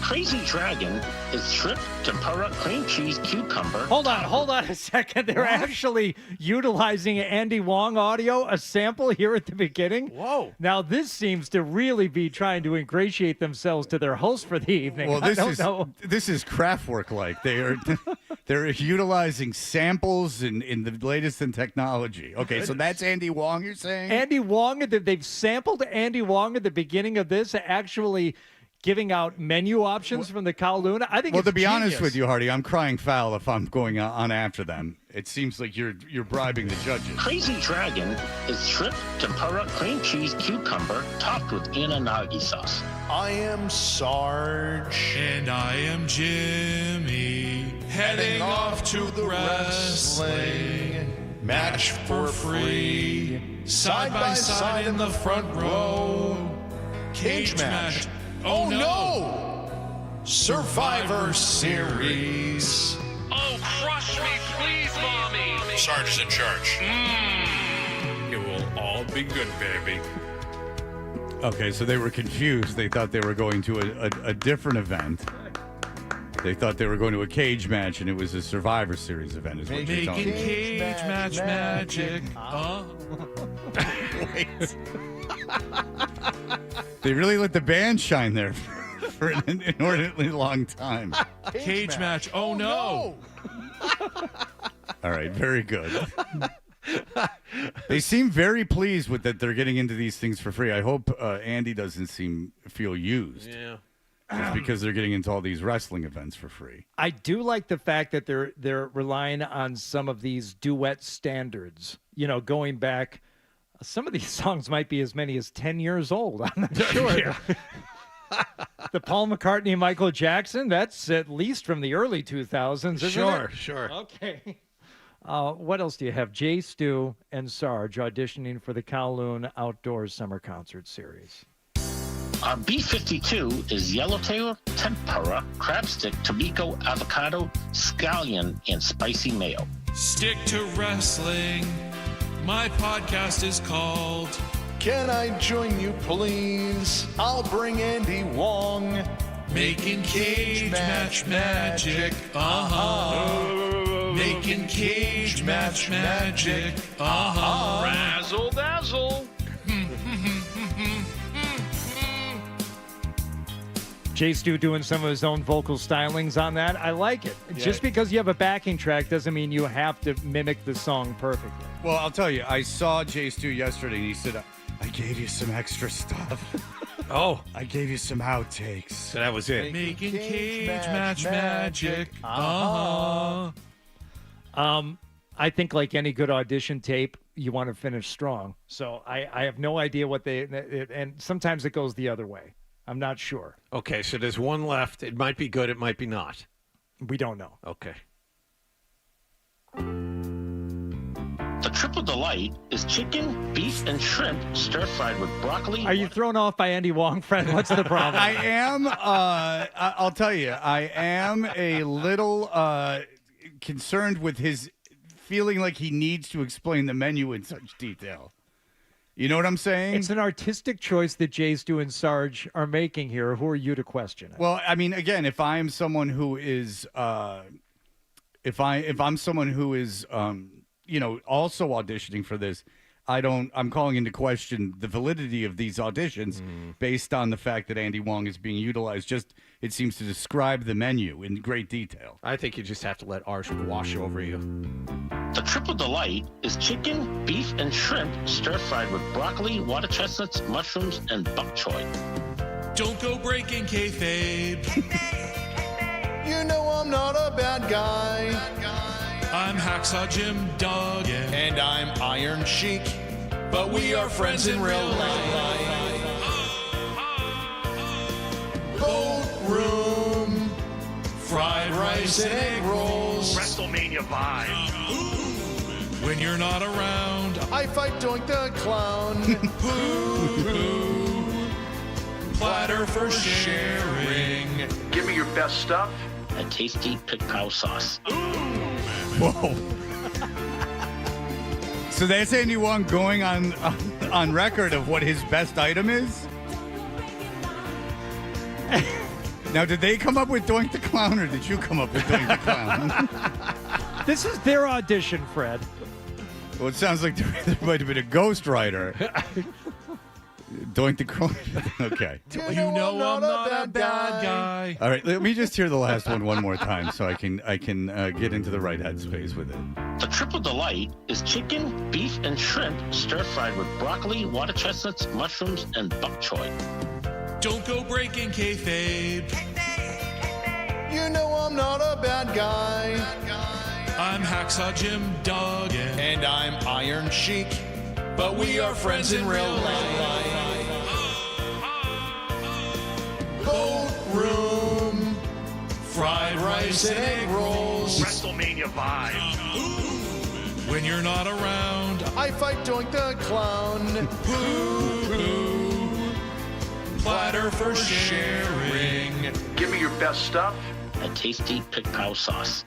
Crazy Dragon is shrimp, tempura, cream cheese, cucumber.
Hold on a second. They're actually utilizing Andy Wong audio, a sample here at the beginning.
Whoa.
Now, this seems to really be trying to ingratiate themselves to their host for the evening.
Well,
I don't know.
This is Kraftwerk like. They're utilizing samples in the latest in technology. Okay, so that's Andy Wong, you're saying?
Andy Wong, they've sampled Andy Wong at the beginning of this, actually giving out menu options from the Kowloon. I think.
Well,
it's
to be
genius.
honest with you, Hardy, I'm crying foul if I'm going on after them. It seems like you're bribing the judges.
Crazy Dragon is shrimp, tempura, cream cheese, cucumber, topped with inanagi sauce.
I am Sarge.
And I am Jimmy.
Heading off to the wrestling match for free. Side by side in the front row. Cage match. Oh no! Survivor Series.
Oh, crush me, please, Mommy.
Sarge is in charge.
It will all be good, baby.
Okay, so they were confused. They thought they were going to a different event. They thought they were going to a cage match, and it was a Survivor Series event. Is what you're telling me.
Cage match magic.
Wait. They really let the band shine there for an inordinately long time.
Cage match. Oh no.
All right, very good. They seem very pleased with that they're getting into these things for free. I hope Andy doesn't feel used.
Yeah.
Just because they're getting into all these wrestling events for free.
I do like the fact that they're relying on some of these duet standards. Going back. Some of these songs might be as many as 10 years old. I'm not sure.
Yeah.
The Paul McCartney and Michael Jackson, that's at least from the early 2000s, isn't it?
Sure.
Okay. What else do you have? Jay, Stu, and Sarge auditioning for the Kowloon Outdoors Summer Concert Series.
Our B-52 is yellowtail, tempura, crab stick, tobacco, avocado, scallion, and spicy mayo.
Stick to wrestling. My podcast is called
Can I join you, please? I'll bring Andy Wong. Making cage match magic. Making cage match magic.
Razzle dazzle.
Jay Stu doing some of his own vocal stylings on that. I like it.
Yeah.
Just because you have a backing track doesn't mean you have to mimic the song perfectly.
Well, I'll tell you, I saw Jay Stu yesterday, and he said, I gave you some extra stuff.
Oh.
I gave you some outtakes.
So that was it.
Making cage match magic.
I think like any good audition tape, you want to finish strong. So I have no idea what and sometimes it goes the other way. I'm not sure.
Okay, so there's one left. It might be good. It might be not.
We don't know.
Okay.
The triple delight is chicken, beef, and shrimp stir-fried with broccoli.
Are you thrown off by Andy Wong, Fred? What's the problem?
I am, I'll tell you, I am a little concerned with his feeling like he needs to explain the menu in such detail. You know what I'm saying?
It's an artistic choice that Jay Stu and Sarge are making here. Who are you to question it?
Well, I mean, again, if I am someone who is, if I'm someone who is, also auditioning for this, I'm calling into question the validity of these auditions based on the fact that Andy Wong is being utilized. Just, it seems to describe the menu in great detail.
I think you just have to let ours wash over you.
The triple delight is chicken, beef, and shrimp stir-fried with broccoli, water chestnuts, mushrooms, and bok choy.
Don't go breaking kayfabe. You know I'm not a bad guy. I'm Hacksaw Jim Duggan. And I'm Iron Sheik. But we are friends in real life. Boat room. Fried rice and egg rolls.
WrestleMania vibe.
When you're not around, I fight Doink the Clown. Poo-poo. Platter for sharing.
Give me your best stuff.
A tasty Pickleball sauce.
Whoa. So that's Andy Wong going on record of what his best item is? Now, did they come up with Doink the Clown, or did you come up with Doink the Clown?
This is their audition, Fred.
Well, it sounds like there might have been a ghostwriter. Doink the Clown. Okay.
You know I'm not a bad guy.
All right, let me just hear the last one more time so I can get into the right headspace with it.
The triple delight is chicken, beef, and shrimp stir-fried with broccoli, water chestnuts, mushrooms, and bok choy.
Don't go breaking kayfabe. You know I'm not a bad guy. I'm Hacksaw Jim Duggan. And I'm Iron Sheik. But we are friends in real life. Boat room. Fried rice and egg rolls.
WrestleMania vibe.
When you're not around, I fight Doink the Clown. Poo-poo. Platter for sharing.
Give me your best stuff.
A tasty Pickleball sauce.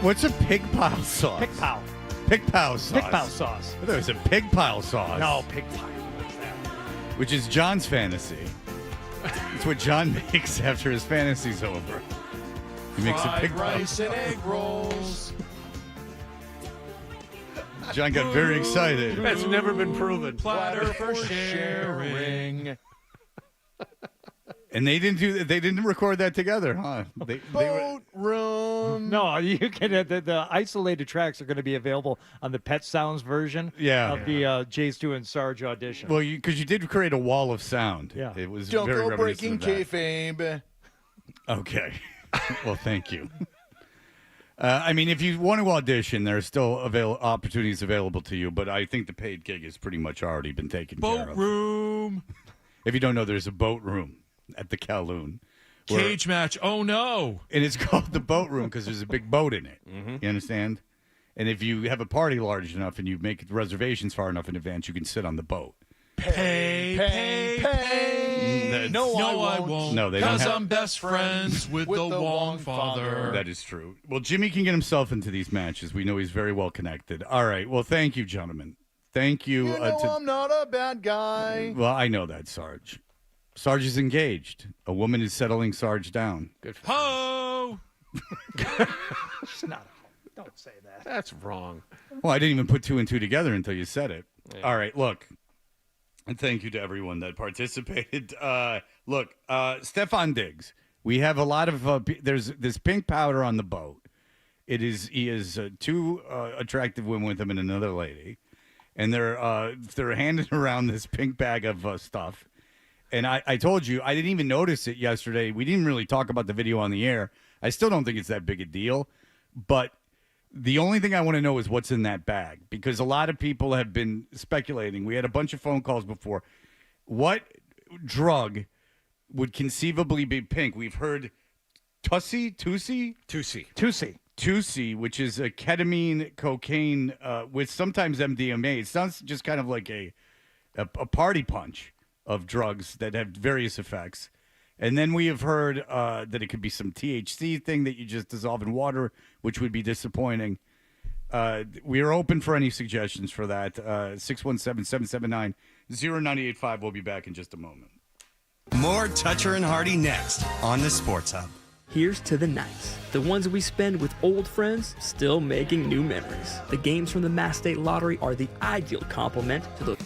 What's a pig pile sauce?
Pig pile.
Pig pile sauce.
Pig pile sauce.
I thought it was a pig pile sauce.
No, pig pile.
Which is John's fantasy. It's what John makes after his fantasy's over. He makes a pig pile
rice and egg rolls.
John got very excited.
That's never been proven.
Platter for sharing.
And they didn't record that together, huh? They were,
room.
No, you can. The isolated tracks are going to be available on the Pet Sounds version.
Yeah.
Of the Jay Stu and Sarge audition.
well, because you did create a wall of sound.
Yeah.
It was
Don't
very
go breaking
reminiscent of that.
kayfabe.
Okay. Well, thank you. I mean, if you want to audition, there are still opportunities available to you, but I think the paid gig has pretty much already been taken care
Boat
of.
room.
If you don't know, there's a boat room at the Kowloon.
Cage match. Oh, no.
And it's called the boat room because there's a big boat in it. You understand? And if you have a party large enough and you make reservations far enough in advance, you can sit on the boat.
Pay. No, I won't.
No, they don't
Because
have-
I'm best friends with the Wong father.
That is true. Well, Jimmy can get himself into these matches. We know he's very well connected. All right. Well, thank you, gentlemen. Thank you.
You know I'm not a bad guy.
Well, I know that, Sarge. Sarge is engaged. A woman is settling Sarge down.
Good.
Ho!
It's not. Don't say that.
That's wrong.
Well, I didn't even put two and two together until you said it.
Yeah.
All right, look. And thank you to everyone that participated. Stefan Diggs. We have a lot of there's this pink powder on the boat. He is two attractive women with him and another lady, and they're handing around this pink bag of stuff. And I told you I didn't even notice it yesterday. We didn't really talk about the video on the air. I still don't think it's that big a deal, but the only thing I want to know is what's in that bag, because a lot of people have been speculating. We had a bunch of phone calls before. What drug would conceivably be pink? We've heard Tussy, which is a ketamine, cocaine, with sometimes MDMA. It sounds just kind of like a party punch of drugs that have various effects. And then we have heard that it could be some THC thing that you just dissolve in water, which would be disappointing. We are open for any suggestions for that. 617-779-0985. We'll be back in just a moment.
More Toucher and Hardy next on the Sports Hub.
Here's to the nights, the ones we spend with old friends, still making new memories. The games from the Mass State Lottery are the ideal complement to those.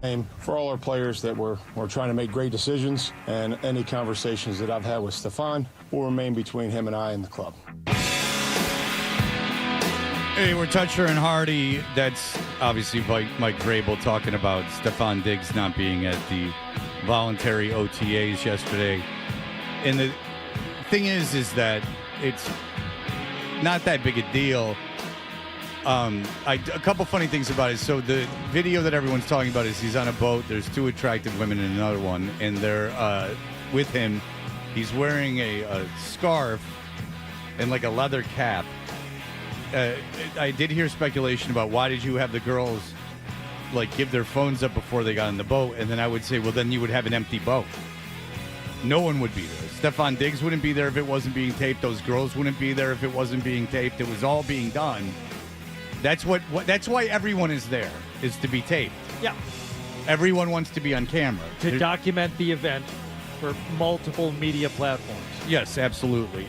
For all our players that we're trying to make great decisions, and any conversations that I've had with Stefan will remain between him and I and the club.
Hey, we're Toucher and Hardy. That's obviously Mike Vrabel talking about Stefan Diggs not being at the voluntary OTAs yesterday. And the thing is that it's not that big a deal. A couple funny things about it. So the video that everyone's talking about is he's on a boat. There's two attractive women in another one, and they're with him. He's wearing a scarf and like a leather cap. I did hear speculation about why did you have the girls like give their phones up before they got on the boat, and then I would say, well, then you would have an empty boat. No one would be there. Stefan Diggs wouldn't be there if it wasn't being taped. Those girls wouldn't be there if it wasn't being taped. It was all being done. That's that's why everyone is there, is to be taped.
Yeah.
Everyone wants to be on camera.
To document the event for multiple media platforms.
Yes, absolutely.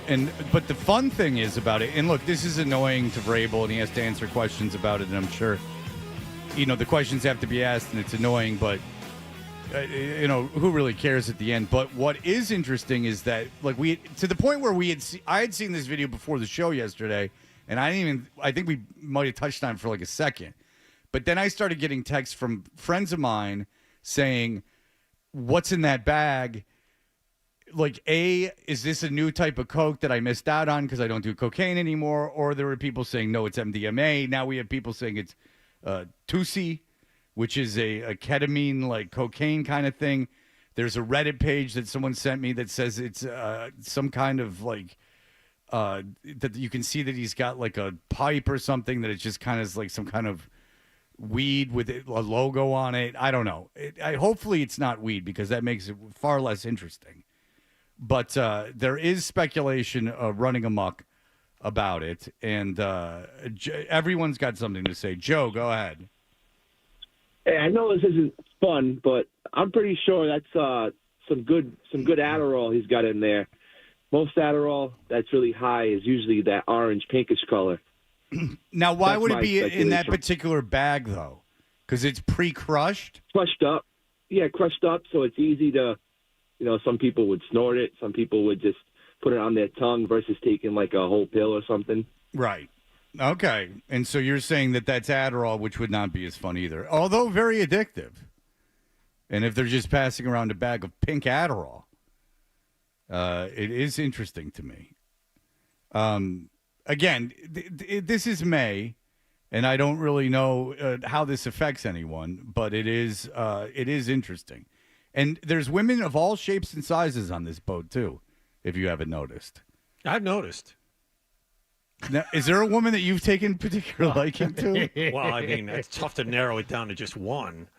But the fun thing is about it, and look, this is annoying to Vrabel, and he has to answer questions about it, and I'm sure, the questions have to be asked, and it's annoying, but, who really cares at the end? But what is interesting is that, like, to the point where I had seen this video before the show yesterday, and I think we might have touched on it for like a second. But then I started getting texts from friends of mine saying, what's in that bag? Like, is this a new type of Coke that I missed out on because I don't do cocaine anymore? Or there were people saying, no, it's MDMA. Now we have people saying it's Tusi, which is a ketamine, like cocaine kind of thing. There's a Reddit page that someone sent me that says it's some kind of like, that you can see that he's got like a pipe or something that it's just kind of like some kind of weed with a logo on it. I don't know. Hopefully it's not weed because that makes it far less interesting. But there is speculation running amok about it, and everyone's got something to say. Joe, go ahead.
Hey, I know this isn't fun, but I'm pretty sure that's some good Adderall he's got in there. Most Adderall that's really high is usually that orange pinkish color.
Now, why
That's
would it
my
be in that
speculation.
particular bag, though? Because it's pre-crushed?
Crushed up. Yeah, crushed up, so it's easy to, some people would snort it. Some people would just put it on their tongue versus taking like a whole pill or something.
Right. Okay. And so you're saying that that's Adderall, which would not be as fun either, although very addictive. And if they're just passing around a bag of pink Adderall, it is interesting to me. Again, this is May, and I don't really know how this affects anyone, but it is interesting. And there's women of all shapes and sizes on this boat, too, if you haven't noticed.
I've noticed.
Now, is there a woman that you've taken particular liking to?
Well, I mean, it's tough to narrow it down to just one.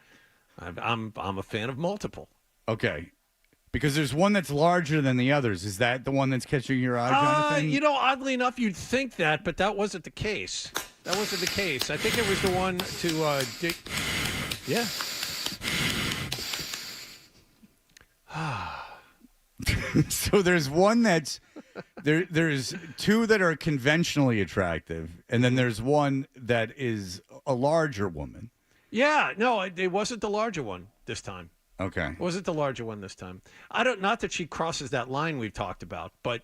I'm a fan of multiple.
Okay. Because there's one that's larger than the others. Is that the one that's catching your eye, Jonathan?
Oddly enough, you'd think that, but that wasn't the case. That wasn't the case. I think it was the one to dig. Yeah.
So there's one that's there's two that are conventionally attractive, and then there's one that is a larger woman.
Yeah, no, it wasn't the larger one this time.
Okay.
It wasn't the larger one this time. Not that she crosses that line we've talked about, but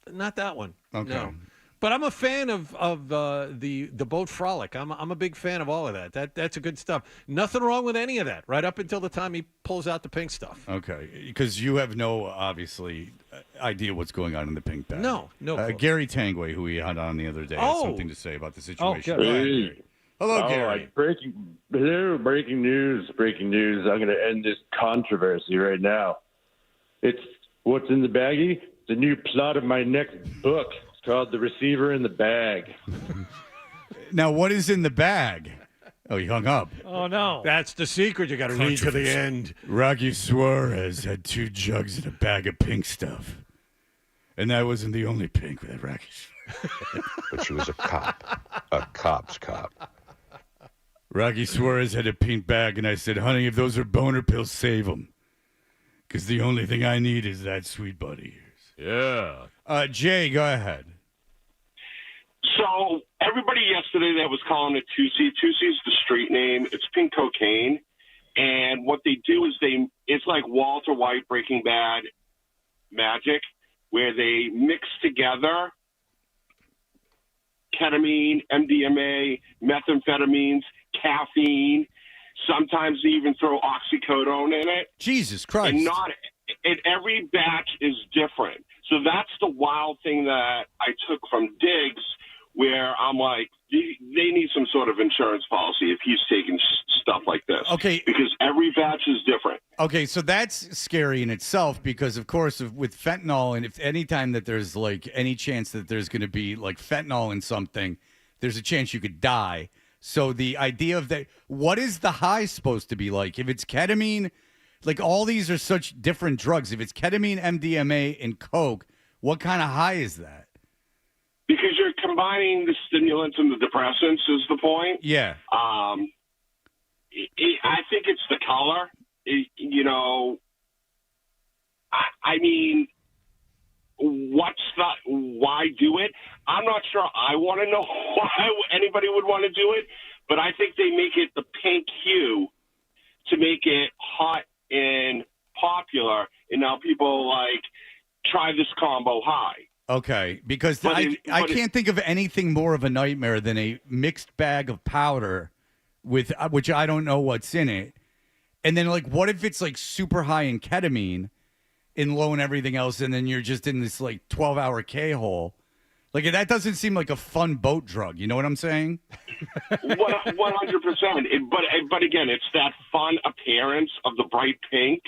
not that one.
Okay.
No. But I'm a fan of the boat frolic. I'm a big fan of all of that. That's a good stuff. Nothing wrong with any of that, right up until the time he pulls out the pink stuff.
Okay, because you have no, obviously, idea what's going on in the pink bag.
No clue.
Gary Tangway, who we had on the other day, has something to say about the situation.
good.
Go ahead, Gary. Hello, Gary.
Breaking news. I'm going to end this controversy right now. It's what's in the baggie? The new plot of my next book. It's called The Receiver in the Bag.
Now, what is in the bag? Oh, he hung up.
Oh, no.
That's the secret. You got to read to the end.
Rocky Suarez had 2 jugs and a bag of pink stuff. And that wasn't the only pink with Rocky Suarez.
But she was a cop. A cop's cop.
Rocky Suarez had a pink bag, and I said, honey, if those are boner pills, save them. Because the only thing I need is that sweet buddy.
Yeah.
Jay, go ahead.
So everybody yesterday that was calling it Tusi. Tusi's the street name. It's pink cocaine.
And what they do is it's like Walter White Breaking Bad magic, where they mix together ketamine, MDMA, methamphetamines, caffeine. Sometimes they even throw oxycodone in it.
Jesus Christ.
And every batch is different. So that's the wild thing that I took from Diggs, where I'm like, they need some sort of insurance policy if he's taking stuff like this.
Okay.
Because every batch is different.
Okay, so that's scary in itself because, of course, with fentanyl, and if any time that there's like any chance that there's going to be like fentanyl in something, there's a chance you could die. So the idea of that, what is the high supposed to be like? If it's ketamine, like all these are such different drugs. If it's ketamine, MDMA, and coke, what kind of high is that?
Because you're combining the stimulants and the depressants is the point.
Yeah.
I think it's the color. I mean, why do it? I'm not sure I want to know why anybody would want to do it, but I think they make it the pink hue to make it hot and popular, and now people try this combo high.
Okay, because I can't think of anything more of a nightmare than a mixed bag of powder with which I don't know what's in it. And then what if it's super high in ketamine and low in everything else, and then you're just in this 12-hour K-hole? That doesn't seem like a fun boat drug. You know what I'm saying?
100%. But again, it's that fun appearance of the bright pink,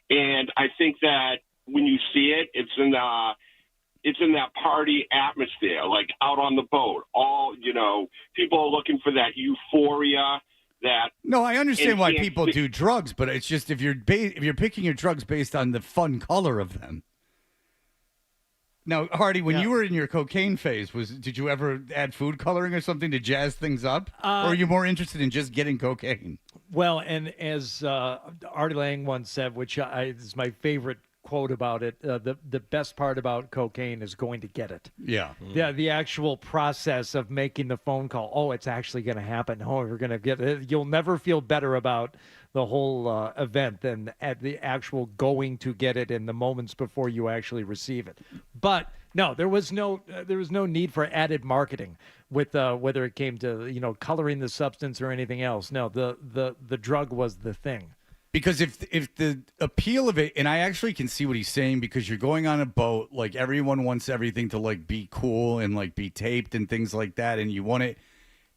and I think that when you see it, it's in that party atmosphere, out on the boat. All people are looking for that euphoria.
No, I understand why people do drugs, but it's just if you're picking your drugs based on the fun color of them. Now, Hardy, when you were in your cocaine phase, did you ever add food coloring or something to jazz things up, or are you more interested in just getting cocaine?
Well, and as Artie Lang once said, which is my favorite quote about it, the best part about cocaine is going to get it.
Yeah.
The actual process of making the phone call. Oh, it's actually going to happen. Oh, we're going to get it. You'll never feel better about the whole event than at the actual going to get it in the moments before you actually receive it. But no, there was no need for added marketing with whether it came to coloring the substance or anything else. No, the drug was the thing.
Because if the appeal of it, and I actually can see what he's saying, because you're going on a boat, everyone wants everything to be cool and be taped and things like that, and you want it.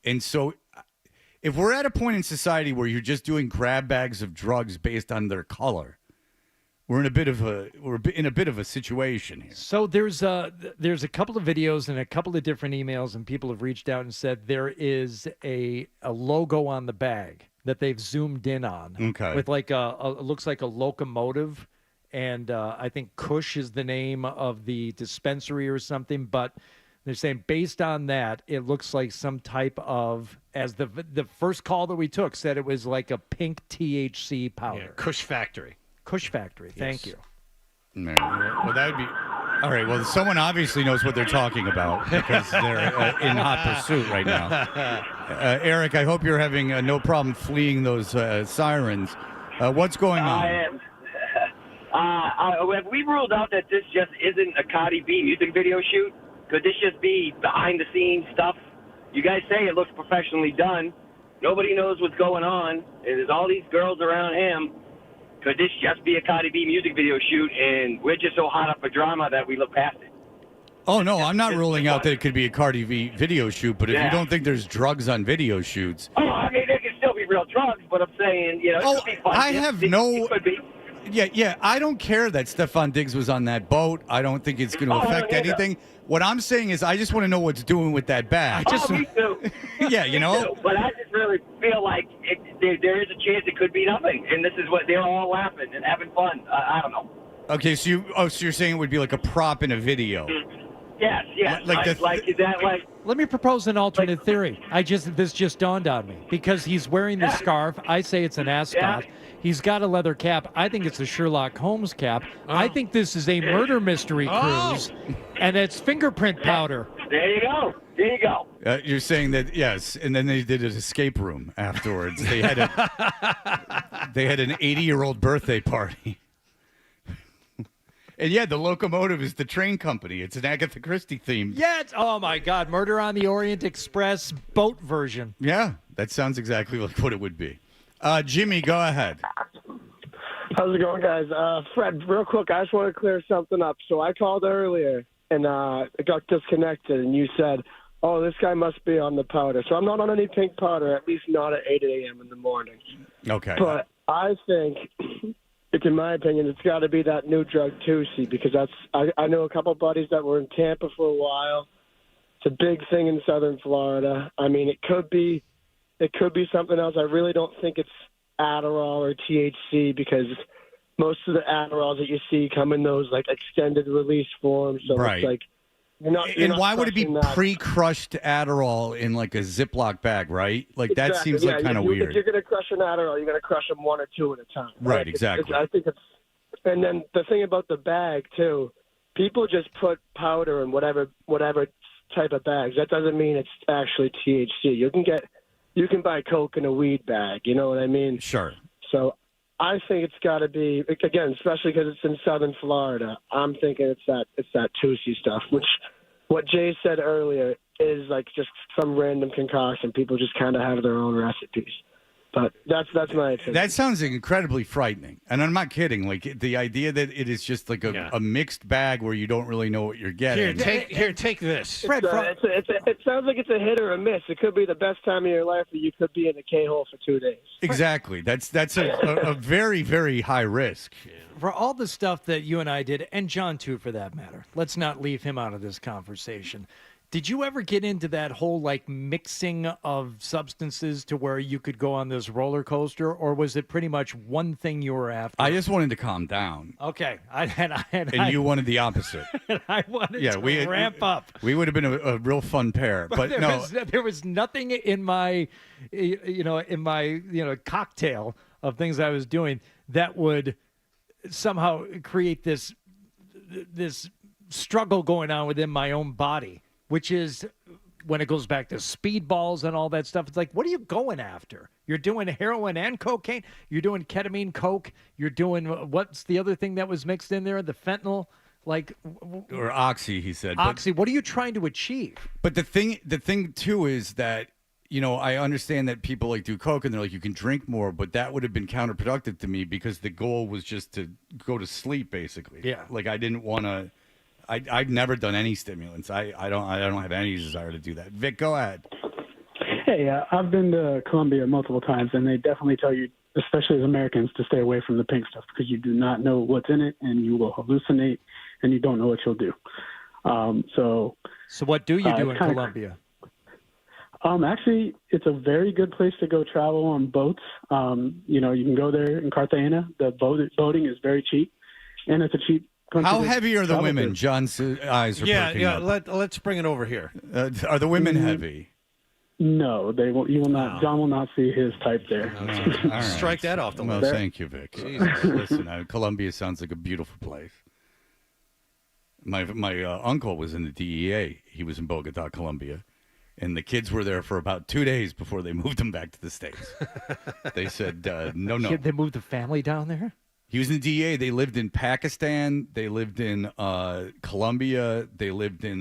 And so if we're at a point in society where you're just doing grab bags of drugs based on their color, we're in a bit of a situation here.
So there's a couple of videos and a couple of different emails, and people have reached out and said there is a logo on the bag that they've zoomed in on.
Okay.
With it looks like a locomotive, and I think Kush is the name of the dispensary or something, but they're saying based on that, it looks like some type of, as the first call that we took said, it was like a pink THC powder.
Yeah, Kush Factory.
Kush Factory, thank you.
No, well, that would be... All right, well, someone obviously knows what they're talking about because they're in hot pursuit right now. Eric, I hope you're having no problem fleeing those sirens. What's going on?
I am. Have we ruled out that this just isn't a Cardi B music video shoot? Could this just be behind-the-scenes stuff? You guys say it looks professionally done. Nobody knows what's going on. There's all these girls around him. Could this just be a Cardi B music video shoot, and we're just so hot up for drama that we look past it?
Oh, no, I'm not ruling out that it could be a Cardi B video shoot, but if you don't think there's drugs on video shoots...
Oh, I mean, there can still be real drugs, but I'm saying, it could be fun.
I have no... Yeah, I don't care that Stephon Diggs was on that boat. I don't think it's going to affect anything. What I'm saying is I just want to know what's doing with that bag.
Me too.
Yeah,
Me too. But I just really feel like there is a chance it could be nothing, and this is what they're all laughing and having fun. I don't know.
Okay, so you're saying it would be like a prop in a video.
Yes. Is that like...
Let me propose an alternate theory. This just dawned on me. Because he's wearing the scarf, I say it's an ascot. Yeah. He's got a leather cap. I think it's a Sherlock Holmes cap. I think this is a murder mystery cruise, and it's fingerprint powder.
There you go. There you go.
You're saying that, yes, and then they did an escape room afterwards. They had an 80-year-old birthday party. And yeah, the locomotive is the train company. It's an Agatha Christie theme.
Yeah, oh my God, Murder on the Orient Express boat version.
Yeah, that sounds exactly like what it would be. Jimmy, go ahead.
How's it going, guys? Fred, real quick, I just want to clear something up. So I called earlier, and it got disconnected, and you said, oh, this guy must be on the powder. So I'm not on any pink powder, at least not at 8 a.m. in the morning.
Okay.
But I think, in my opinion, it's got to be that new drug, Tusi, because I know a couple buddies that were in Tampa for a while. It's a big thing in southern Florida. I mean, it could be something else. I really don't think it's Adderall or THC because most of the Adderalls that you see come in those like extended release forms. So
Right.
it's like you're not.
And
not
why would it be
crushing that.
pre-crushed Adderall in like a Ziploc bag, right? Like that
Exactly,
seems
yeah.
like kind of weird.
If you're going to crush an Adderall, you're going to crush them one or two at a time.
Right, exactly.
I think it's. And then the thing about the bag too, people just put powder in whatever type of bags. That doesn't mean it's actually THC. You can buy Coke in a weed bag. You know what I mean?
Sure.
So I think it's got to be, again, especially because it's in southern Florida. I'm thinking it's that Tusi stuff, which what Jay said earlier is like just some random concoction. People just kind of have their own recipes. But that's my opinion.
That sounds incredibly frightening. And I'm not kidding. Like the idea that it is just like a mixed bag where you don't really know what you're getting.
Take this.
Fred, it sounds like it's a hit or a miss. It could be the best time of your life, or you could be in a K-hole for 2 days.
Exactly. That's a very, very high risk.
For all the stuff that you and I did, and John too, for that matter, let's not leave him out of this conversation. Did you ever get into that whole like mixing of substances to where you could go on this roller coaster, or was it pretty much one thing you were after?
I just wanted to calm down.
Okay,
And you wanted the opposite.
And I wanted to ramp up.
We would have been a real fun pair, but
there was nothing in my, cocktail of things I was doing that would somehow create this struggle going on within my own body. Which is when it goes back to speedballs and all that stuff. It's like, what are you going after? You're doing heroin and cocaine. You're doing ketamine, coke. You're doing what's the other thing that was mixed in there? The fentanyl,
or oxy. He said
oxy. What are you trying to achieve?
But the thing too is that I understand that people like do coke and they're like you can drink more, but that would have been counterproductive to me because the goal was just to go to sleep basically.
Yeah.
Like I didn't want to. I've never done any stimulants. I don't have any desire to do that. Vic, go ahead.
Hey, I've been to Colombia multiple times, and they definitely tell you, especially as Americans, to stay away from the pink stuff because you do not know what's in it, and you will hallucinate, and you don't know what you'll do. So
what do you do in Colombia?
Actually, it's a very good place to go travel on boats. You can go there in Cartagena. The boating is very cheap, and it's a cheap.
How heavy are the women? John's eyes are perking up.
Let's bring it over here.
Are the women heavy?
No, they will. You will not. John will not see his type there.
All right.
Strike that off the list.
Well, thank you, Vic. Listen, Colombia sounds like a beautiful place. My uncle was in the DEA. He was in Bogota, Colombia, and the kids were there for about 2 days before they moved them back to the States. They said, no.
They moved the family down there?
He was in the DEA. They lived in Pakistan. They lived in Colombia. They lived in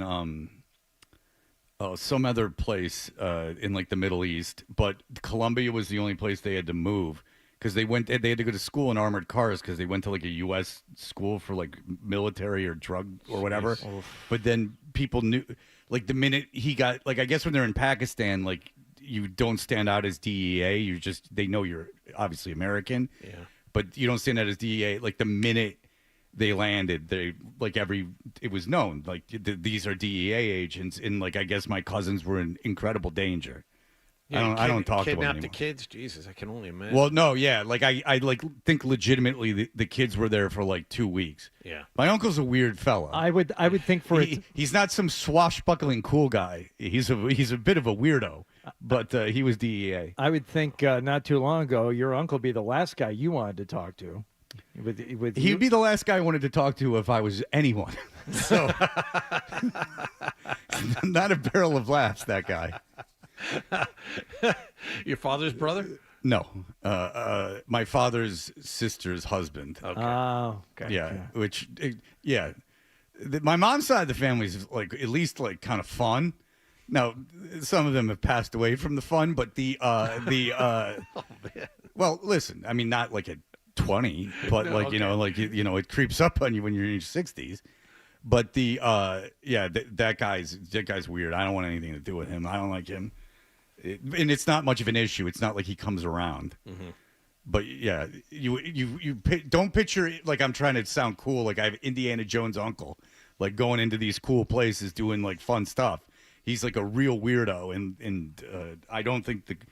some other place in like the Middle East. But Colombia was the only place they had to move because they had to go to school in armored cars because they went to like a U.S. school for like military or drug or whatever. But then people knew, like the minute he got, like I guess when they're in Pakistan, like you don't stand out as DEA. They know you're obviously American.
Yeah.
But you don't stand out as DEA. Like the minute they landed, it was known. Like these are DEA agents, and like I guess my cousins were in incredible danger.
Yeah,
I don't talk to them
kidnapped
anymore.
the kids. Jesus, I can only imagine.
Well, no, yeah, like I think legitimately the kids were there for like 2 weeks.
Yeah,
my uncle's a weird fella.
I would think
he's not some swashbuckling cool guy. He's a bit of a weirdo. But he was DEA.
I would think not too long ago, your uncle be the last guy you wanted to talk to. With
He'd be the last guy I wanted to talk to if I was anyone. So, not a barrel of laughs, that guy.
Your father's brother?
No, my father's sister's husband.
Okay.
Oh, okay.
Yeah, my mom's side of the family is like at least like kind of fun. Now, some of them have passed away from the fun, but well, listen, I mean, not like at 20, but it creeps up on you when you're in your 60s. But that guy's weird. I don't want anything to do with him. I don't like him. And it's not much of an issue. It's not like he comes around. Mm-hmm. But yeah, you don't picture it like I'm trying to sound cool. Like I have Indiana Jones' uncle, like going into these cool places doing like fun stuff. He's like a real weirdo, and I don't think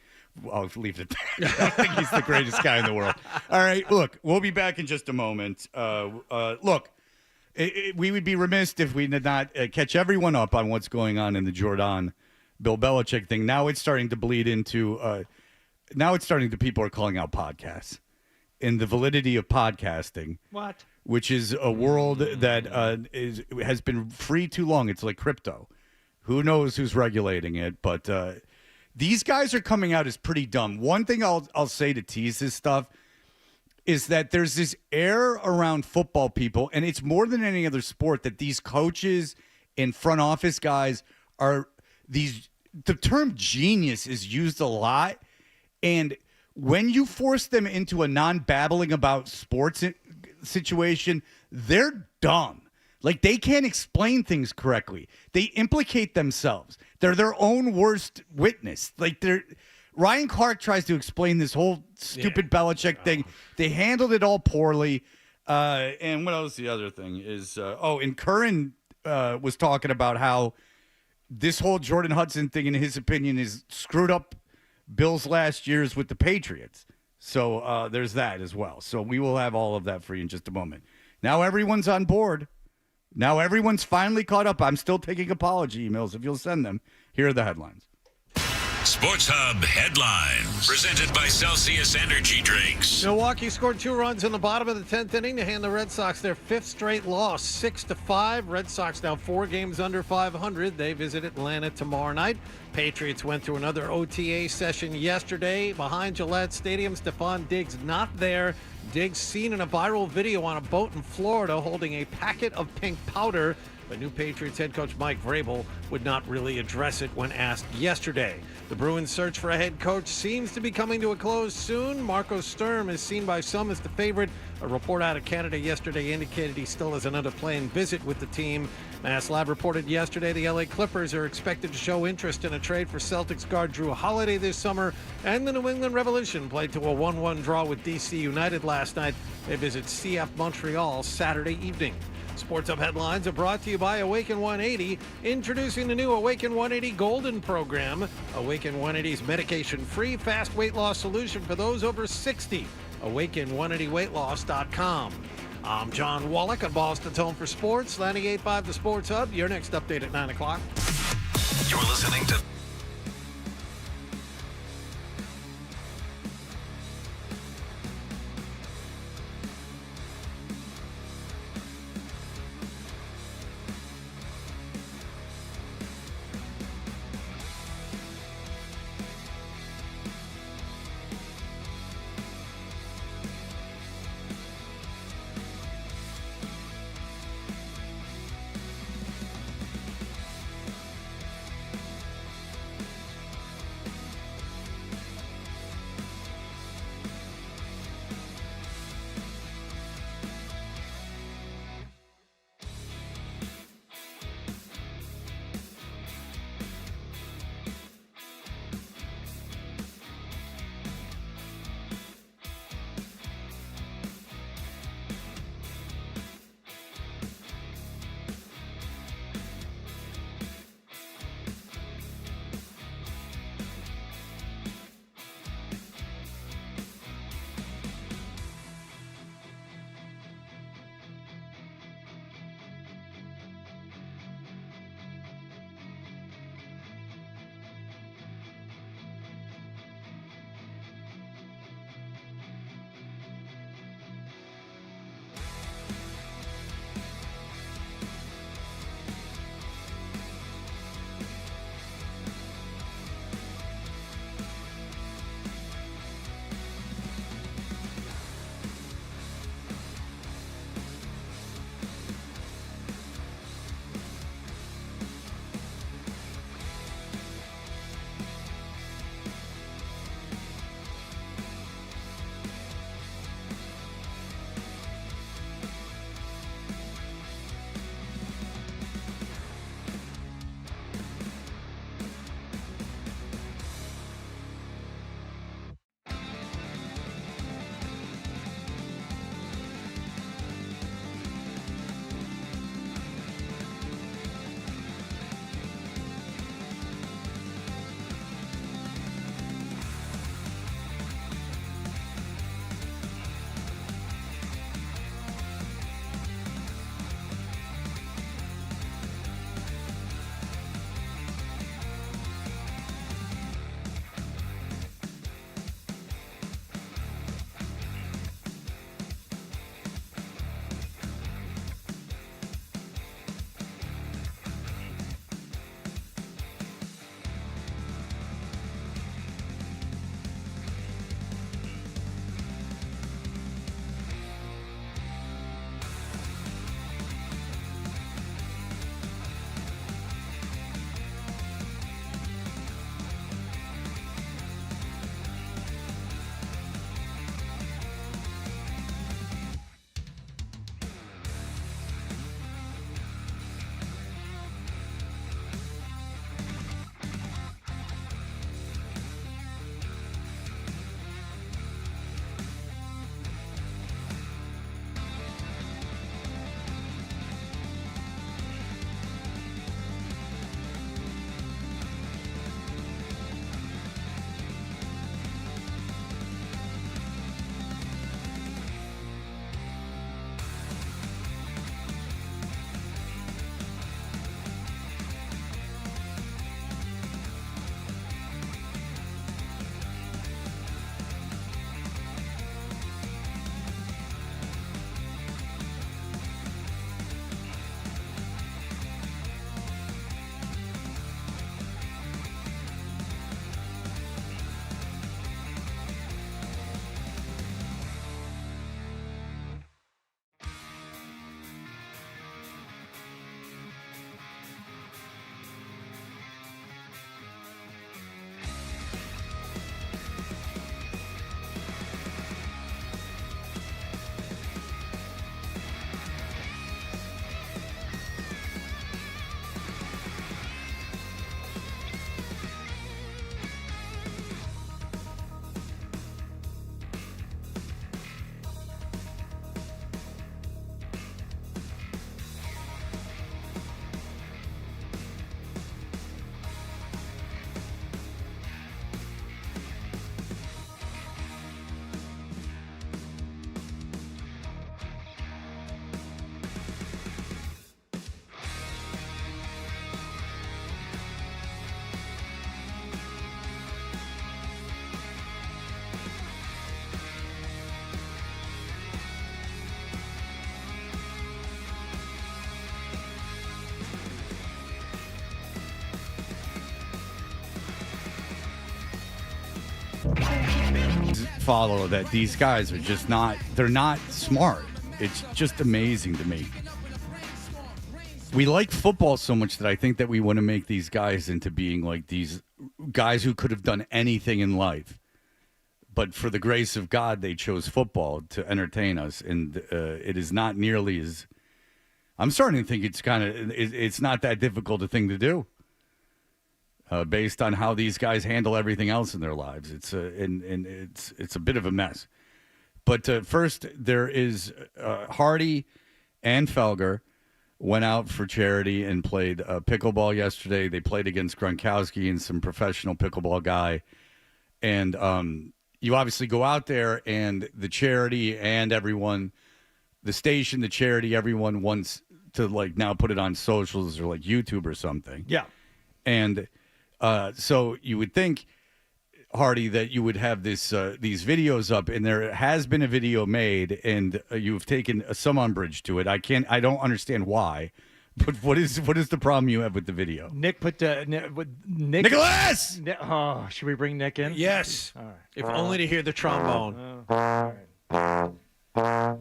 I'll leave it there. I don't think he's the greatest guy in the world. All right, look, we'll be back in just a moment. Look, we would be remiss if we did not catch everyone up on what's going on in the Jordan Bill Belichick thing. Now it's starting to bleed into. People are calling out podcasts and the validity of podcasting.
What?
Which is a world that has been free too long. It's like crypto. Who knows who's regulating it? But these guys are coming out as pretty dumb. One thing I'll say to tease this stuff is that there's this air around football people, and it's more than any other sport, that these coaches and front office guys are these. The term genius is used a lot, and when you force them into a non-babbling about sports situation, they're dumb. Like, they can't explain things correctly. They implicate themselves. They're their own worst witness. Like, Ryan Clark tries to explain this whole stupid Belichick thing. They handled it all poorly. And what else? The other thing is, and Curran was talking about how this whole Jordan Hudson thing, in his opinion, is screwed up Bill's last years with the Patriots. So there's that as well. So we will have all of that for you in just a moment. Now everyone's on board. Now everyone's finally caught up. I'm still taking apology emails if you'll send them. Here are the headlines.
Sports Hub headlines, presented by Celsius Energy Drinks.
Milwaukee scored 2 runs in the bottom of the 10th inning to hand the Red Sox their 5th straight loss, 6-5. Red Sox now 4 games under 500. They visit Atlanta tomorrow night. Patriots went through another OTA session yesterday behind Gillette Stadium. Stephon Diggs not there. Diggs seen in a viral video on a boat in Florida holding a packet of pink powder. But new Patriots head coach Mike Vrabel would not really address it when asked yesterday. The Bruins' search for a head coach seems to be coming to a close soon. Marco Sturm is seen by some as the favorite. A report out of Canada yesterday indicated he still has another planned visit with the team. Mass Lab reported yesterday the LA Clippers are expected to show interest in a trade for Celtics guard Drew Holiday this summer. And the New England Revolution played to a 1-1 draw with DC United last night. They visit CF Montreal Saturday evening. Sports Hub headlines are brought to you by Awaken 180, introducing the new Awaken 180 Golden program. Awaken 180's medication-free, fast weight loss solution for those over 60. Awaken180weightloss.com. I'm John Wallach on Boston's Home for Sports, 98.5 The Sports Hub. Your next update at 9 o'clock.
You're listening to
follow that these guys are just not, they're not smart. It's just amazing to me. We like football so much that I think that we want to make these guys into being like these guys who could have done anything in life. But for the grace of God, they chose football to entertain us. And it is not nearly as, I'm starting to think it's not that difficult a thing to do. Based on how these guys handle everything else in their lives. It's a bit of a mess. But first, there is Hardy and Felger went out for charity and played pickleball yesterday. They played against Gronkowski and some professional pickleball guy. And you obviously go out there, and the charity and everyone, the station, the charity, everyone wants to like now put it on socials or like YouTube or something.
Yeah.
And so you would think, Hardy, that you would have these videos up, and there has been a video made, and you've taken some umbrage to it. I don't understand why, but what is the problem you have with the video?
Nick put Nick.
Nicholas!
Oh, should we bring Nick in?
Yes.
All right.
If only to hear the trombone.
All right.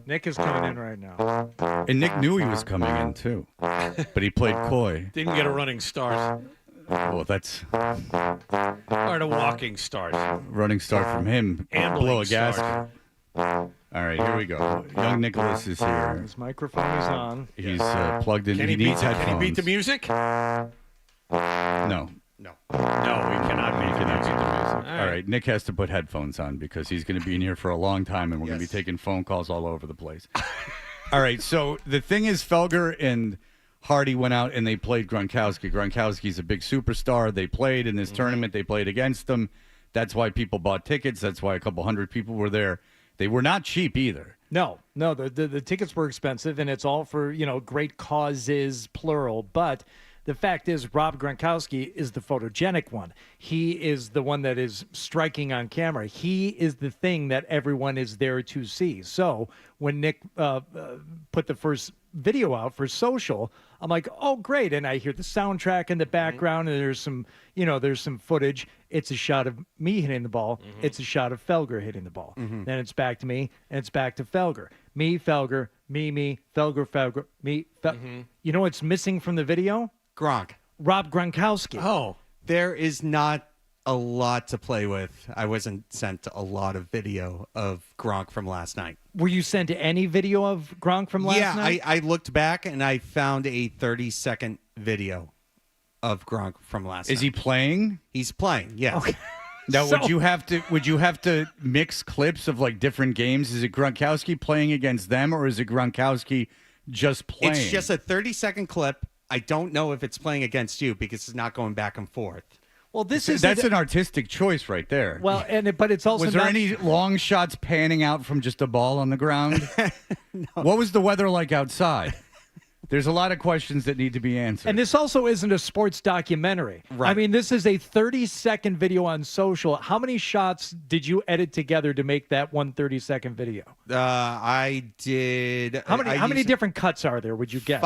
Nick is coming in right now.
And Nick knew he was coming in too, but he played coy.
Didn't get a running start.
Well, that's
Or a walking start.
running start from him.
Ambling
Blow a
start.
gasket. All right, here we go. Young Nicholas is here.
His microphone is on.
He's plugged in.
Can
He needs headphones.
Can he beat the music?
No.
No, we cannot beat the music.
All right, Nick has to put headphones on because he's going to be in here for a long time, and we're going to be taking phone calls all over the place. All right, so the thing is, Felger and Hardy went out and they played Gronkowski. Gronkowski's a big superstar. They played in this tournament. They played against him. That's why people bought tickets. That's why a couple hundred people were there. They were not cheap either.
No, the tickets were expensive, and it's all for, great causes, plural. But the fact is, Rob Gronkowski is the photogenic one. He is the one that is striking on camera. He is the thing that everyone is there to see. So when Nick put the first video out for social, I'm like, oh, great. And I hear the soundtrack in the background, and there's some footage. It's a shot of me hitting the ball. It's a shot of Felger hitting the ball. Then it's back to me, and it's back to Felger. Me, Felger, me, Felger, me, Felger. You know what's missing from the video?
Gronk.
Rob Gronkowski.
Oh.
There is not a lot to play with. I wasn't sent a lot of video of Gronk from last night.
Were you sent any video of Gronk from last night?
Yeah, I looked back and I found a 30-second video of Gronk from last night.
Is he playing?
He's playing, yes.
Okay.
Now, would you have to mix clips of like different games? Is it Gronkowski playing against them, or is it Gronkowski just playing?
It's just a 30-second clip. I don't know if it's playing against you because it's not going back and forth.
Well, that's
an artistic choice right there.
Well, but it's also
was there any long shots panning out from just a ball on the ground? No. What was the weather like outside? There's a lot of questions that need to be answered.
And this also isn't a sports documentary.
Right.
I mean, this is a 30-second video on social. How many shots did you edit together to make that one 30-second video?
I did.
How many different cuts are there, would you guess?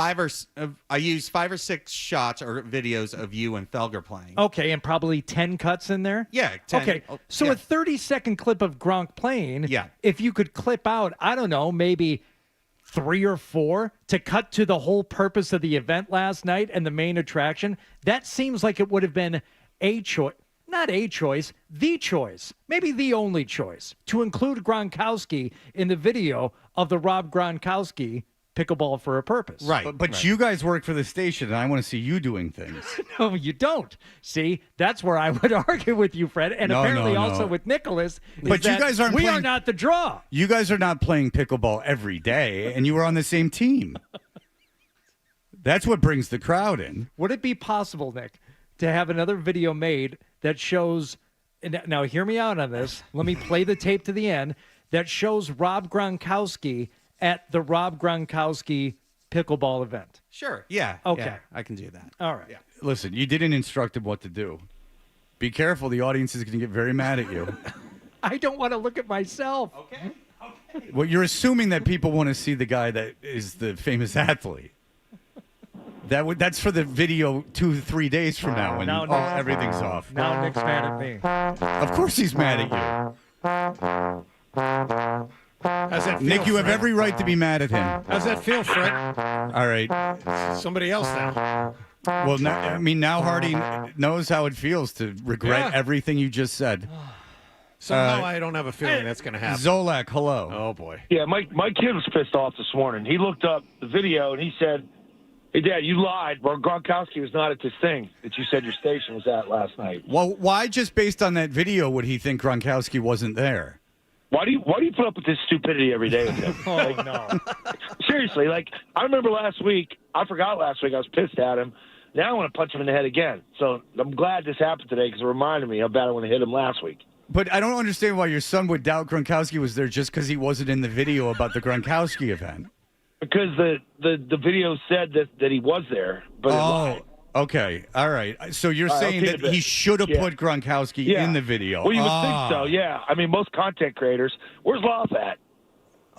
I used 5 or 6 shots or videos of you and Felger playing.
Okay, and probably 10 cuts in there?
Yeah, 10.
Okay, so a 30-second clip of Gronk playing, if you could clip out, I don't know, maybe 3 or 4 to cut to the whole purpose of the event last night and the main attraction, that seems like it would have been a choice. Not a choice, the choice, maybe the only choice, to include Gronkowski in the video of the Rob Gronkowski Pickleball for a Purpose.
Right.
But you guys work for the station, and I want to see you doing things.
No, you don't. See, that's where I would argue with you, Fred, and apparently also with Nicholas.
But you guys aren't.
We are not the draw.
You guys are not playing pickleball every day, and you were on the same team. That's what brings the crowd in.
Would it be possible, Nick, to have another video made that shows? Now, hear me out on this. Let me play the tape to the end. That shows Rob Gronkowski at the Rob Gronkowski pickleball event.
Sure. Yeah.
Okay.
Yeah, I can do that.
All right.
Yeah.
Listen, you didn't instruct him what to do. Be careful. The audience is going to get very mad at you.
I don't want to look at myself.
Okay.
Well, you're assuming that people want to see the guy that is the famous athlete. That's for the video 2-3 days from now when everything's off.
Now Nick's mad at me.
Of course he's mad at you.
How's that feel,
Nick, you have
Fred?
every right to be mad at him.
How's that feel, Fred?
All right.
Somebody else now.
Well, now Hardy knows how it feels to regret everything you just said.
Somehow I don't have a feeling that's going to happen.
Zolak, hello.
Oh, boy.
Yeah, my kid was pissed off this morning. He looked up the video and he said, "Hey, Dad, you lied. Gronkowski was not at this thing that you said your station was at last night."
Well, why just based on that video would he think Gronkowski wasn't there?
Why do you put up with this stupidity every day with him?
Oh, no.
Seriously, like, I remember last week, I forgot last week, I was pissed at him. Now I want to punch him in the head again. So I'm glad this happened today because it reminded me how bad I want to hit him last week.
But I don't understand why your son would doubt Gronkowski was there just because he wasn't in the video about the Gronkowski event.
Because the video said that he was there, but it lied.
Okay. All right. So you're saying
okay,
that he should have put Gronkowski in the video.
Well, you would think so, yeah. I mean, most content creators, where's Ralph at?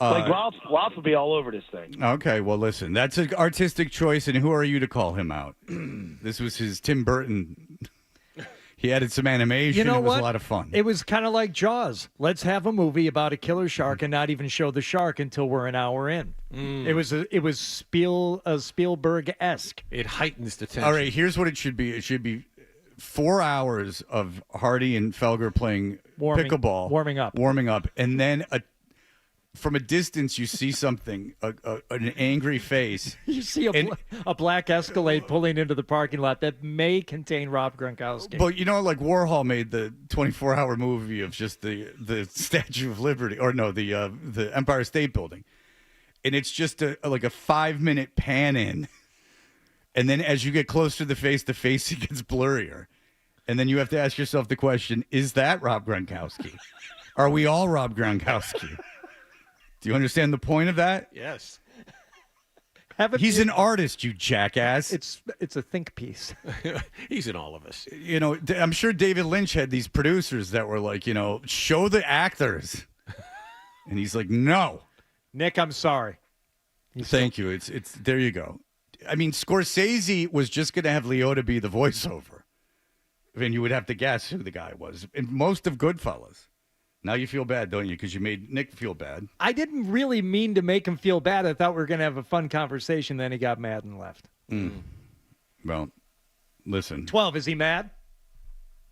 Ralph would be all over this thing.
Okay, well, listen, that's an artistic choice, and who are you to call him out? This was his Tim Burton. He added some animation.
You know
it was
what?
a lot of fun.
It was kind of like Jaws. Let's have a movie about a killer shark and not even show the shark until we're an hour in. It was Spielberg-esque.
It heightens the tension.
All right, here's what it should be. It should be 4 hours of Hardy and Felger playing pickleball. Warming up. And then from a distance, you see something, an angry face.
You see a black Escalade pulling into the parking lot that may contain Rob Gronkowski.
But, like Warhol made the 24-hour movie of just the Statue of Liberty, or no, the Empire State Building. And it's just like a 5-minute pan in. And then as you get close to the face it gets blurrier. And then you have to ask yourself the question, is that Rob Gronkowski? Are we all Rob Gronkowski? Do you understand the point of that?
Yes.
He's an artist, you jackass.
It's a think piece.
He's in all of us.
I'm sure David Lynch had these producers that were like, show the actors. And he's like, no.
Nick, I'm sorry.
Thank you. It's there you go. I mean, Scorsese was just going to have Liotta be the voiceover. I mean, you would have to guess who the guy was. And most of Goodfellas. Now you feel bad, don't you? Because you made Nick feel bad.
I didn't really mean to make him feel bad. I thought we were going to have a fun conversation. Then he got mad and left.
Well, listen.
12, is he mad?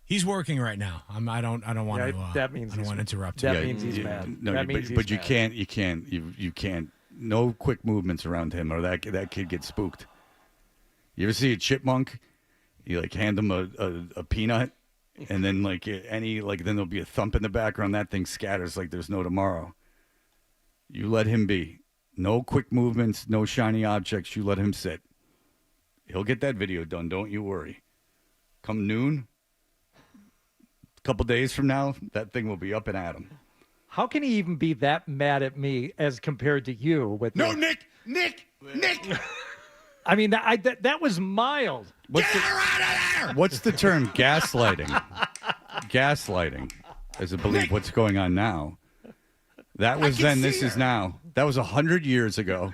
He's working right now. I don't want to.
That means
I don't want to interrupt.
That means he's mad.
No, but you can't. You can't. No quick movements around him, or that kid gets spooked. You ever see a chipmunk? You hand him a peanut. And then then there'll be a thump in the background. That thing scatters like there's no tomorrow. You let him be. No quick movements, no shiny objects. You let him sit. He'll get that video done. Don't you worry. Come noon, a couple days from now, that thing will be up and at him.
How can he even be that mad at me as compared to you?
Nick.
I mean, that was mild.
What's the term? Gaslighting. Gaslighting, as I believe what's going on now. That was then. This is now. That was 100 years ago,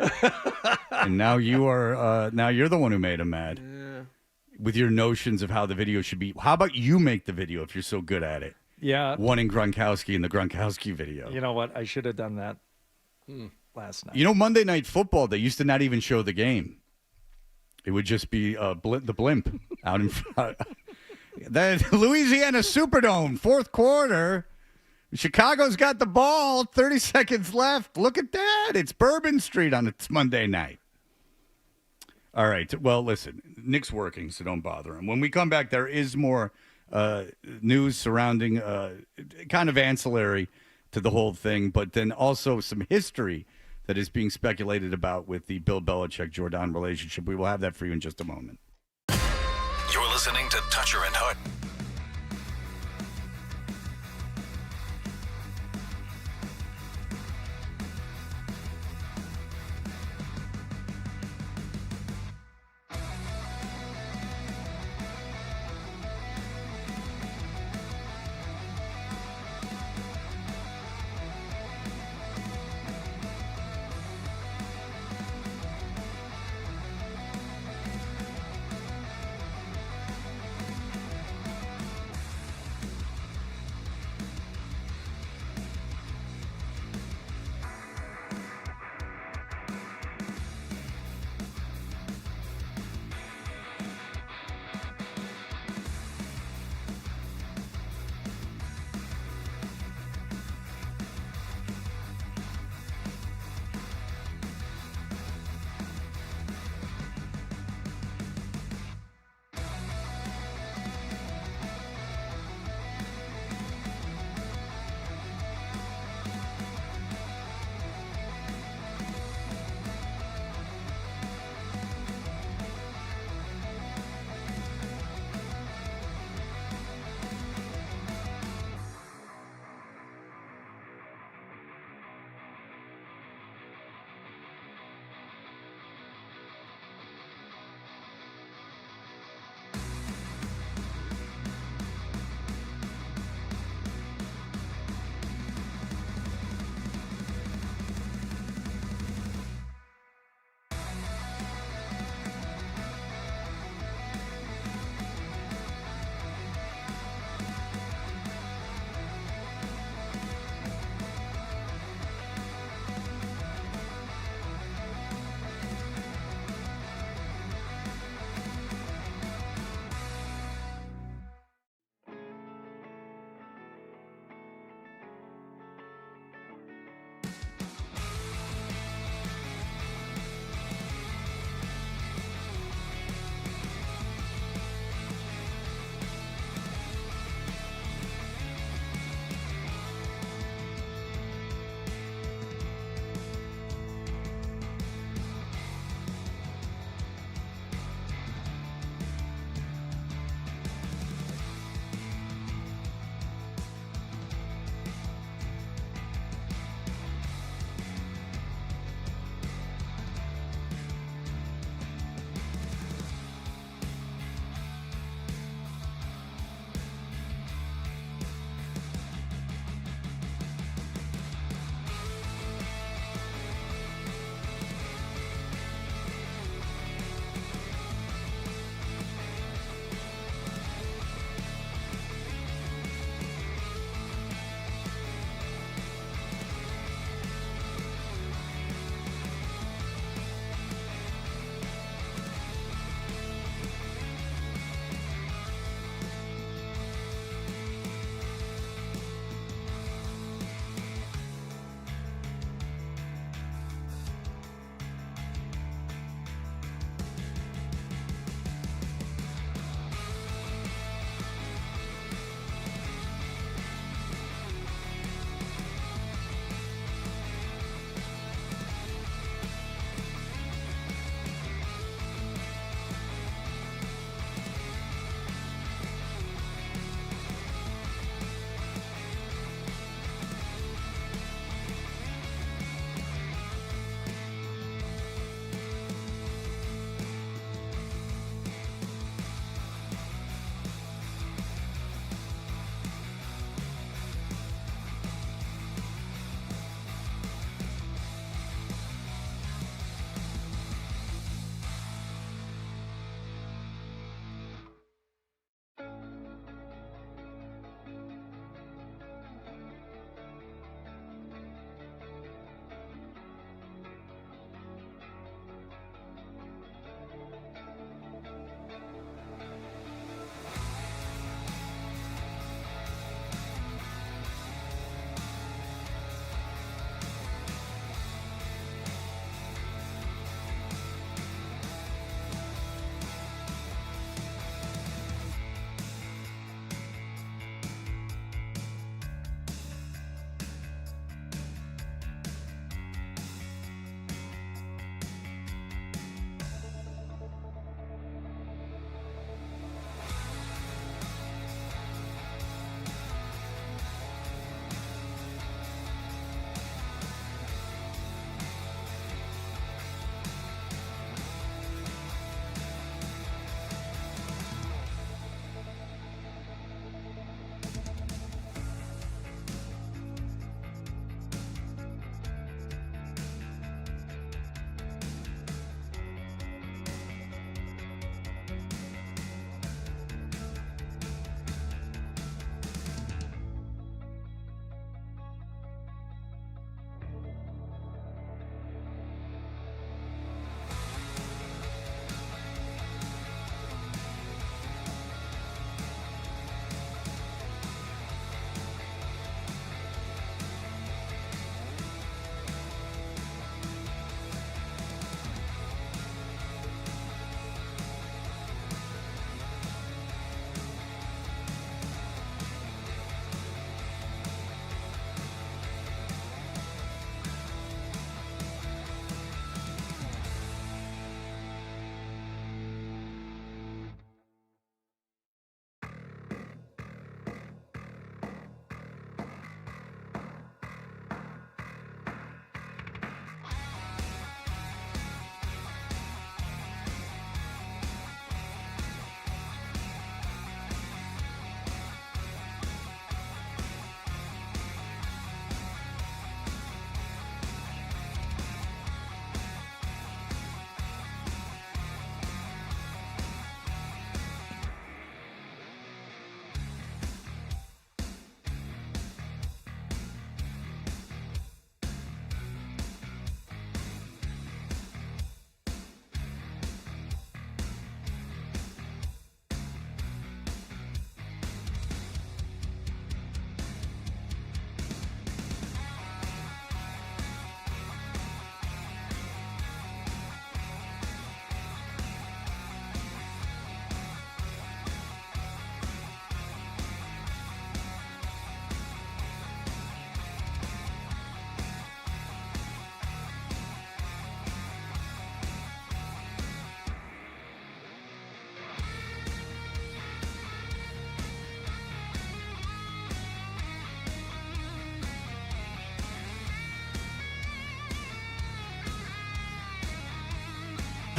and now you are. Now you're the one who made him mad with your notions of how the video should be. How about you make the video if you're so good at it?
Yeah.
Wanting Gronkowski in the Gronkowski video.
You know what? I should have done that last night.
Monday Night Football, they used to not even show the game. It would just be the blimp out in front. The Louisiana Superdome, fourth quarter. Chicago's got the ball, 30 seconds left. Look at that. It's Bourbon Street on its Monday night. All right. Well, listen, Nick's working, so don't bother him. When we come back, there is more news surrounding kind of ancillary to the whole thing, but then also some history that is being speculated about with the Bill Belichick-Jordan relationship. We will have that for you in just a moment.
You're listening to Toucher and Hut.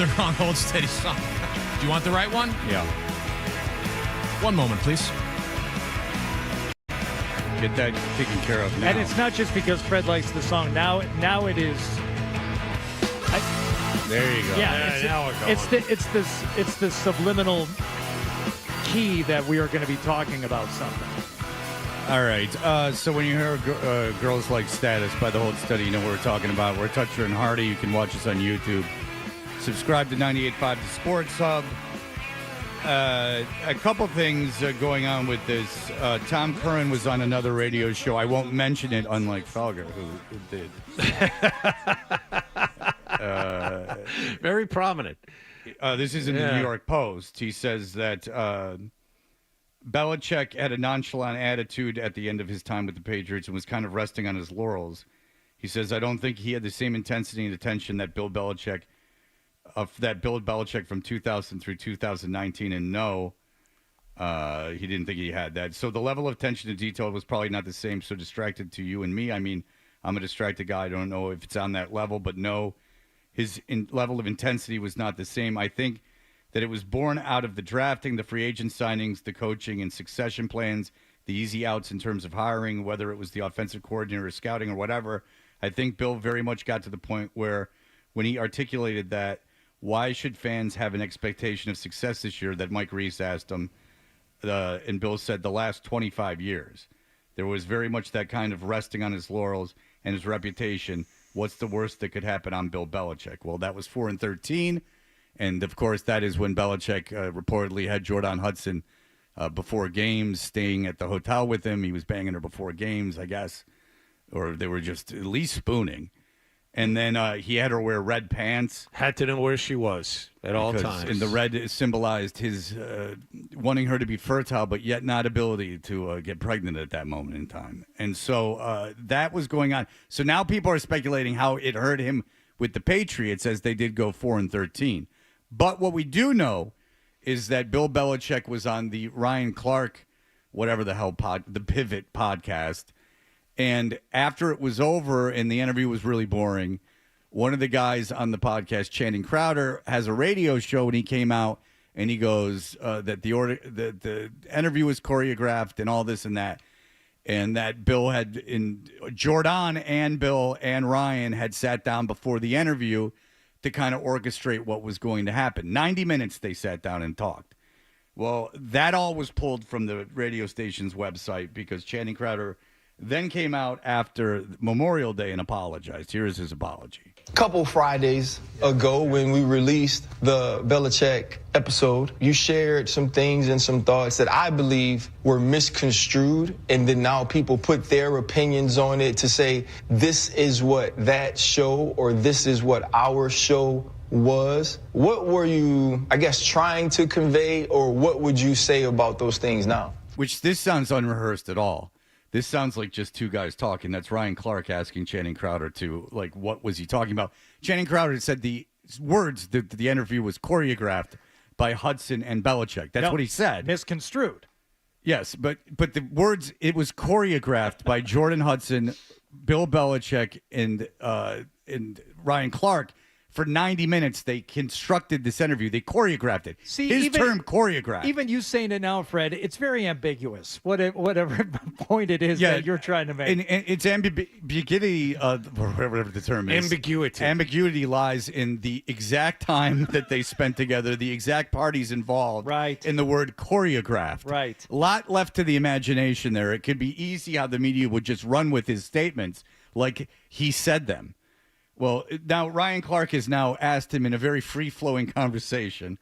the wrong Hold Steady song. Do you want the right one?
Yeah.
One moment, please.
Get that taken care of now.
And it's not just because Fred likes the song. Now it is.
There you go.
Yeah,
now we're going.
it's the subliminal key that we are going to be talking about something.
All right. So when you hear Girls Like Status by the Hold Steady, you know what we're talking about. We're Toucher and Hardy. You can watch us on YouTube. Subscribe to 98.5 The Sports Hub. A couple things going on with this. Tom Curran was on another radio show. I won't mention it, unlike Felger, who did.
Very prominent.
This is in the New York Post. He says that Belichick had a nonchalant attitude at the end of his time with the Patriots and was kind of resting on his laurels. He says, I don't think he had the same intensity and attention that Bill Belichick from 2000 through 2019, and no, he didn't think he had that. So the level of attention to detail was probably not the same, so distracted to you and me. I mean, I'm a distracted guy. I don't know if it's on that level, but no, his level of intensity was not the same. I think that it was born out of the drafting, the free agent signings, the coaching and succession plans, the easy outs in terms of hiring, whether it was the offensive coordinator or scouting or whatever. I think Bill very much got to the point where when he articulated that, why should fans have an expectation of success this year, that Mike Reese asked him, and Bill said the last 25 years. There was very much that kind of resting on his laurels and his reputation. What's the worst that could happen on Bill Belichick? Well, that was 4-13. And, of course, that is when Belichick reportedly had Jordan Hudson before games, staying at the hotel with him. He was banging her before games, I guess, or they were just at least spooning. And then he had her wear red pants.
Had to know where she was at all times.
And the red symbolized his wanting her to be fertile, but yet not ability to get pregnant at that moment in time. And so that was going on. So now people are speculating how it hurt him with the Patriots as they did go 4-13. But what we do know is that Bill Belichick was on the Ryan Clark, whatever the hell, the Pivot podcast. And after it was over and the interview was really boring, one of the guys on the podcast, Channing Crowder, has a radio show, and he came out and he goes that the interview was choreographed and all this and that. And that Bill Jordan and Bill and Ryan had sat down before the interview to kind of orchestrate what was going to happen. 90 minutes they sat down and talked. Well, that all was pulled from the radio station's website because Channing Crowder then came out after Memorial Day and apologized. Here is his apology.
A couple Fridays ago when we released the Belichick episode, you shared some things and some thoughts that I believe were misconstrued, and then now people put their opinions on it to say this is what that show or this is what our show was. What were you, I guess, trying to convey, or what would you say about those things now?
Which this sounds unrehearsed at all. This sounds like just two guys talking. That's Ryan Clark asking Channing Crowder to, like, what was he talking about? Channing Crowder said the words that the interview was choreographed by Hudson and Belichick. That's what he said.
Misconstrued.
Yes, but the words, it was choreographed by Jordan Hudson, Bill Belichick, and Ryan Clark. For 90 minutes, they constructed this interview. They choreographed it.
See,
his term choreographed.
Even you saying it now, Fred, it's very ambiguous. Whatever point it is that you're trying to make.
And it's ambiguity, whatever the term is.
Ambiguity.
Ambiguity lies in the exact time that they spent together, the exact parties involved.
Right.
In the word choreographed.
Right.
A lot left to the imagination there. It could be easy how the media would just run with his statements like he said them. Well, now Ryan Clark has now asked him in a very free-flowing conversation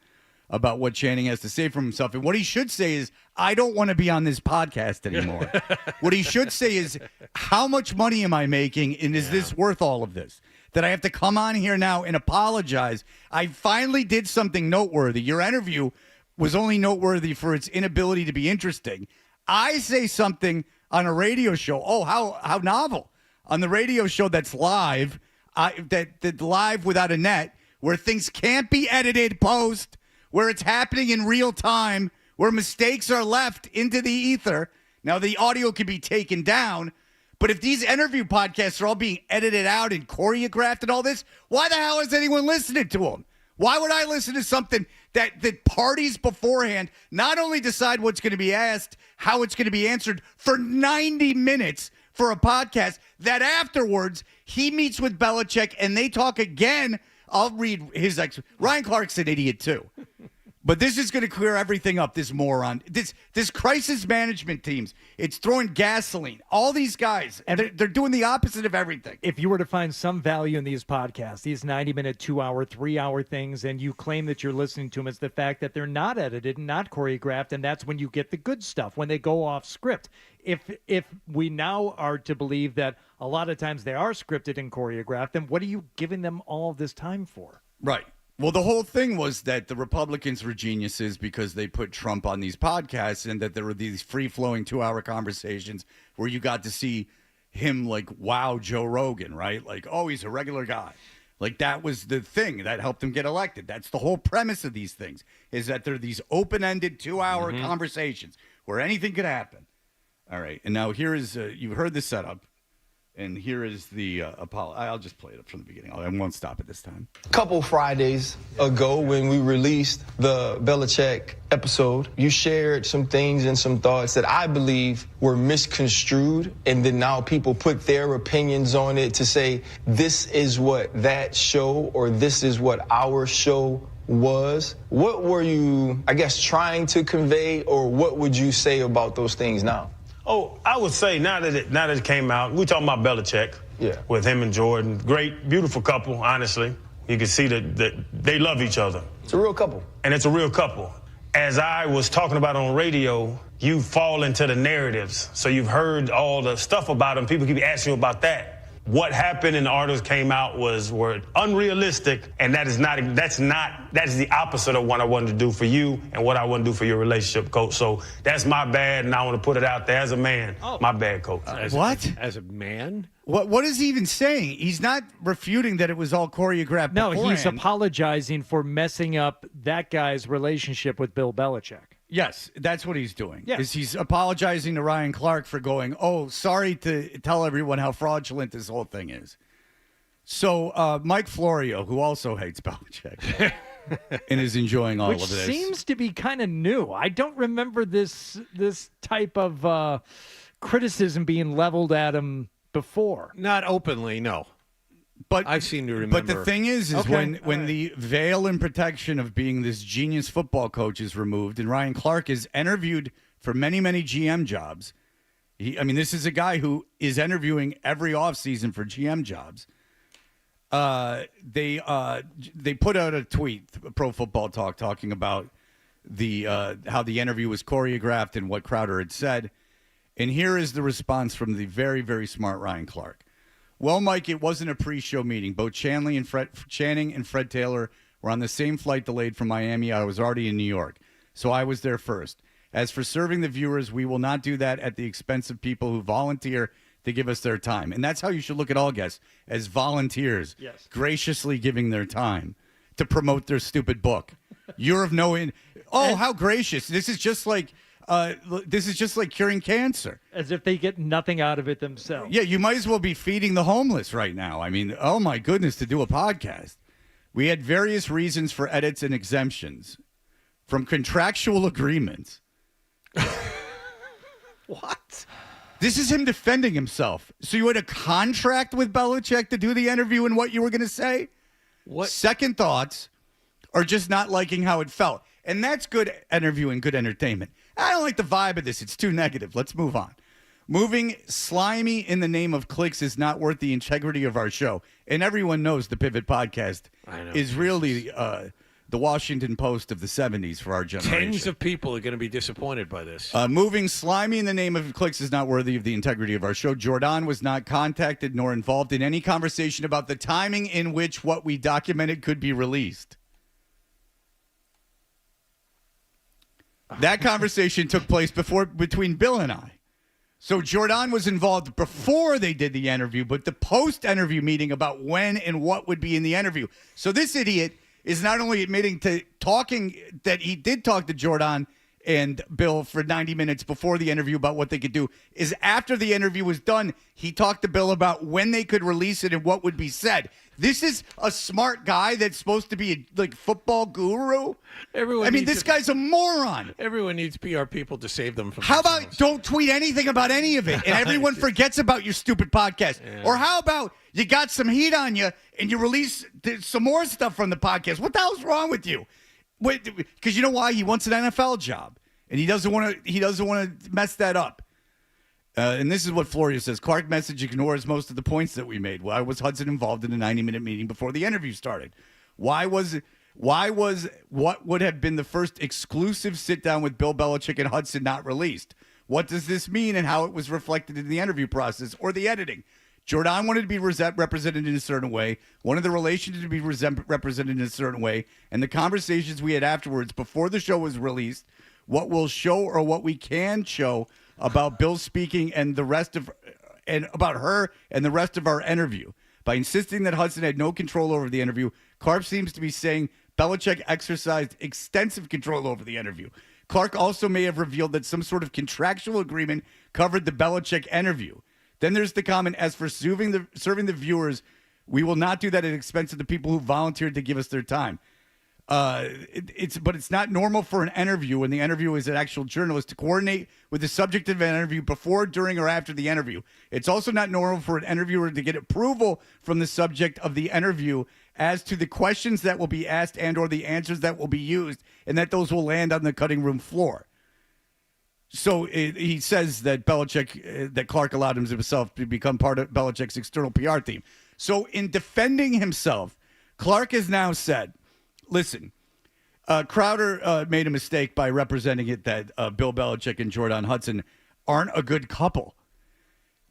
about what Channing has to say for himself. And what he should say is, I don't want to be on this podcast anymore. What he should say is, how much money am I making, and is this worth all of this? That I have to come on here now and apologize. I finally did something noteworthy. Your interview was only noteworthy for its inability to be interesting. I say something on a radio show. Oh, how novel. On the radio show that's live, that live without a net, where things can't be edited post, where it's happening in real time, where mistakes are left into the ether. Now, the audio can be taken down, but if these interview podcasts are all being edited out and choreographed and all this, why the hell is anyone listening to them? Why would I listen to something that parties beforehand not only decide what's going to be asked, how it's going to be answered for 90 minutes for a podcast, that afterwards he meets with Belichick and they talk again? I'll read his Ryan Clark's an idiot too. But this is going to clear everything up, this moron. This crisis management teams, it's throwing gasoline. All these guys, they're doing the opposite of everything.
If you were to find some value in these podcasts, these 90-minute, 2-hour, 3-hour things, and you claim that you're listening to them, it's the fact that they're not edited and not choreographed, and that's when you get the good stuff, when they go off script. If we now are to believe that a lot of times they are scripted and choreographed, then what are you giving them all of this time for?
Right. Well, the whole thing was that the Republicans were geniuses because they put Trump on these podcasts, and that there were these free-flowing 2-hour conversations where you got to see him like, wow, Joe Rogan, right? Like, oh, he's a regular guy. Like, that was the thing that helped him get elected. That's the whole premise of these things, is that they're these open-ended 2-hour conversations where anything could happen. All right, and now here is, you've heard the setup. And here is the Apollo. I'll just play it up from the beginning. I won't stop it this time.
A couple Fridays ago, when we released the Belichick episode, you shared some things and some thoughts that I believe were misconstrued, and then now people put their opinions on it to say this is what that show or this is what our show was. What were you, I guess, trying to convey, or what would you say about those things now?
Oh, I would say now that it came out, we talking about Belichick with him and Jordan. Great, beautiful couple, honestly. You can see that they love each other.
It's a real couple.
And it's a real couple. As I was talking about on radio, you fall into the narratives. So you've heard all the stuff about them. People keep asking you about that. What happened in the articles came out were unrealistic, and that is the opposite of what I wanted to do for you and what I want to do for your relationship, Coach. So that's my bad, and I want to put it out there as a man. My bad, Coach.
As a man?
What is he even saying? He's not refuting that it was all choreographed.
No,
beforehand.
he's apologizing for messing up that guy's relationship with Bill Belichick.
Yes, that's what he's doing.
Yeah.
Is he's apologizing to Ryan Clark for going, oh, sorry to tell everyone how fraudulent this whole thing is. So Mike Florio, who also hates Belichick and is enjoying all of this.
Which seems to be kind of new. I don't remember this type of criticism being leveled at him before.
Not openly, no.
But
I seem to remember.
But the thing is when the veil and protection of being this genius football coach is removed, and Ryan Clark is interviewed for many, many GM jobs. This is a guy who is interviewing every offseason for GM jobs. They put out a tweet, Pro Football Talk, talking about the how the interview was choreographed and what Crowder had said. And here is the response from the very, very smart Ryan Clark. Well, Mike, it wasn't a pre-show meeting. Both Channing and Fred Taylor were on the same flight delayed from Miami. I was already in New York, so I was there first. As for serving the viewers, we will not do that at the expense of people who volunteer to give us their time. And that's how you should look at all guests, as volunteers, graciously giving their time to promote their stupid book. You're of no how gracious. This is just like curing cancer.
As if they get nothing out of it themselves.
Yeah, you might as well be feeding the homeless right now. I mean, oh my goodness, to do a podcast. We had various reasons for edits and exemptions, from contractual agreements.
What?
This is him defending himself. So you had a contract with Belichick to do the interview and what you were going to say?
What?
Second thoughts, or just not liking how it felt. And that's good interviewing, good entertainment. I don't like the vibe of this. It's too negative. Let's move on. Moving slimy in the name of clicks is not worth the integrity of our show. And everyone knows the Pivot Podcast is really the Washington Post of the 70s for our generation.
Tens of people are going to be disappointed by this.
Moving slimy in the name of clicks is not worthy of the integrity of our show. Jordan was not contacted nor involved in any conversation about the timing in which what we documented could be released. That conversation took place between Bill and I. So Jordan was involved before they did the interview, but the post-interview meeting about when and what would be in the interview. So this idiot is not only admitting to talking that he did talk to Jordan and Bill for 90 minutes before the interview about what they could do. Is after the interview was done, he talked to Bill about when they could release it and what would be said. This is a smart guy that's supposed to be a football guru. This guy's a moron.
Everyone needs PR people to save them from
How about don't tweet anything about any of it and everyone forgets about your stupid podcast?
Yeah.
Or how about you got some heat on you and you release some more stuff from the podcast? What the hell's wrong with you? Because you know why? He wants an NFL job and he doesn't want to mess that up. And this is what Florio says. Clark message ignores most of the points that we made. Why was Hudson involved in a 90-minute meeting before the interview started? Why was what would have been the first exclusive sit-down with Bill Belichick and Hudson not released? What does this mean and how it was reflected in the interview process or the editing? Jordan wanted to be represented in a certain way, wanted the relationship to be represented in a certain way, and the conversations we had afterwards before the show was released, what we'll show or what we can show about Bill speaking and about her and the rest of our interview. By insisting that Hudson had no control over the interview, Clark seems to be saying Belichick exercised extensive control over the interview. Clark also may have revealed that some sort of contractual agreement covered the Belichick interview. Then there's the comment, as for serving the viewers, we will not do that at the expense of the people who volunteered to give us their time. But it's not normal for an interview when the interview is an actual journalist to coordinate with the subject of an interview before, during, or after the interview. It's also not normal for an interviewer to get approval from the subject of the interview as to the questions that will be asked and or the answers that will be used, and that those will land on the cutting room floor. So he says that that Clark allowed himself to become part of Belichick's external PR team. So in defending himself, Clark has now said, listen, Crowder made a mistake by representing it that Bill Belichick and Jordan Hudson aren't a good couple.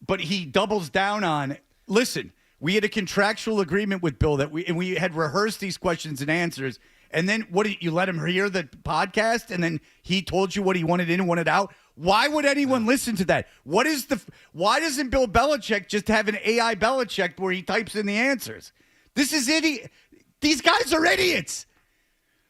But he doubles down on, listen, we had a contractual agreement with Bill that we had rehearsed these questions and answers. And then you let him hear the podcast and then he told you what he wanted in and wanted out? Why would anyone listen to that? Why doesn't Bill Belichick just have an AI Belichick where he types in the answers? This is idiot. These guys are idiots.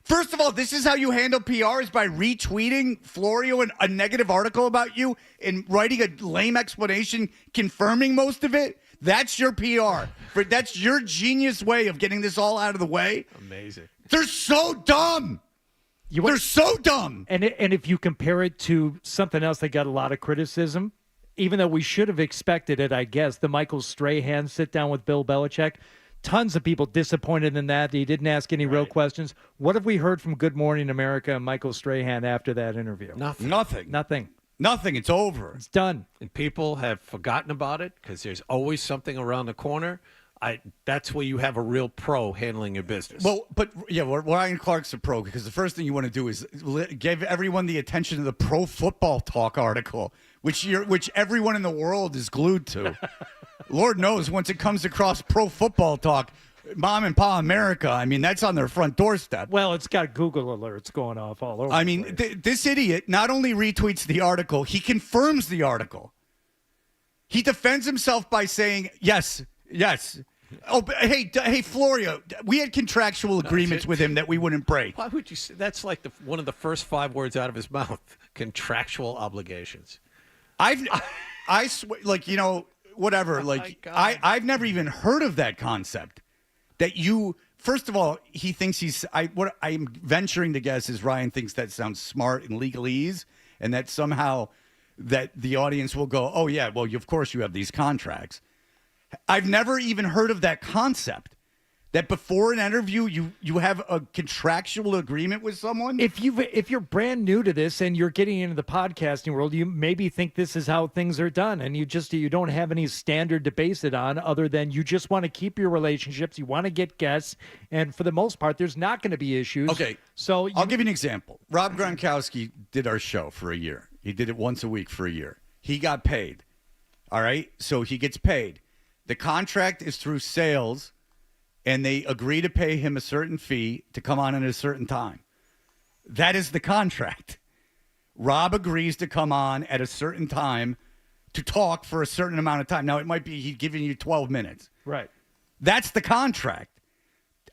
First of all, this is how you handle PR, is by retweeting Florio a negative article about you and writing a lame explanation confirming most of it. That's your PR. That's your genius way of getting this all out of the way.
Amazing.
They're so dumb. They're so dumb.
And if you compare it to something else that got a lot of criticism, even though we should have expected it, I guess, the Michael Strahan sit down with Bill Belichick, tons of people disappointed in that. He didn't ask any real questions. What have we heard from Good Morning America and Michael Strahan after that interview?
Nothing. It's over.
It's done.
And people have forgotten about it because there's always something around the corner. That's where you have a real pro handling your business.
Well, but yeah, Ryan Clark's a pro because the first thing you want to do is give everyone the attention to the Pro Football Talk article, which everyone in the world is glued to. Lord knows once it comes across Pro Football Talk, Mom and Pa America, that's on their front doorstep.
Well, it's got Google alerts going off all over.
This idiot not only retweets the article, he confirms the article. He defends himself by saying, yes. Oh, but hey, Florio, we had contractual agreements with him that we wouldn't break.
Why would you say that's like one of the first 5 words out of his mouth? Contractual obligations.
I swear, whatever. I've never even heard of that concept. That first of all, he thinks what I'm venturing to guess is Ryan thinks that sounds smart and legalese, and that somehow that the audience will go, oh yeah, well, of course you have these contracts. I've never even heard of that concept. That before an interview, you have a contractual agreement with someone?
If you're brand new to this and you're getting into the podcasting world, you maybe think this is how things are done, and you don't have any standard to base it on other than you just want to keep your relationships, you want to get guests, and for the most part, there's not going to be issues.
Okay, so I'll give you an example. Rob Gronkowski did our show for a year. He did it once a week for a year. He got paid. All right, so he gets paid. The contract is through sales, and they agree to pay him a certain fee to come on at a certain time. That is the contract. Rob agrees to come on at a certain time to talk for a certain amount of time. Now, it might be he's giving you 12 minutes.
Right.
That's the contract.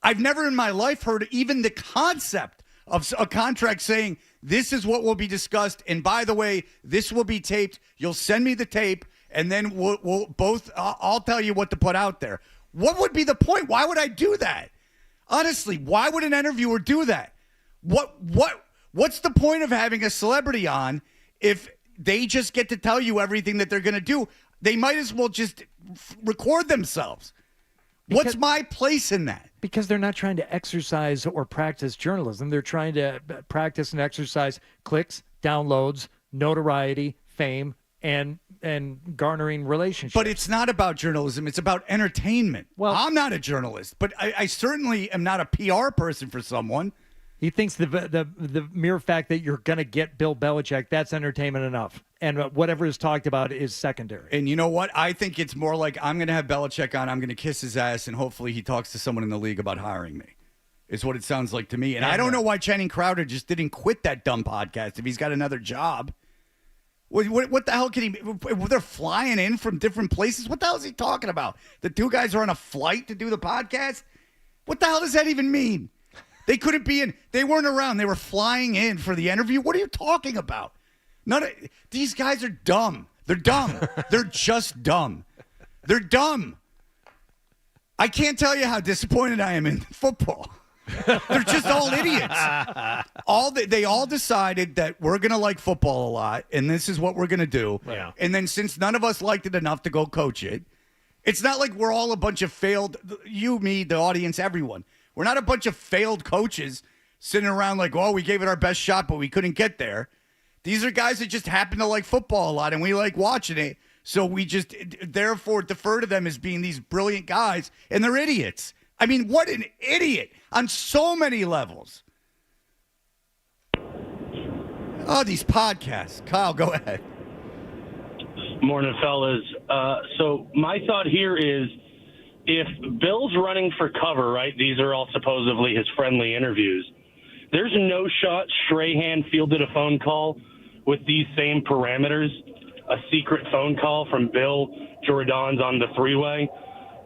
I've never in my life heard even the concept of a contract saying This is what will be discussed. And by the way, this will be taped. You'll send me the tape, and then we'll both. I'll tell you what to put out there. What would be the point? Why would I do that? Honestly, why would an interviewer do that? What's the point of having a celebrity on if they just get to tell you everything that they're going to do? They might as well just record themselves. What's my place in that?
Because they're not trying to exercise or practice journalism. They're trying to practice and exercise clicks, downloads, notoriety, fame, and garnering relationships.
But it's not about journalism. It's about entertainment. Well, I'm not a journalist, but I certainly am not a PR person for someone.
He thinks the mere fact that you're going to get Bill Belichick, that's entertainment enough. And whatever is talked about is secondary.
And you know what? I think it's more like I'm going to have Belichick on. I'm going to kiss his ass, and hopefully he talks to someone in the league about hiring me. Is what it sounds like to me. And I don't know why Channing Crowder just didn't quit that dumb podcast if he's got another job. What the hell can he? They're flying in from different places. What the hell is he talking about? The two guys are on a flight to do the podcast? What the hell does that even mean? They couldn't be in. They weren't around. They were flying in for the interview. What are you talking about? These guys are dumb. They're dumb. They're just dumb. They're dumb. I can't tell you how disappointed I am in football. They're just all idiots. They all decided that we're going to like football a lot, and this is what we're going to do.
Yeah.
And then since none of us liked it enough to go coach it, it's not like we're all a bunch of failed, you, me, the audience, everyone. We're not a bunch of failed coaches sitting around like, oh, we gave it our best shot, but we couldn't get there. These are guys that just happen to like football a lot, and we like watching it. So we just, therefore, defer to them as being these brilliant guys, and they're idiots. I mean, what an idiot on so many levels. Oh, these podcasts. Kyle, go ahead.
Morning, fellas. So my thought here is, if Bill's running for cover, right, these are all supposedly his friendly interviews, there's no shot Strahan fielded a phone call with these same parameters, a secret phone call from Bill Jordan's on the three-way.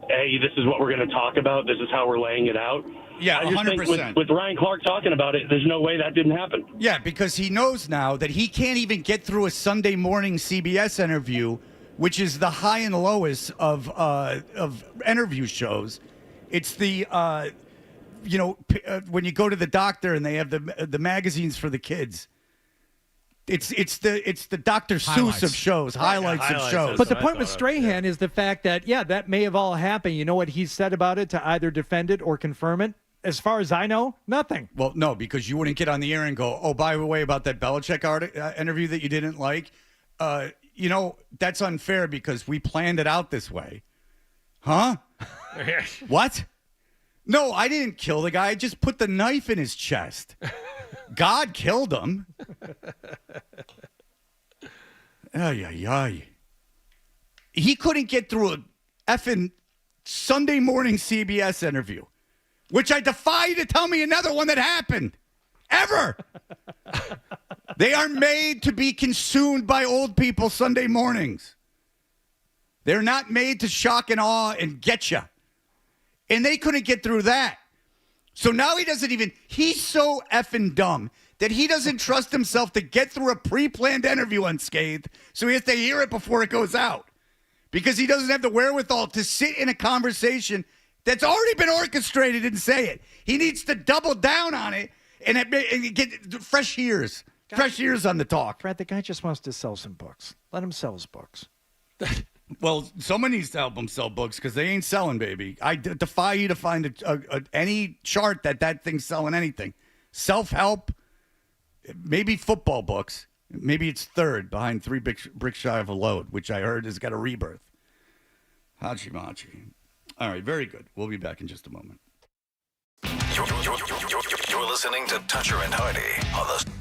Hey, this is what we're going to talk about. This is how we're laying it out.
Yeah,
I just
100%.
think with Ryan Clark talking about it, there's no way that didn't happen.
Yeah, because he knows now that he can't even get through a Sunday morning CBS interview, which is the high and lowest of interview shows. It's the when you go to the doctor and they have the magazines for the kids. It's the Dr. Seuss of shows, highlights of shows.
But the point with Strahan is the fact that, that may have all happened. You know what he said about it to either defend it or confirm it? As far as I know, nothing.
Well, no, because you wouldn't get on the air and go, oh, by the way, about that Belichick interview that you didn't like, that's unfair because we planned it out this way. Huh? What? No, I didn't kill the guy. I just put the knife in his chest. God killed him. Ay, ay, ay. He couldn't get through a effing Sunday morning CBS interview, which I defy you to tell me another one that happened. Ever. They are made to be consumed by old people Sunday mornings. They're not made to shock and awe and get you. And they couldn't get through that. So now he's so effing dumb that he doesn't trust himself to get through a pre-planned interview unscathed, so he has to hear it before it goes out. Because he doesn't have the wherewithal to sit in a conversation that's already been orchestrated and say it. He needs to double down on it and get fresh ears. Fresh ears on the talk.
Brad, the guy just wants to sell some books. Let him sell his books.
Well, someone needs to help them sell books because they ain't selling, baby. I defy you to find any chart that thing's selling anything. Self-help, maybe football books. Maybe it's third behind 3 bricks shy of a load, which I heard has got a rebirth. Hachi Machi. All right, very good. We'll be back in just a moment.
You're listening to Toucher and Hardy on the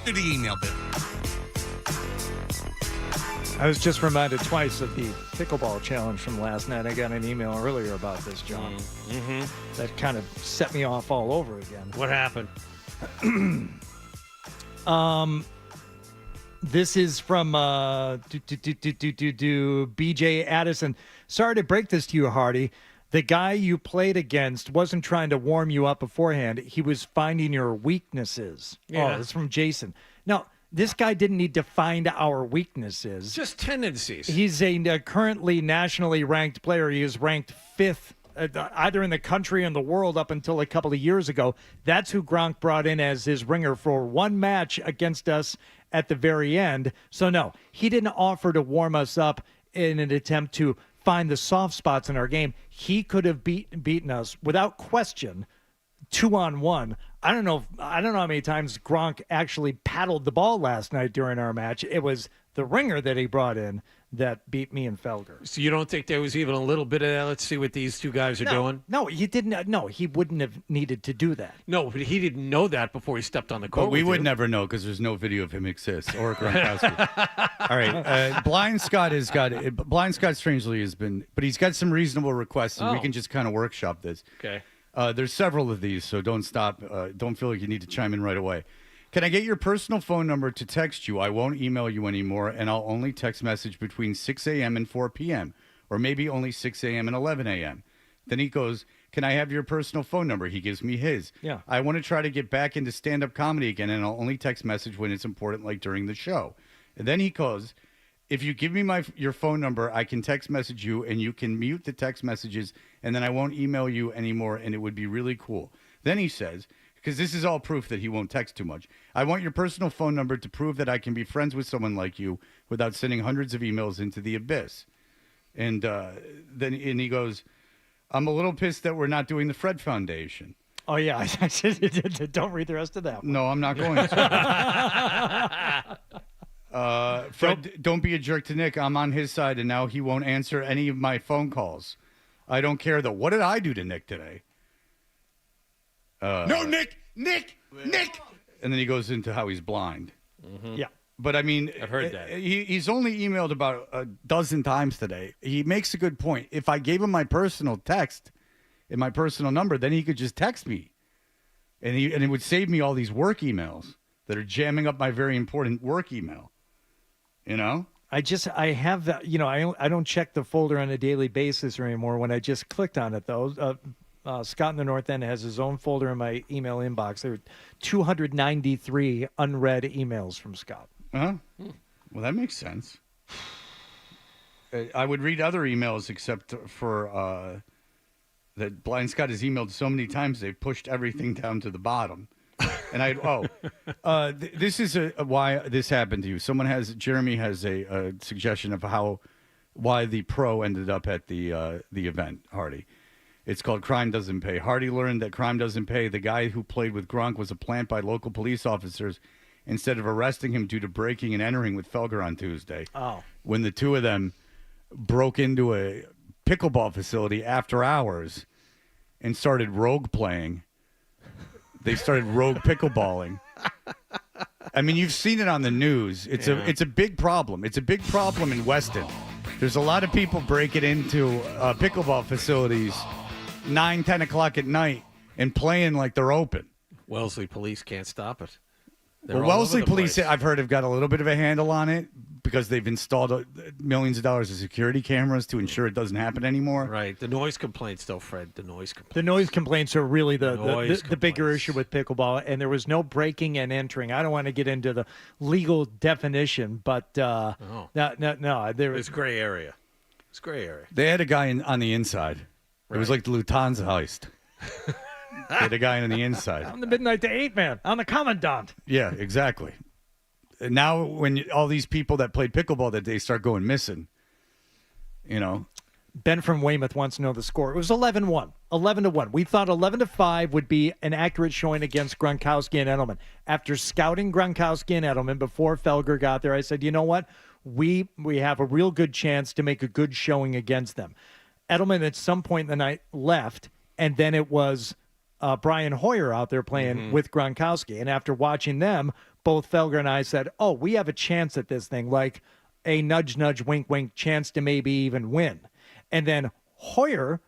To the email bit.
I was just reminded twice of the pickleball challenge from last night. I got an email earlier about this, John. That kind of set me off all over again.
What happened?
This is from BJ Addison. Sorry to break this to you, Hardy. The guy you played against wasn't trying to warm you up beforehand. He was finding your weaknesses.
Yeah.
Oh, it's from Jason. Now, this guy didn't need to find our weaknesses.
Just tendencies.
He's a currently nationally ranked player. He is ranked 5th either in the country and the world up until a couple of years ago. That's who Gronk brought in as his ringer for one match against us at the very end. So, no, he didn't offer to warm us up in an attempt to find the soft spots in our game. He could have beaten us without question 2-on-1. I don't know how many times Gronk actually paddled the ball last night during our match. It was the ringer that he brought in that beat me and Felger.
So you don't think there was even a little bit of that? Let's see what these two guys are doing.
No, he didn't. No, he wouldn't have needed to do that.
No, but he didn't know that before he stepped on the court.
But we
with
would
you.
never know because there's no video of him exists or Gronkowski. All right, Blind Scott strangely has been, but he's got some reasonable requests, and we can just kind of workshop this.
Okay.
There's several of these, so don't stop. Don't feel like you need to chime in right away. Can I get your personal phone number to text you? I won't email you anymore, and I'll only text message between 6 a.m. and 4 p.m., or maybe only 6 a.m. and 11 a.m. Then he goes, can I have your personal phone number? He gives me his.
Yeah.
I want to try to get back into stand-up comedy again, and I'll only text message when it's important, like during the show. And then he goes, if you give me your phone number, I can text message you, and you can mute the text messages, and then I won't email you anymore, and it would be really cool. Then he says, because this is all proof that he won't text too much, I want your personal phone number to prove that I can be friends with someone like you without sending hundreds of emails into the abyss. And then he goes, I'm a little pissed that we're not doing the Fred Foundation.
Oh, yeah. I don't read the rest of that one.
No, I'm not going to. Fred, don't be a jerk to Nick. I'm on his side, and now he won't answer any of my phone calls. I don't care, though. What did I do to Nick today? No, Nick! And then he goes into how he's blind.
Mm-hmm.
Yeah.
But, I mean,
I've heard that.
He's only emailed about a dozen times today. He makes a good point. If I gave him my personal text and my personal number, then he could just text me. And it would save me all these work emails that are jamming up my very important work email. You know?
I have that, I don't check the folder on a daily basis anymore. When I just clicked on it, though, Scott in the North End has his own folder in my email inbox. There are 293 unread emails from Scott.
Well, that makes sense. I would read other emails except for that Blind Scott has emailed so many times they've pushed everything down to the bottom. And this is why this happened to you. Jeremy has a suggestion of why the pro ended up at the event, Hardy. It's called Crime Doesn't Pay. Hardy learned that crime doesn't pay. The guy who played with Gronk was a plant by local police officers instead of arresting him due to breaking and entering with Felger on Tuesday.
Oh.
When the two of them broke into a pickleball facility after hours and started rogue playing. They started rogue pickleballing. I mean, you've seen it on the news. It's a big problem. It's a big problem in Weston. There's a lot of people breaking into pickleball facilities 9, 10 o'clock at night and playing like they're open.
Wellesley police can't stop it.
Well, Wellesley police, I've heard, have got a little bit of a handle on it because they've installed millions of dollars of security cameras to ensure it doesn't happen anymore.
Right. The noise complaints, though, Fred. The noise complaints.
The noise complaints are really the bigger issue with pickleball, and there was no breaking and entering. I don't want to get into the legal definition, but no.
It's gray area. It's gray area.
They had a guy on the inside. It was like the Lufthansa heist. They had a guy on the inside.
I'm the midnight to 8 man. I'm the commandant.
Yeah, exactly. And now when all these people that played pickleball that day start going missing,
Ben from Weymouth wants to know the score. It was 11-1. 11-1. We thought 11-5 would be an accurate showing against Gronkowski and Edelman. After scouting Gronkowski and Edelman before Felger got there, I said, you know what? We have a real good chance to make a good showing against them. Edelman at some point in the night left, and then it was Brian Hoyer out there playing with Gronkowski. And after watching them, both Felger and I said, oh, we have a chance at this thing, like a nudge, nudge, wink, wink chance to maybe even win. And then Hoyer,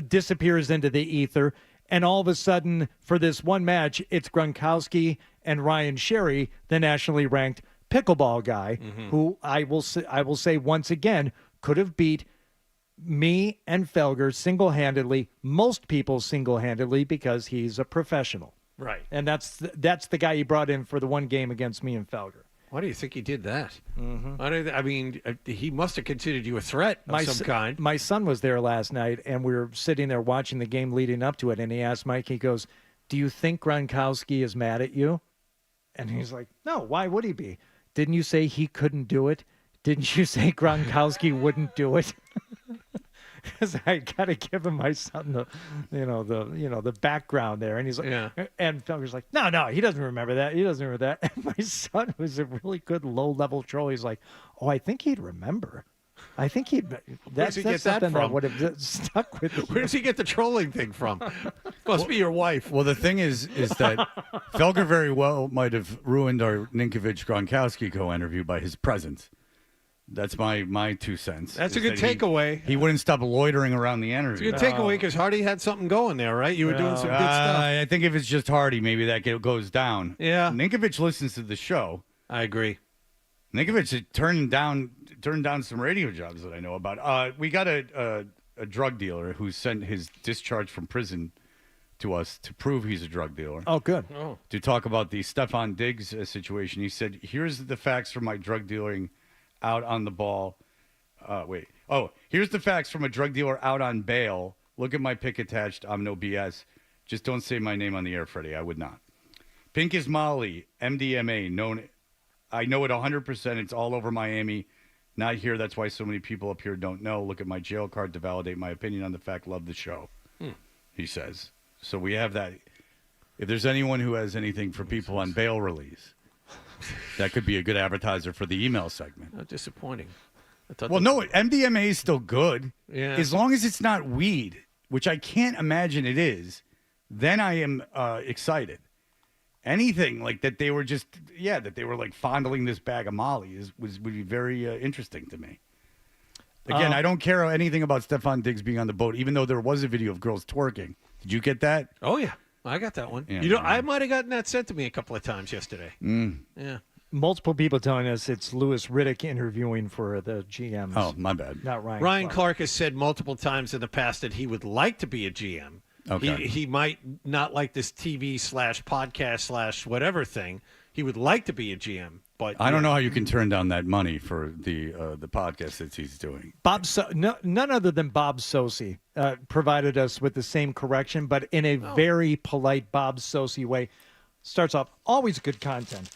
disappears into the ether. And all of a sudden, for this one match, it's Gronkowski and Ryan Sherry, the nationally ranked pickleball guy, who I will say once again could have beat me and Felger single-handedly, most people single-handedly, because he's a professional.
Right.
And that's the guy he brought in for the one game against me and Felger.
Why do you think he did that? I mean, he must have considered you a threat of some kind.
My son was there last night, and we were sitting there watching the game leading up to it, and he asked Mike, he goes, do you think Gronkowski is mad at you? And he's like, no, why would he be? Didn't you say he couldn't do it? Didn't you say Gronkowski wouldn't do it? Because I gotta give him my son the background there, and he's like, and Felger's like, no, he doesn't remember that. He doesn't remember that. And my son was a really good low-level troll. He's like, oh, I think he'd remember. I think he'd. That's something that would have stuck with you.
Where does he get the trolling thing from? Must be your wife.
Well, the thing is that Felger very well might have ruined our Ninkovich-Gronkowski co-interview by his presence. That's my 2 cents.
That's a good takeaway.
He wouldn't stop loitering around the interview.
It's a good takeaway because Hardy had something going there, right? You were doing some good stuff.
I think if it's just Hardy, maybe that goes down.
Yeah.
Ninkovich listens to the show.
I agree.
Ninkovich turned down some radio jobs that I know about. We got a drug dealer who sent his discharge from prison to us to prove he's a drug dealer.
Oh, good.
To talk about the Stefan Diggs situation. He said, here's the facts from my drug dealing out on the ball. Here's the facts from a drug dealer out on bail. Look at my pic attached. I'm no BS. Just don't say my name on the air, Freddie. I would not. Pink is Molly, MDMA, I know it 100%. It's all over Miami. Not here. That's why so many people up here don't know. Look at my jail card to validate my opinion on the fact. Love the show, he says. So we have that. If there's anyone who has anything for people on bail release, that could be a good advertiser for the email segment.
How disappointing.
No, MDMA is still good.
Yeah.
As long as it's not weed, which I can't imagine it is, then I am excited. Anything like that they were like fondling this bag of Molly would be very interesting to me. Again, I don't care anything about Stefan Diggs being on the boat, even though there was a video of girls twerking. Did you get that?
Oh, yeah. I got that one.
Yeah,
I might have gotten that sent to me a couple of times yesterday. Yeah.
Multiple people telling us it's Louis Riddick interviewing for the GMs.
Oh, my bad.
Not Ryan.
Ryan Clark has said multiple times in the past that he would like to be a GM.
Okay.
He might not like this TV/podcast/ whatever thing. He would like to be a GM, but
I don't know how you can turn down that money for the podcast that he's doing.
None other than Bob Sosi provided us with the same correction, but in a very polite Bob Sosi way. Starts off, always good content.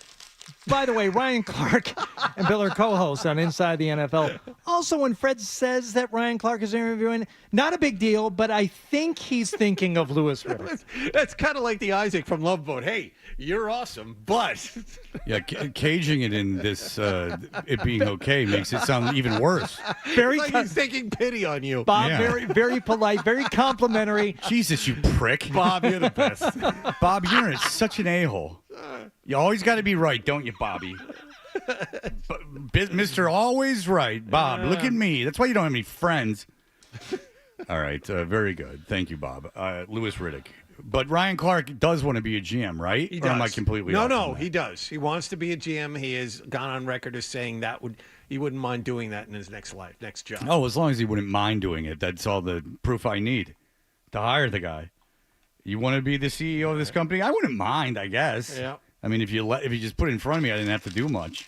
By the way, Ryan Clark and Bill are co-hosts on Inside the NFL. Also, when Fred says that Ryan Clark is interviewing, not a big deal, but I think he's thinking of Louis Riddick.
That's kind of like the Isaac from Love Boat. Hey, you're awesome, but...
Yeah, caging it in this, it being okay makes it sound even worse.
Very
like he's taking pity on you.
Bob, very, very polite, very complimentary.
Jesus, you prick.
Bob, you're the best.
Bob, you're such an a-hole. You always got to be right, don't you, Bobby? Mr. Always Right. Bob, look at me. That's why you don't have any friends. All right, very good. Thank you, Bob. Louis Riddick. But Ryan Clark does want to be a GM, right?
He
Or
does.
am I completely off on
No,
that?
he does. He wants to be a GM. He has gone on record as saying he wouldn't mind doing that in his next job.
Oh, as long as he wouldn't mind doing it. That's all the proof I need to hire the guy. You want to be the CEO of this company? I wouldn't mind, I guess.
Yeah.
I mean, if you just put it in front of me, I didn't have to do much.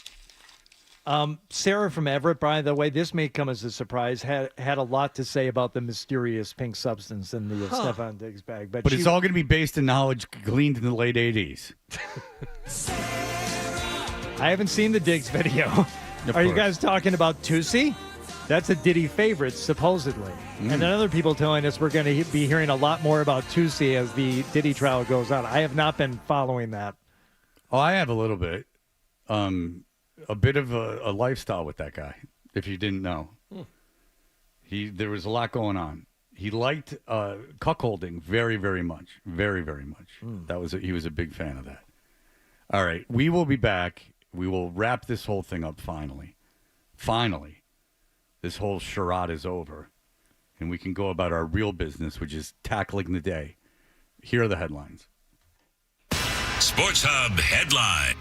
Sarah from Everett, by the way, this may come as a surprise, had a lot to say about the mysterious pink substance in the Stefan Diggs bag.
But it's all going to be based in knowledge gleaned in the late 80s.
I haven't seen the Diggs video. Are you guys talking about Tusi? That's a Diddy favorite, supposedly. And then other people telling us we're going to be hearing a lot more about Tusi as the Diddy trial goes on. I have not been following that.
Oh, I have a little bit. A bit of a lifestyle with that guy, if you didn't know. There was a lot going on. He liked cuckolding very, very much. Very, very much. He was a big fan of that. All right. We will be back. We will wrap this whole thing up finally. Finally. This whole charade is over. And we can go about our real business, which is tackling the day. Here are the headlines.
Sports Hub headline.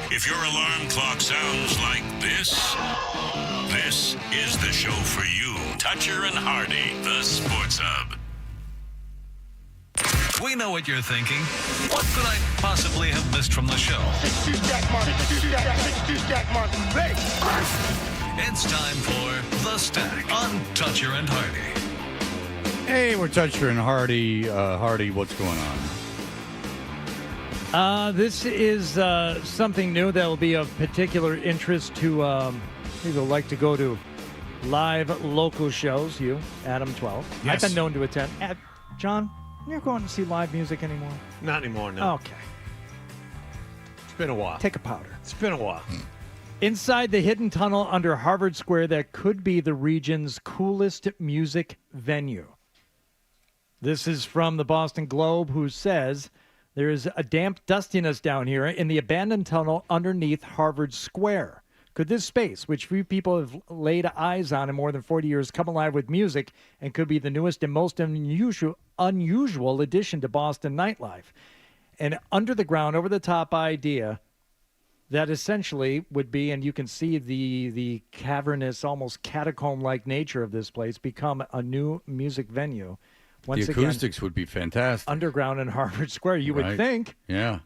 If your alarm clock sounds like this is the show for you. Toucher and Hardy, the Sports Hub.
We know what you're thinking. What could I possibly have missed from the show? It's time for The Stack on Toucher and Hardy.
Hey, we're Toucher and Hardy. Hardy, what's going on?
This is something new that will be of particular interest to people who like to go to live local shows. You, Adam 12.
Yes.
I've been known to attend. John, you're going to see live music anymore?
Not anymore, no.
Okay.
It's been a while.
Take a powder.
It's been a while.
Inside the hidden tunnel under Harvard Square that could be the region's coolest music venue. This is from the Boston Globe, who says there is a damp dustiness down here in the abandoned tunnel underneath Harvard Square. Could this space, which few people have laid eyes on in more than 40 years, come alive with music and could be the newest and most unusual addition to Boston nightlife? An under-the-ground, over-the-top idea that essentially would be, and you can see the cavernous, almost catacomb-like nature of this place, become a new music venue. Once
the acoustics would be fantastic.
Underground in Harvard Square, you would think.
Yeah.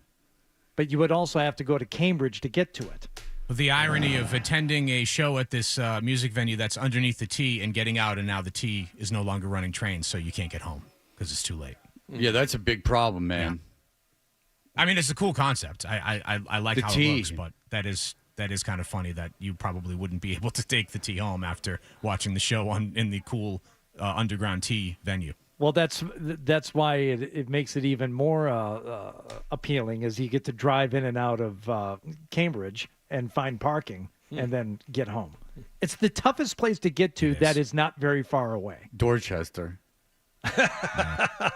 But you would also have to go to Cambridge to get to it.
The irony of attending a show at this music venue that's underneath the T and getting out, and now the T is no longer running trains, so you can't get home because it's too late.
Yeah, that's a big problem, man.
I mean, it's a cool concept. I like
The
how
T.
it looks, but that is kind of funny that you probably wouldn't be able to take the T home after watching the show in the cool underground T venue.
Well, that's why it makes it even more appealing, as you get to drive in and out of Cambridge and find parking and then get home. It's the toughest place to get to that is not very far away.
Dorchester.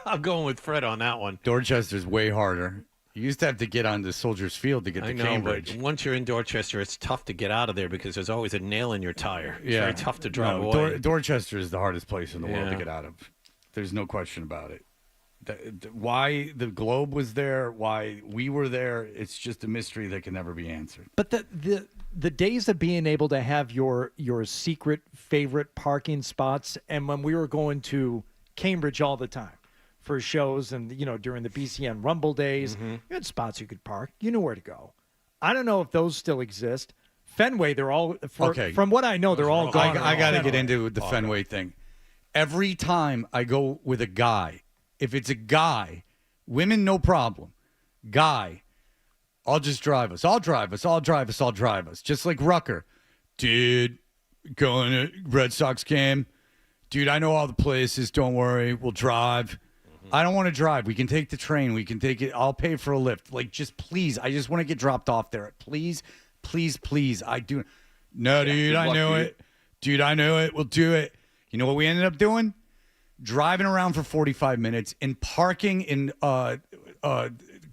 I'm going with Fred on that one.
Dorchester's way harder. You used to have to get onto Soldiers Field to get to Cambridge.
But once you're in Dorchester, it's tough to get out of there because there's always a nail in your tire. It's
Yeah.
very tough to drive away.
Dorchester is the hardest place in the world to
Yeah.
get out of. There's no question about it. Why the Globe was there, why we were there, it's just a mystery that can never be answered.
But the days of being able to have your secret favorite parking spots, and when we were going to Cambridge all the time for shows and, during the BCN Rumble days, you had spots you could park. You knew where to go. I don't know if those still exist. Fenway, they're all, from what I know, they're all gone.
I got to get into the Fenway thing. Every time I go with a guy, if it's a guy, women, no problem. Guy, I'll just drive us. I'll drive us. Just like Rucker. Dude, going to Red Sox game. Dude, I know all the places. Don't worry. We'll drive. I don't want to drive. We can take the train. We can take it. I'll pay for a lift. Like, just please. I just want to get dropped off there. Please, please, please. I do. No, dude, I knew it. Dude, I knew it. We'll do it. You know what we ended up doing? Driving around for 45 minutes and parking in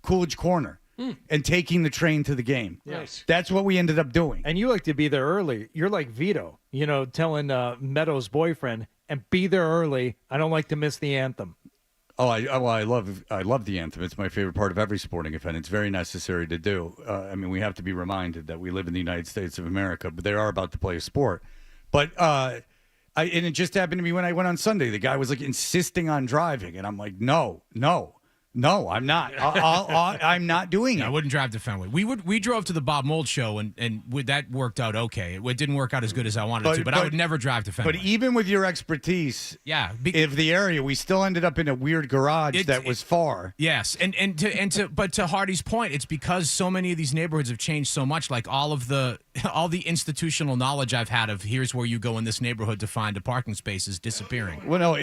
Coolidge Corner and taking the train to the game.
Yes.
That's what we ended up doing.
And you like to be there early. You're like Vito, telling Meadows' boyfriend, and be there early. I don't like to miss the anthem.
Oh, I love the anthem. It's my favorite part of every sporting event. It's very necessary to do. I mean, we have to be reminded that we live in the United States of America, but they are about to play a sport. But and it just happened to me when I went on Sunday. The guy was like insisting on driving, and I'm like, no, I'm not. I'm not doing it.
I wouldn't drive to Fenway. We drove to the Bob Mould show, and that worked out okay. It didn't work out as good as I wanted it to, but I would never drive to Fenway.
But even with your expertise, of the area, we still ended up in a weird garage that was far.
Yes, but to Hardy's point, it's because so many of these neighborhoods have changed so much. Like all the institutional knowledge I've had of here's where you go in this neighborhood to find a parking space is disappearing.
Well, no,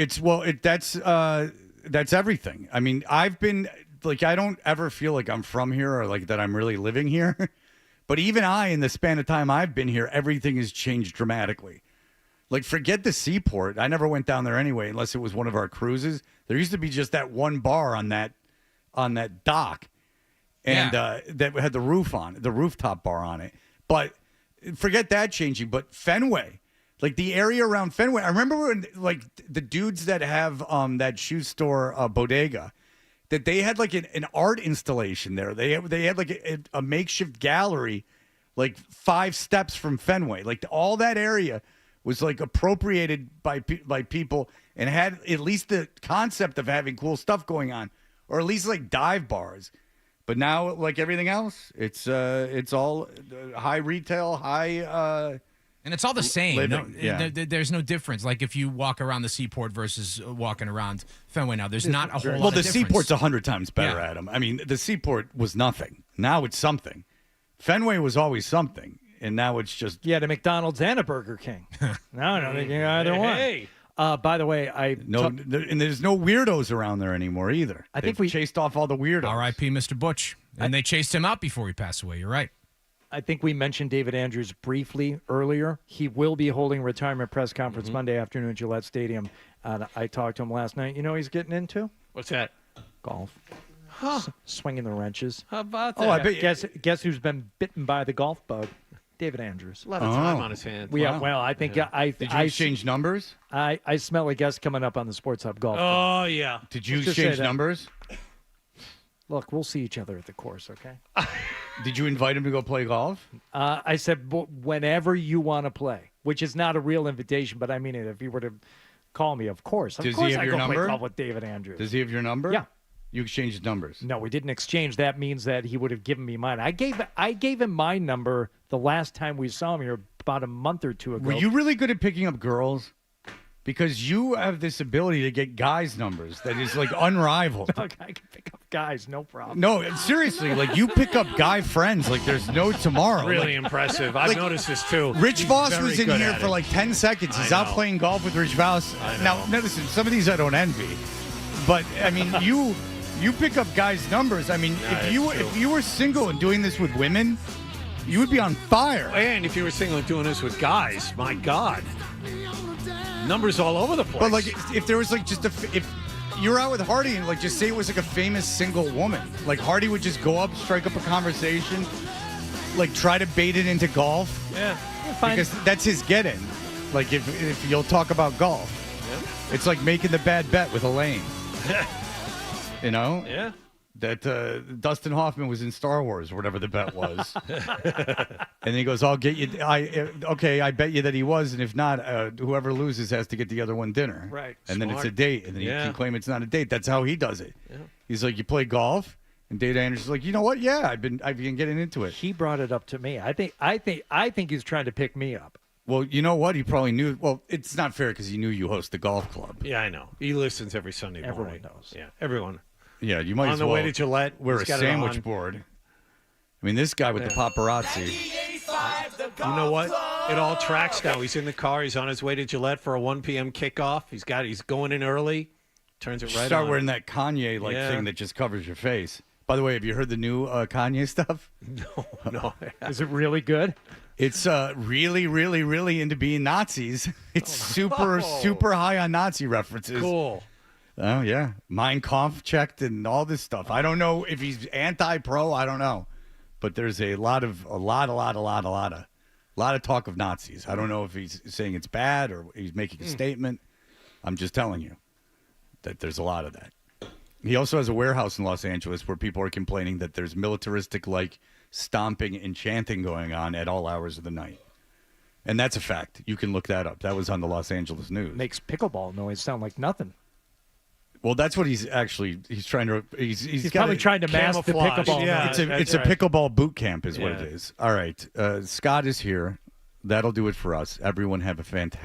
that's everything. I mean, I've been like, I don't ever feel like I'm from here or like that I'm really living here. But even in the span of time I've been here, everything has changed dramatically. Like, forget the seaport. I never went down there anyway, unless it was one of our cruises. There used to be just that one bar on that dock, and that had the rooftop bar on it. But forget that changing. But Fenway. Like, the area around Fenway. I remember when, like, the dudes that have that shoe store bodega, that they had like an art installation there. They had like a makeshift gallery, like 5 steps from Fenway. Like all that area was like appropriated by people and had at least the concept of having cool stuff going on, or at least like dive bars. But now, like everything else, it's all high retail, high.
And it's all the same.
Living.
There's no difference. Like if you walk around the Seaport versus walking around Fenway now, there's not a whole lot of difference.
Well, the Seaport's 100 times better, Adam. I mean, the Seaport was nothing. Now it's something. Fenway was always something, and now it's just...
Yeah, the McDonald's and a Burger King. No, I don't think you either one. By the way,
and there's no weirdos around there anymore either.
I think
we chased off all the weirdos.
R.I.P. Mr. Butch. And they chased him out before he passed away. You're right.
I think we mentioned David Andrews briefly earlier. He will be holding a retirement press conference Monday afternoon at Gillette Stadium. I talked to him last night. You know what he's getting into?
What's that?
Golf.
Huh.
Swinging the wrenches.
How about that?
Oh, I bet. Guess who's been bitten by the golf bug? David Andrews.
A lot of time on his hands.
Well, I think
Did you exchange numbers?
I smell a guest coming up on the Sports Hub golf.
Oh, yeah.
Did you exchange numbers?
Look, we'll see each other at the course, okay?
Did you invite him to go play golf?
I said, whenever you want to play, which is not a real invitation, but I mean it. If he were to call me, of course.
Does he have your number?
Play golf with David Andrews.
Does he have your number?
Yeah.
You exchanged numbers.
No, we didn't exchange. That means that he would have given me mine. I gave him my number the last time we saw him here about a month or two ago.
Were you really good at picking up girls? Because you have this ability to get guys' numbers that is like unrivaled.
I can pick up guys, no problem.
No, seriously, like you pick up guy friends like there's no tomorrow.
Really
like,
impressive. I've noticed this too.
Rich
He's
Voss
very
was in
good
here
at
for
it.
like 10 seconds. He's
I
out
know.
playing golf with Rich Voss. Now, listen, some of these I don't envy. But, I mean, you pick up guys' numbers. I mean, if you were single and doing this with women, you would be on fire.
And if you were single and doing this with guys, my God. Numbers all over the place.
But, like, if there was, like, if you're out with Hardy and, like, just say it was, like, a famous single woman. Like, Hardy would just go up, strike up a conversation, like, try to bait it into golf.
Yeah.
Because that's his get-in. Like, if you'll talk about golf.
Yeah.
It's like making the bad bet with Elaine. You know?
Yeah.
That Dustin Hoffman was in Star Wars, or whatever the bet was. And he goes, I'll get you. I bet you that he was. And if not, whoever loses has to get the other one dinner.
Right.
And then it's a date. And then he can claim it's not a date. That's how he does it.
Yeah.
He's like, you play golf? And David Andrews is like, you know what? Yeah, I've been getting into it.
He brought it up to me. I think he's trying to pick me up.
Well, you know what? He probably knew. Well, it's not fair because he knew you host the golf club.
Yeah, I know. He listens every Sunday morning.
Everyone knows.
Yeah, everyone.
Yeah, you might
on
as
the
well
way to Gillette.
wear a
he's got it
sandwich
on.
board. I mean, this guy with the paparazzi.
You know what? It all tracks now. He's in the car. He's on his way to Gillette for a 1 p.m. kickoff. He's going in early. Turns it right
Start
on.
wearing that Kanye thing that just covers your face. By the way, have you heard the new Kanye stuff?
No.
Is it really good?
It's really, really, really into being Nazis. It's super high on Nazi references.
Cool.
Oh yeah, Mein Kampf checked and all this stuff. I don't know if he's anti-pro. I don't know, but there's a lot of talk of Nazis. I don't know if he's saying it's bad or he's making a statement. I'm just telling you that there's a lot of that. He also has a warehouse in Los Angeles where people are complaining that there's militaristic like stomping and chanting going on at all hours of the night. And that's a fact. You can look that up. That was on the Los Angeles News.
Makes pickleball noise sound like nothing.
Well, that's what he's trying to. He's
probably trying to mask the pickleball.
Yeah,
it's a pickleball boot camp, is what it is. All right, Scott is here. That'll do it for us. Everyone have a fantastic